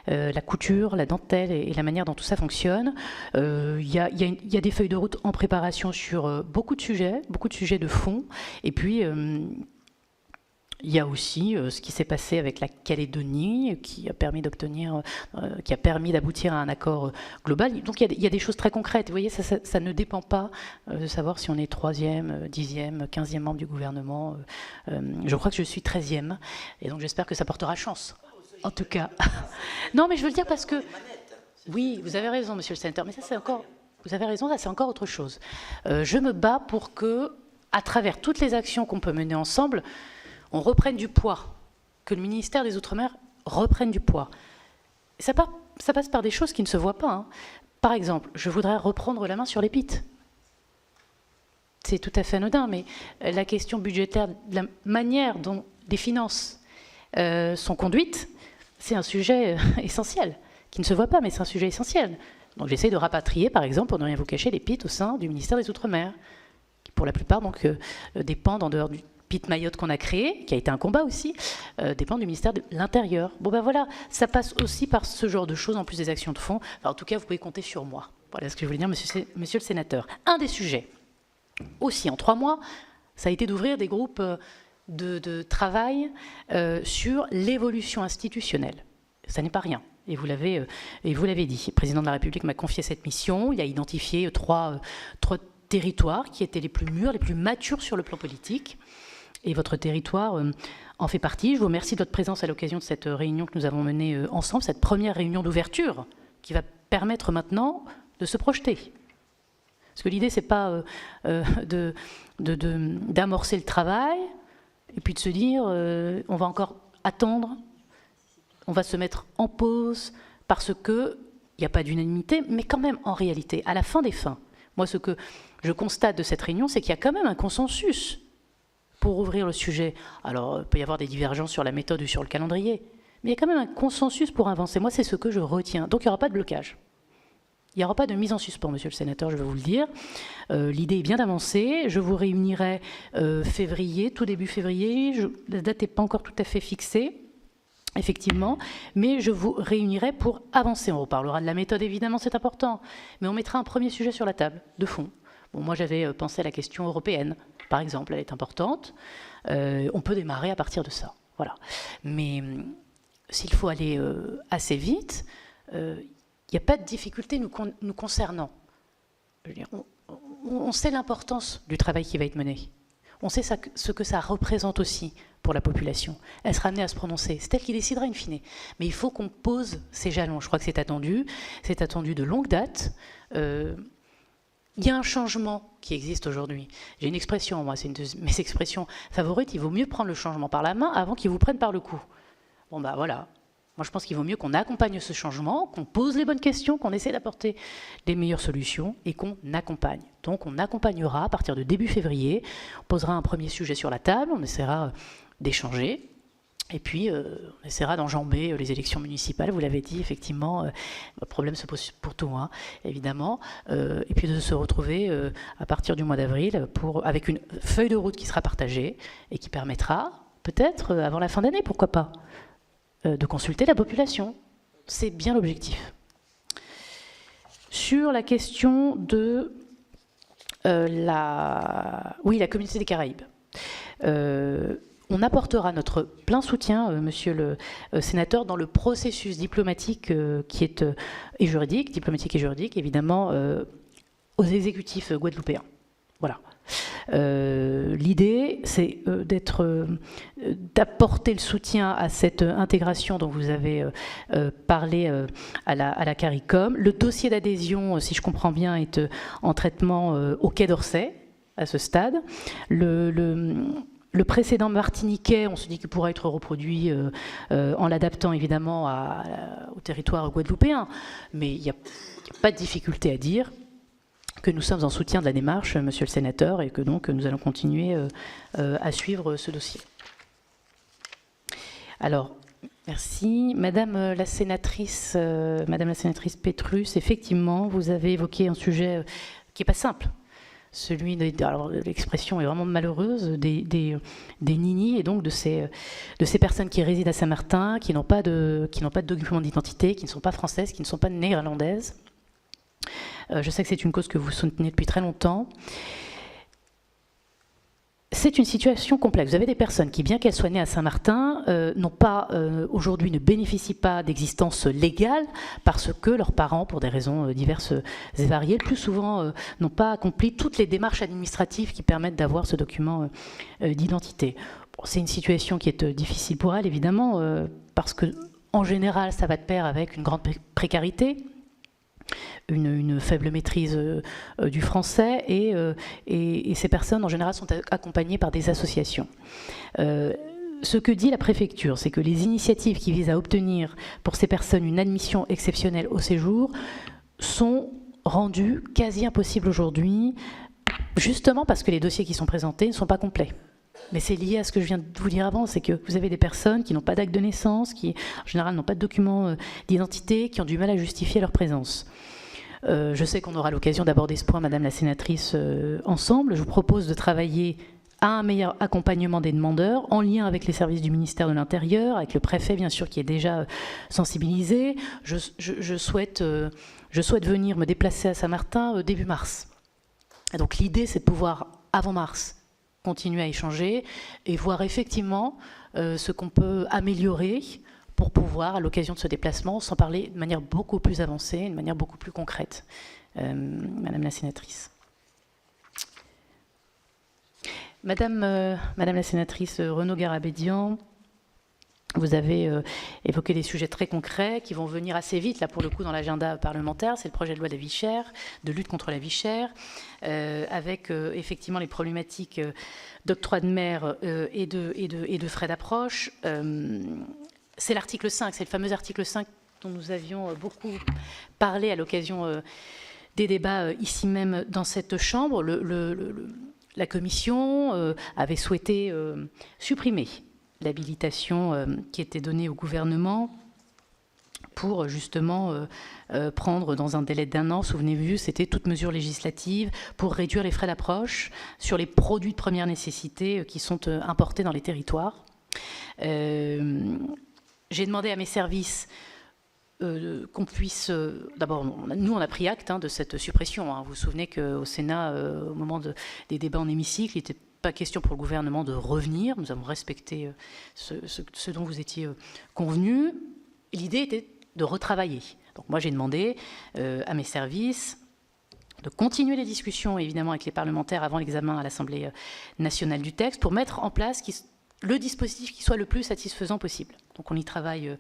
la couture, la dentelle et la manière dont tout ça fonctionne. Il y a des feuilles de route en préparation sur beaucoup de sujets de fond. Et puis, il y a aussi ce qui s'est passé avec la Calédonie, qui a permis d'aboutir à un accord global. Donc il y a des choses très concrètes. Vous voyez, ça ne dépend pas de savoir si on est 3e, 10e, 15e membre du gouvernement. Je crois que je suis 13e, et donc j'espère que ça portera chance. En tout cas. Non, mais je veux le dire parce que... Oui, vous avez raison, monsieur le sénateur, mais ça c'est encore... Vous avez raison, ça c'est encore autre chose. Je me bats pour que, à travers toutes les actions qu'on peut mener ensemble, on reprenne du poids, que le ministère des Outre-mer reprenne du poids. Ça passe par des choses qui ne se voient pas. Hein. Par exemple, je voudrais reprendre la main sur les PIT. C'est tout à fait anodin, mais la question budgétaire, la manière dont les finances sont conduites, c'est un sujet essentiel, qui ne se voit pas, mais c'est un sujet essentiel. Donc j'essaie de rapatrier, par exemple, pour ne rien vous cacher, les PIT au sein du ministère des Outre-mer, qui pour la plupart donc, dépendent en dehors du PIT Mayotte qu'on a créé, qui a été un combat aussi, dépend du ministère de l'Intérieur. Bon ben voilà, ça passe aussi par ce genre de choses, en plus des actions de fond. Enfin, en tout cas, vous pouvez compter sur moi. Voilà ce que je voulais dire, monsieur le sénateur. Un des sujets, aussi en 3 mois, ça a été d'ouvrir des groupes de travail sur l'évolution institutionnelle. Ça n'est pas rien. Et vous l'avez dit. Le président de la République m'a confié cette mission. Il a identifié trois territoires qui étaient les plus mûrs, les plus matures sur le plan politique. Et votre territoire en fait partie. Je vous remercie de votre présence à l'occasion de cette réunion que nous avons menée ensemble, cette première réunion d'ouverture qui va permettre maintenant de se projeter. Parce que l'idée, ce n'est pas d'amorcer le travail et puis de se dire on va encore attendre, on va se mettre en pause parce qu'il n'y a pas d'unanimité, mais quand même, en réalité, à la fin des fins, moi, ce que je constate de cette réunion, c'est qu'il y a quand même un consensus pour ouvrir le sujet. Alors, il peut y avoir des divergences sur la méthode ou sur le calendrier, mais il y a quand même un consensus pour avancer. Moi, c'est ce que je retiens. Donc, il n'y aura pas de blocage. Il n'y aura pas de mise en suspens, monsieur le sénateur, je vais vous le dire. L'idée est bien d'avancer. Je vous réunirai février, tout début février. La date n'est pas encore tout à fait fixée, effectivement, mais je vous réunirai pour avancer. On reparlera de la méthode, évidemment, c'est important, mais on mettra un premier sujet sur la table, de fond. Bon, moi, j'avais pensé à la question européenne, par exemple, elle est importante. On peut démarrer à partir de ça, voilà. Mais s'il faut aller assez vite, il n'y a pas de difficulté nous concernant. Je veux dire, on sait l'importance du travail qui va être mené. On sait ce que ça représente aussi pour la population. Elle sera amenée à se prononcer. C'est elle qui décidera in fine. Mais il faut qu'on pose ces jalons. Je crois que c'est attendu. C'est attendu de longue date. Il y a un changement qui existe aujourd'hui. J'ai une expression, moi, c'est une de mes expressions favorites. Il vaut mieux prendre le changement par la main avant qu'il vous prenne par le cou. Bon, bah voilà. Moi, je pense qu'il vaut mieux qu'on accompagne ce changement, qu'on pose les bonnes questions, qu'on essaie d'apporter les meilleures solutions et qu'on accompagne. Donc, on accompagnera à partir de début février. On posera un premier sujet sur la table, on essaiera d'échanger. Et puis, on essaiera d'enjamber les élections municipales. Vous l'avez dit, effectivement, le problème se pose pour tout, hein, évidemment. Et puis de se retrouver à partir du mois d'avril avec une feuille de route qui sera partagée et qui permettra, peut-être avant la fin d'année, pourquoi pas, de consulter la population. C'est bien l'objectif. Sur la question de la communauté des Caraïbes. on apportera notre plein soutien, monsieur le sénateur, dans le processus diplomatique qui est et juridique, évidemment, aux exécutifs guadeloupéens. Voilà. L'idée, c'est d'apporter le soutien à cette intégration dont vous avez parlé à la CARICOM. Le dossier d'adhésion, si je comprends bien, est en traitement au Quai d'Orsay, à ce stade. Le précédent martiniquais, on se dit qu'il pourra être reproduit en l'adaptant évidemment au territoire guadeloupéen, mais il n'y a pas de difficulté à dire que nous sommes en soutien de la démarche, monsieur le sénateur, et que donc nous allons continuer à suivre ce dossier. Alors, merci. Madame la sénatrice Petrus, effectivement, vous avez évoqué un sujet qui n'est pas simple. Celui alors l'expression est vraiment malheureuse, des ninis, et donc de ces personnes qui résident à Saint-Martin, qui n'ont pas de document d'identité, qui ne sont pas françaises, qui ne sont pas néerlandaises. Je sais que c'est une cause que vous soutenez depuis très longtemps. C'est une situation complexe. Vous avez des personnes qui, bien qu'elles soient nées à Saint-Martin, aujourd'hui ne bénéficient pas d'existence légale parce que leurs parents, pour des raisons diverses et variées, le plus souvent n'ont pas accompli toutes les démarches administratives qui permettent d'avoir ce document d'identité. Bon, c'est une situation qui est difficile pour elles, évidemment, parce que en général, ça va de pair avec une grande précarité, une faible maîtrise du français, et ces personnes en général sont accompagnées par des associations. Ce que dit la préfecture, c'est que les initiatives qui visent à obtenir pour ces personnes une admission exceptionnelle au séjour sont rendues quasi impossibles aujourd'hui, justement parce que les dossiers qui sont présentés ne sont pas complets. Mais c'est lié à ce que je viens de vous dire avant, c'est que vous avez des personnes qui n'ont pas d'acte de naissance, qui en général n'ont pas de document d'identité, qui ont du mal à justifier leur présence. Je sais qu'on aura l'occasion d'aborder ce point, Madame la sénatrice, ensemble. Je vous propose de travailler à un meilleur accompagnement des demandeurs, en lien avec les services du ministère de l'Intérieur, avec le préfet, bien sûr, qui est déjà sensibilisé. Je souhaite venir me déplacer à Saint-Martin début mars. Et donc l'idée, c'est de pouvoir, avant mars, continuer à échanger et voir effectivement ce qu'on peut améliorer pour pouvoir, à l'occasion de ce déplacement, s'en parler de manière beaucoup plus avancée, de manière beaucoup plus concrète. Madame la sénatrice. Madame la sénatrice Renaud Garabédian, vous avez évoqué des sujets très concrets qui vont venir assez vite, là pour le coup, dans l'agenda parlementaire. C'est le projet de loi de la vie chère, de lutte contre la vie chère, avec effectivement les problématiques d'octroi de mer et de frais d'approche. C'est l'article 5, c'est le fameux article 5 dont nous avions beaucoup parlé à l'occasion des débats ici même dans cette Chambre. La Commission avait souhaité supprimer l'habilitation qui était donnée au gouvernement pour justement prendre dans un délai d'1 an, souvenez-vous, c'était toute mesure législative pour réduire les frais d'approche sur les produits de première nécessité qui sont importés dans les territoires. J'ai demandé à mes services qu'on puisse... D'abord, nous, on a pris acte de cette suppression. Vous vous souvenez qu'au Sénat, au moment des débats en hémicycle, il n'était pas question pour le gouvernement de revenir. Nous avons respecté ce dont vous étiez convenus. L'idée était de retravailler. Donc moi, j'ai demandé à mes services de continuer les discussions, évidemment, avec les parlementaires avant l'examen à l'Assemblée nationale du texte pour mettre en place le dispositif qui soit le plus satisfaisant possible. Donc on y travaille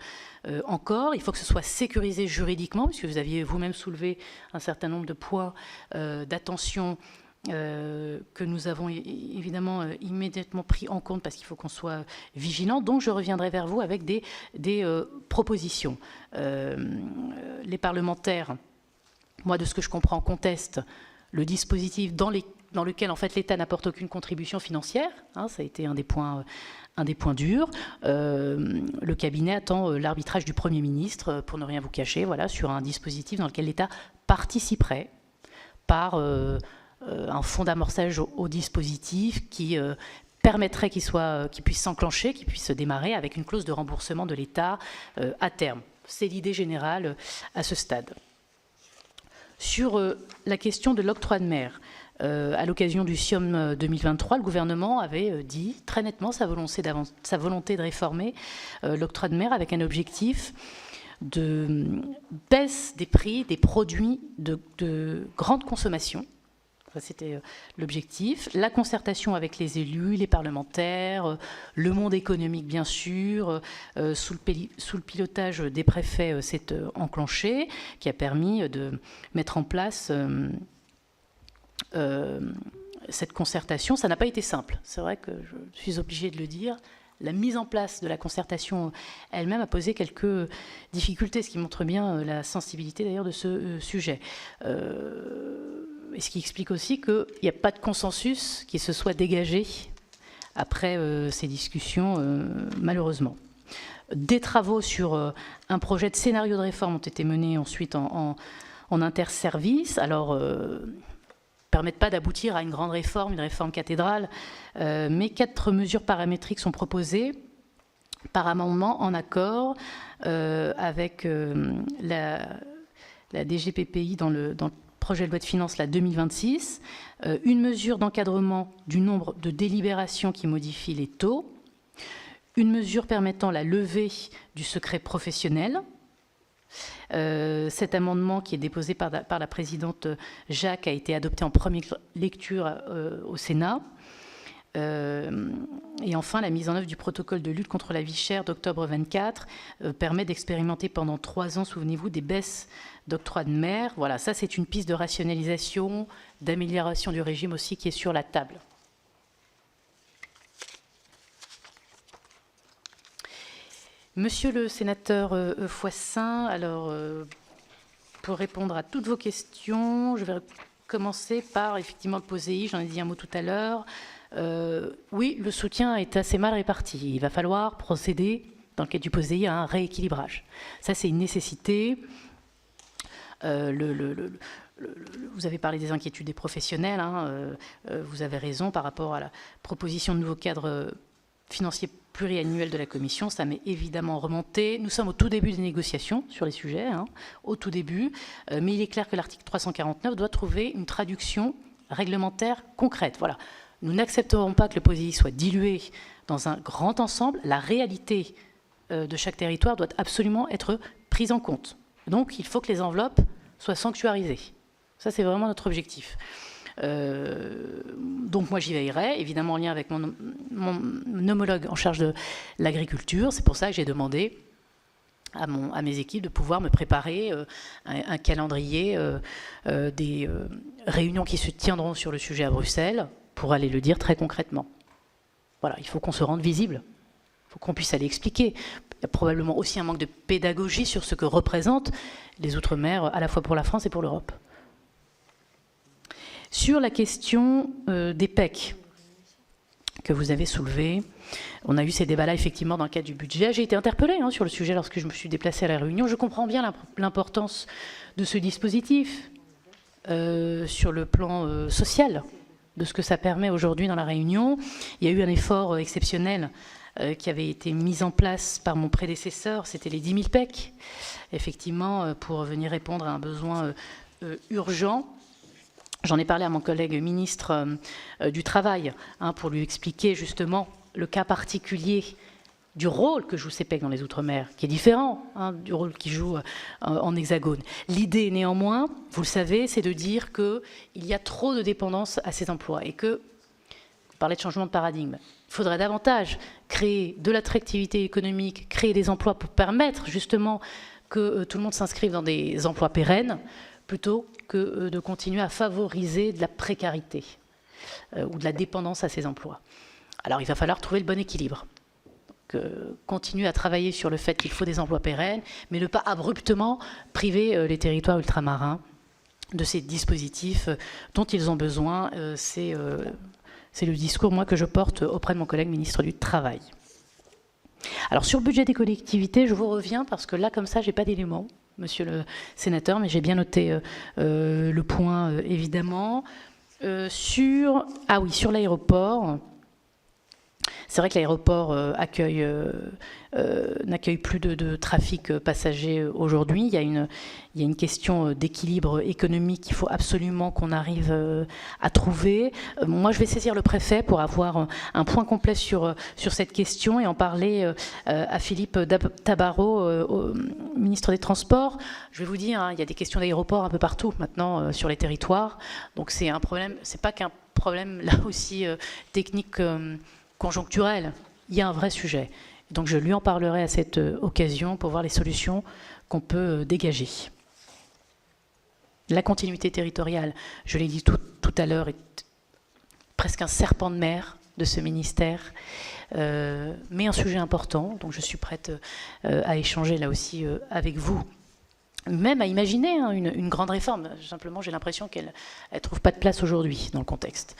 encore. Il faut que ce soit sécurisé juridiquement, puisque vous aviez vous-même soulevé un certain nombre de points d'attention que nous avons évidemment immédiatement pris en compte parce qu'il faut qu'on soit vigilant. Donc je reviendrai vers vous avec des propositions. Les parlementaires, moi de ce que je comprends, contestent le dispositif dans lequel en fait l'État n'apporte aucune contribution financière. Ça a été un des points durs. Le cabinet attend l'arbitrage du Premier ministre, pour ne rien vous cacher, voilà, sur un dispositif dans lequel l'État participerait par un fonds d'amorçage au dispositif qui permettrait qu'il puisse s'enclencher, qu'il puisse démarrer avec une clause de remboursement de l'État à terme. C'est l'idée générale à ce stade. Sur la question de l'octroi de mer, À l'occasion du SIOM 2023, le gouvernement avait dit très nettement sa volonté de réformer l'octroi de mer avec un objectif de baisse des prix des produits de grande consommation. C'était l'objectif. La concertation avec les élus, les parlementaires, le monde économique bien sûr, sous le pilotage des préfets, s'est enclenché, qui a permis de mettre en place cette concertation. Ça n'a pas été simple. C'est vrai que je suis obligée de le dire. La mise en place de la concertation elle-même a posé quelques difficultés, ce qui montre bien la sensibilité d'ailleurs de ce sujet. Et ce qui explique aussi qu'il n'y a pas de consensus qui se soit dégagé après ces discussions, malheureusement. Des travaux sur un projet de scénario de réforme ont été menés ensuite en interservice. Alors, permettent pas d'aboutir à une grande réforme, une réforme cathédrale, mais 4 mesures paramétriques sont proposées par amendement en accord avec la DGPPI dans le projet de loi de finances 2026, une mesure d'encadrement du nombre de délibérations qui modifie les taux, une mesure permettant la levée du secret professionnel. Cet amendement qui est déposé par la présidente Jacques a été adopté en première lecture au Sénat. Et enfin, la mise en œuvre du protocole de lutte contre la vie chère d'octobre 24 permet d'expérimenter pendant 3 ans, souvenez-vous, des baisses d'octroi de mer. Voilà, ça c'est une piste de rationalisation, d'amélioration du régime aussi qui est sur la table. Monsieur le sénateur Foissin, alors pour répondre à toutes vos questions, je vais commencer par effectivement le POSEI, j'en ai dit un mot tout à l'heure. Oui, le soutien est assez mal réparti. Il va falloir procéder, dans le cadre du POSEI, à un rééquilibrage. Ça, c'est une nécessité. Vous avez parlé des inquiétudes des professionnels. Vous avez raison par rapport à la proposition de nouveau cadre financier pluriannuel de la Commission. Ça m'est évidemment remonté. Nous sommes au tout début des négociations sur les sujets, au tout début. Mais il est clair que l'article 349 doit trouver une traduction réglementaire concrète. Voilà. Nous n'accepterons pas que le POSEI soit dilué dans un grand ensemble. La réalité de chaque territoire doit absolument être prise en compte. Donc, il faut que les enveloppes soient sanctuarisées. Ça, c'est vraiment notre objectif. Donc, moi, j'y veillerai, évidemment en lien avec mon homologue en charge de l'agriculture. C'est pour ça que j'ai demandé à mes équipes de pouvoir me préparer un calendrier des réunions qui se tiendront sur le sujet à Bruxelles, pour aller le dire très concrètement. Voilà, il faut qu'on se rende visible, il faut qu'on puisse aller expliquer. Il y a probablement aussi un manque de pédagogie sur ce que représentent les Outre-mer, à la fois pour la France et pour l'Europe. Sur la question des PEC que vous avez soulevée, on a eu ces débats-là effectivement dans le cadre du budget. J'ai été interpellée sur le sujet lorsque je me suis déplacée à la réunion. Je comprends bien l'importance de ce dispositif sur le plan social, de ce que ça permet aujourd'hui dans la Réunion. Il y a eu un effort exceptionnel qui avait été mis en place par mon prédécesseur, c'était les 10 000 PEC, effectivement, pour venir répondre à un besoin urgent. J'en ai parlé à mon collègue ministre du Travail, pour lui expliquer justement le cas particulier du rôle que joue ces PEC dans les Outre-mer, qui est différent du rôle qu'ils jouent en Hexagone. L'idée, néanmoins, vous le savez, c'est de dire qu'il y a trop de dépendance à ces emplois et que, vous parlez de changement de paradigme, il faudrait davantage créer de l'attractivité économique, créer des emplois pour permettre justement que tout le monde s'inscrive dans des emplois pérennes, plutôt que de continuer à favoriser de la précarité ou de la dépendance à ces emplois. Alors, il va falloir trouver le bon équilibre. Continuer à travailler sur le fait qu'il faut des emplois pérennes, mais ne pas abruptement priver les territoires ultramarins de ces dispositifs dont ils ont besoin. C'est le discours, moi, que je porte auprès de mon collègue ministre du Travail. Alors, sur le budget des collectivités, je vous reviens, parce que là, comme ça, je n'ai pas d'éléments, monsieur le sénateur, mais j'ai bien noté le point, évidemment. Sur l'aéroport, C'est vrai que l'aéroport n'accueille plus de trafic passager aujourd'hui. Il y a une question d'équilibre économique qu'il faut absolument qu'on arrive à trouver. Moi, je vais saisir le préfet pour avoir un point complet sur cette question et en parler à Philippe Tabarot, ministre des Transports. Je vais vous dire, hein, il y a des questions d'aéroport un peu partout maintenant sur les territoires. Donc c'est un problème, c'est pas qu'un problème là aussi technique conjoncturel. Il y a un vrai sujet. Donc je lui en parlerai à cette occasion pour voir les solutions qu'on peut dégager. La continuité territoriale, je l'ai dit tout à l'heure, est presque un serpent de mer de ce ministère, mais un sujet important, donc je suis prête à échanger là aussi avec vous, même à imaginer hein, une grande réforme. Simplement, j'ai l'impression qu'elle ne trouve pas de place aujourd'hui dans le contexte.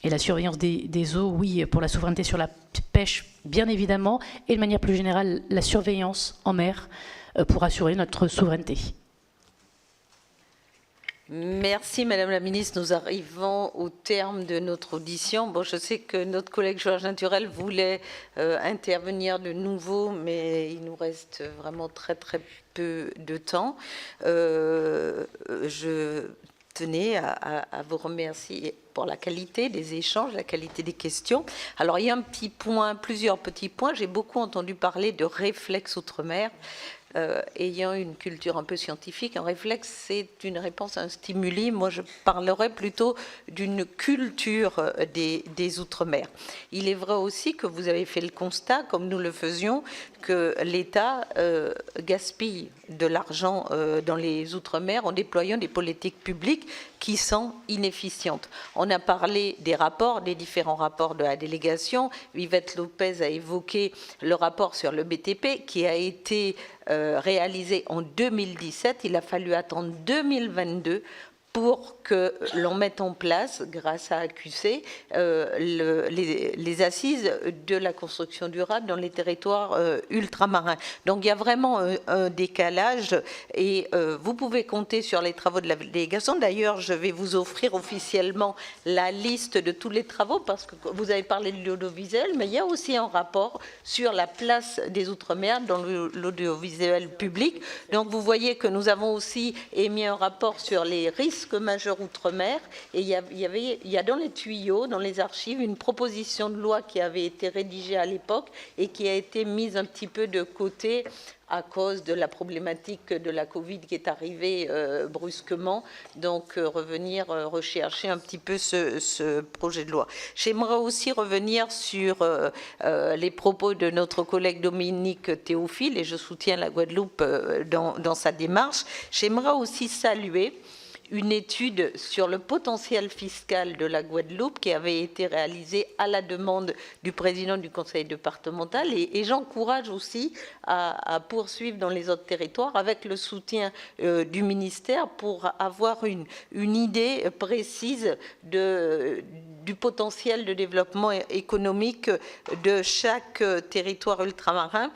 Et la surveillance des eaux, oui, pour la souveraineté sur la pêche, bien évidemment, et de manière plus générale, la surveillance en mer pour assurer notre souveraineté. Merci Madame la Ministre. Nous arrivons au terme de notre audition. Bon, je sais que notre collègue Georges Naturel voulait intervenir de nouveau, mais il nous reste vraiment très peu de temps. Je tenais à vous remercier pour la qualité des échanges, la qualité des questions. Alors, il y a plusieurs petits points. J'ai beaucoup entendu parler de réflexe outre-mer. Ayant une culture un peu scientifique, un réflexe, c'est une réponse à un stimuli. Moi, je parlerais plutôt d'une culture des Outre-mer. Il est vrai aussi que vous avez fait le constat, comme nous le faisions, que l'État gaspille de l'argent dans les Outre-mer en déployant des politiques publiques qui sont inefficientes. On a parlé des rapports, des différents rapports de la délégation. Vivette Lopez a évoqué le rapport sur le BTP qui a été réalisé en 2017. Il a fallu attendre 2022 pour que l'on mette en place, grâce à AQC, les assises de la construction durable dans les territoires ultramarins. Donc il y a vraiment un décalage et vous pouvez compter sur les travaux de la délégation. D'ailleurs, je vais vous offrir officiellement la liste de tous les travaux parce que vous avez parlé de l'audiovisuel, mais il y a aussi un rapport sur la place des Outre-mer dans l'audiovisuel public. Donc vous voyez que nous avons aussi émis un rapport sur les risques majeurs outre-mer et il y a dans les tuyaux, dans les archives, une proposition de loi qui avait été rédigée à l'époque et qui a été mise un petit peu de côté à cause de la problématique de la Covid qui est arrivée brusquement. Donc revenir rechercher un petit peu ce projet de loi. J'aimerais aussi revenir sur les propos de notre collègue Dominique Théophile et je soutiens la Guadeloupe dans sa démarche. J'aimerais aussi saluer une étude sur le potentiel fiscal de la Guadeloupe qui avait été réalisée à la demande du président du conseil départemental et j'encourage aussi à poursuivre dans les autres territoires avec le soutien du ministère pour avoir une idée précise du potentiel de développement économique de chaque territoire ultramarin.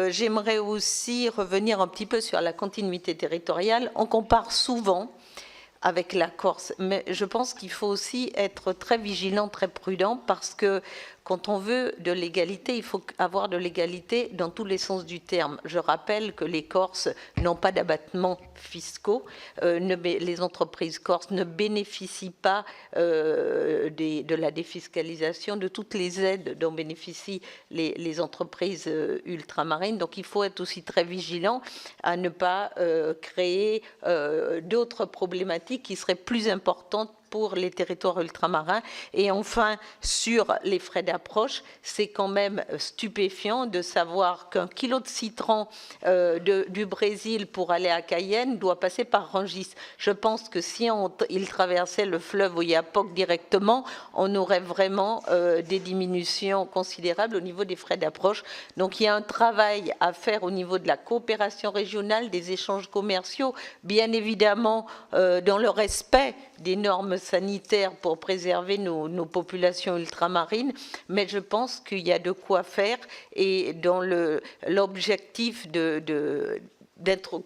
J'aimerais aussi revenir un petit peu sur la continuité territoriale. On compare souvent avec la Corse, mais je pense qu'il faut aussi être très vigilant, très prudent, parce que quand on veut de l'égalité, il faut avoir de l'égalité dans tous les sens du terme. Je rappelle que les Corses n'ont pas d'abattements fiscaux, les entreprises corses ne bénéficient pas de la défiscalisation, de toutes les aides dont bénéficient les entreprises ultramarines. Donc il faut être aussi très vigilant à ne pas créer d'autres problématiques qui seraient plus importantes pour les territoires ultramarins. Et enfin, sur les frais d'approche, c'est quand même stupéfiant de savoir qu'un kilo de citron du Brésil pour aller à Cayenne doit passer par Rungis. Je pense que si il traversait le fleuve Oyapock directement, on aurait vraiment des diminutions considérables au niveau des frais d'approche. Donc il y a un travail à faire au niveau de la coopération régionale, des échanges commerciaux, bien évidemment dans le respect des normes sanitaires pour préserver nos populations ultramarines, mais je pense qu'il y a de quoi faire et dans l'objectif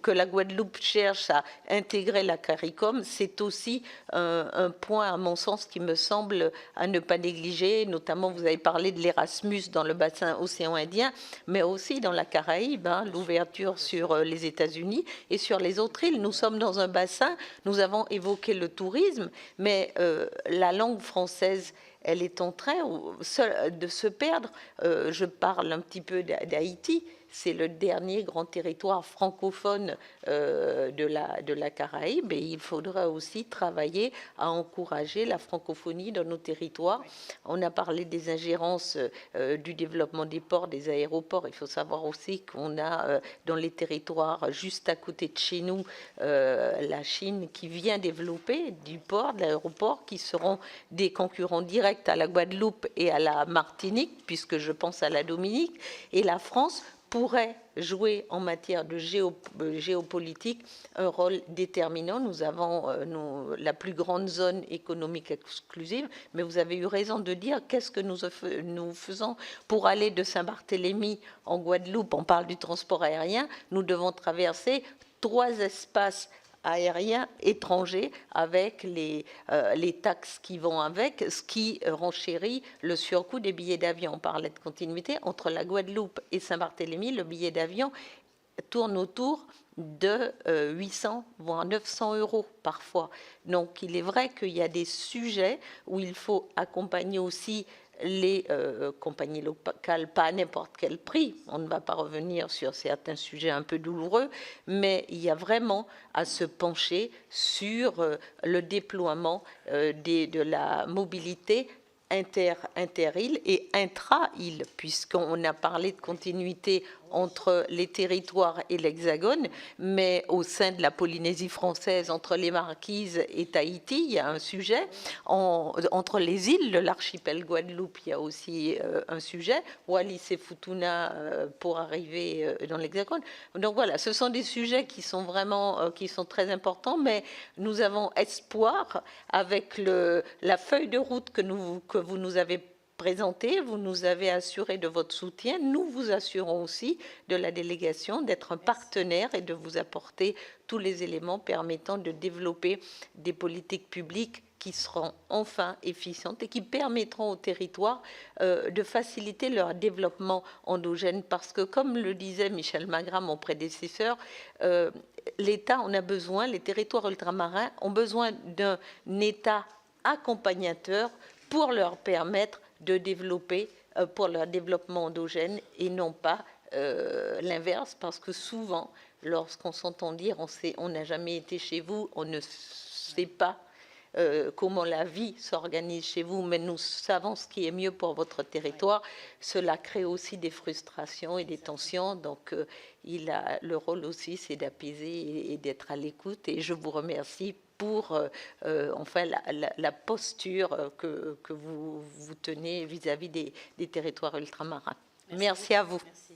que la Guadeloupe cherche à intégrer la CARICOM, c'est aussi un point, à mon sens, qui me semble à ne pas négliger. Notamment, vous avez parlé de l'Erasmus dans le bassin océan Indien, mais aussi dans la Caraïbe, l'ouverture sur les États-Unis et sur les autres îles. Nous sommes dans un bassin, nous avons évoqué le tourisme, mais la langue française, elle est en train de se perdre. Je parle un petit peu d'Haïti. C'est le dernier grand territoire francophone de la Caraïbe et il faudra aussi travailler à encourager la francophonie dans nos territoires. On a parlé des ingérences du développement des ports, des aéroports. Il faut savoir aussi qu'on a dans les territoires juste à côté de chez nous la Chine qui vient développer du port, de l'aéroport, qui seront des concurrents directs à la Guadeloupe et à la Martinique, puisque je pense à la Dominique, et la France pourrait jouer en matière de géopolitique un rôle déterminant. Nous avons la plus grande zone économique exclusive, mais vous avez eu raison de dire qu'est-ce que nous faisons pour aller de Saint-Barthélemy en Guadeloupe. On parle du transport aérien, nous devons traverser 3 espaces aériens étrangers avec les taxes qui vont avec, ce qui renchérit le surcoût des billets d'avion. On parlait de continuité entre la Guadeloupe et Saint-Barthélemy, le billet d'avion tourne autour de 800 voire 900 euros parfois. Donc il est vrai qu'il y a des sujets où il faut accompagner aussi les compagnies locales, pas à n'importe quel prix. On ne va pas revenir sur certains sujets un peu douloureux, mais il y a vraiment à se pencher sur le déploiement de la mobilité inter-île et intra-île, puisqu'on a parlé de continuité entre les territoires et l'Hexagone, mais au sein de la Polynésie française, entre les Marquises et Tahiti, il y a un sujet. Entre les îles de l'archipel Guadeloupe, il y a aussi un sujet. Wallis et Futuna pour arriver dans l'Hexagone. Donc voilà, ce sont des sujets qui sont vraiment qui sont très importants, mais nous avons espoir avec la feuille de route que vous nous avez présenté, vous nous avez assuré de votre soutien. Nous vous assurons aussi de la délégation d'être un partenaire et de vous apporter tous les éléments permettant de développer des politiques publiques qui seront enfin efficientes et qui permettront aux territoires de faciliter leur développement endogène. Parce que, comme le disait Michel Magras, mon prédécesseur, l'État en a besoin, les territoires ultramarins ont besoin d'un État accompagnateur pour leur permettre de développer, pour leur développement endogène et non pas l'inverse, parce que souvent, lorsqu'on s'entend dire on n'a jamais été chez vous, on ne sait pas comment la vie s'organise chez vous, mais nous savons ce qui est mieux pour votre territoire. Cela crée aussi des frustrations et des tensions, donc le rôle aussi, c'est d'apaiser et d'être à l'écoute, et je vous remercie pour enfin la posture que vous tenez vis-à-vis des territoires ultramarins. Merci à vous. Merci.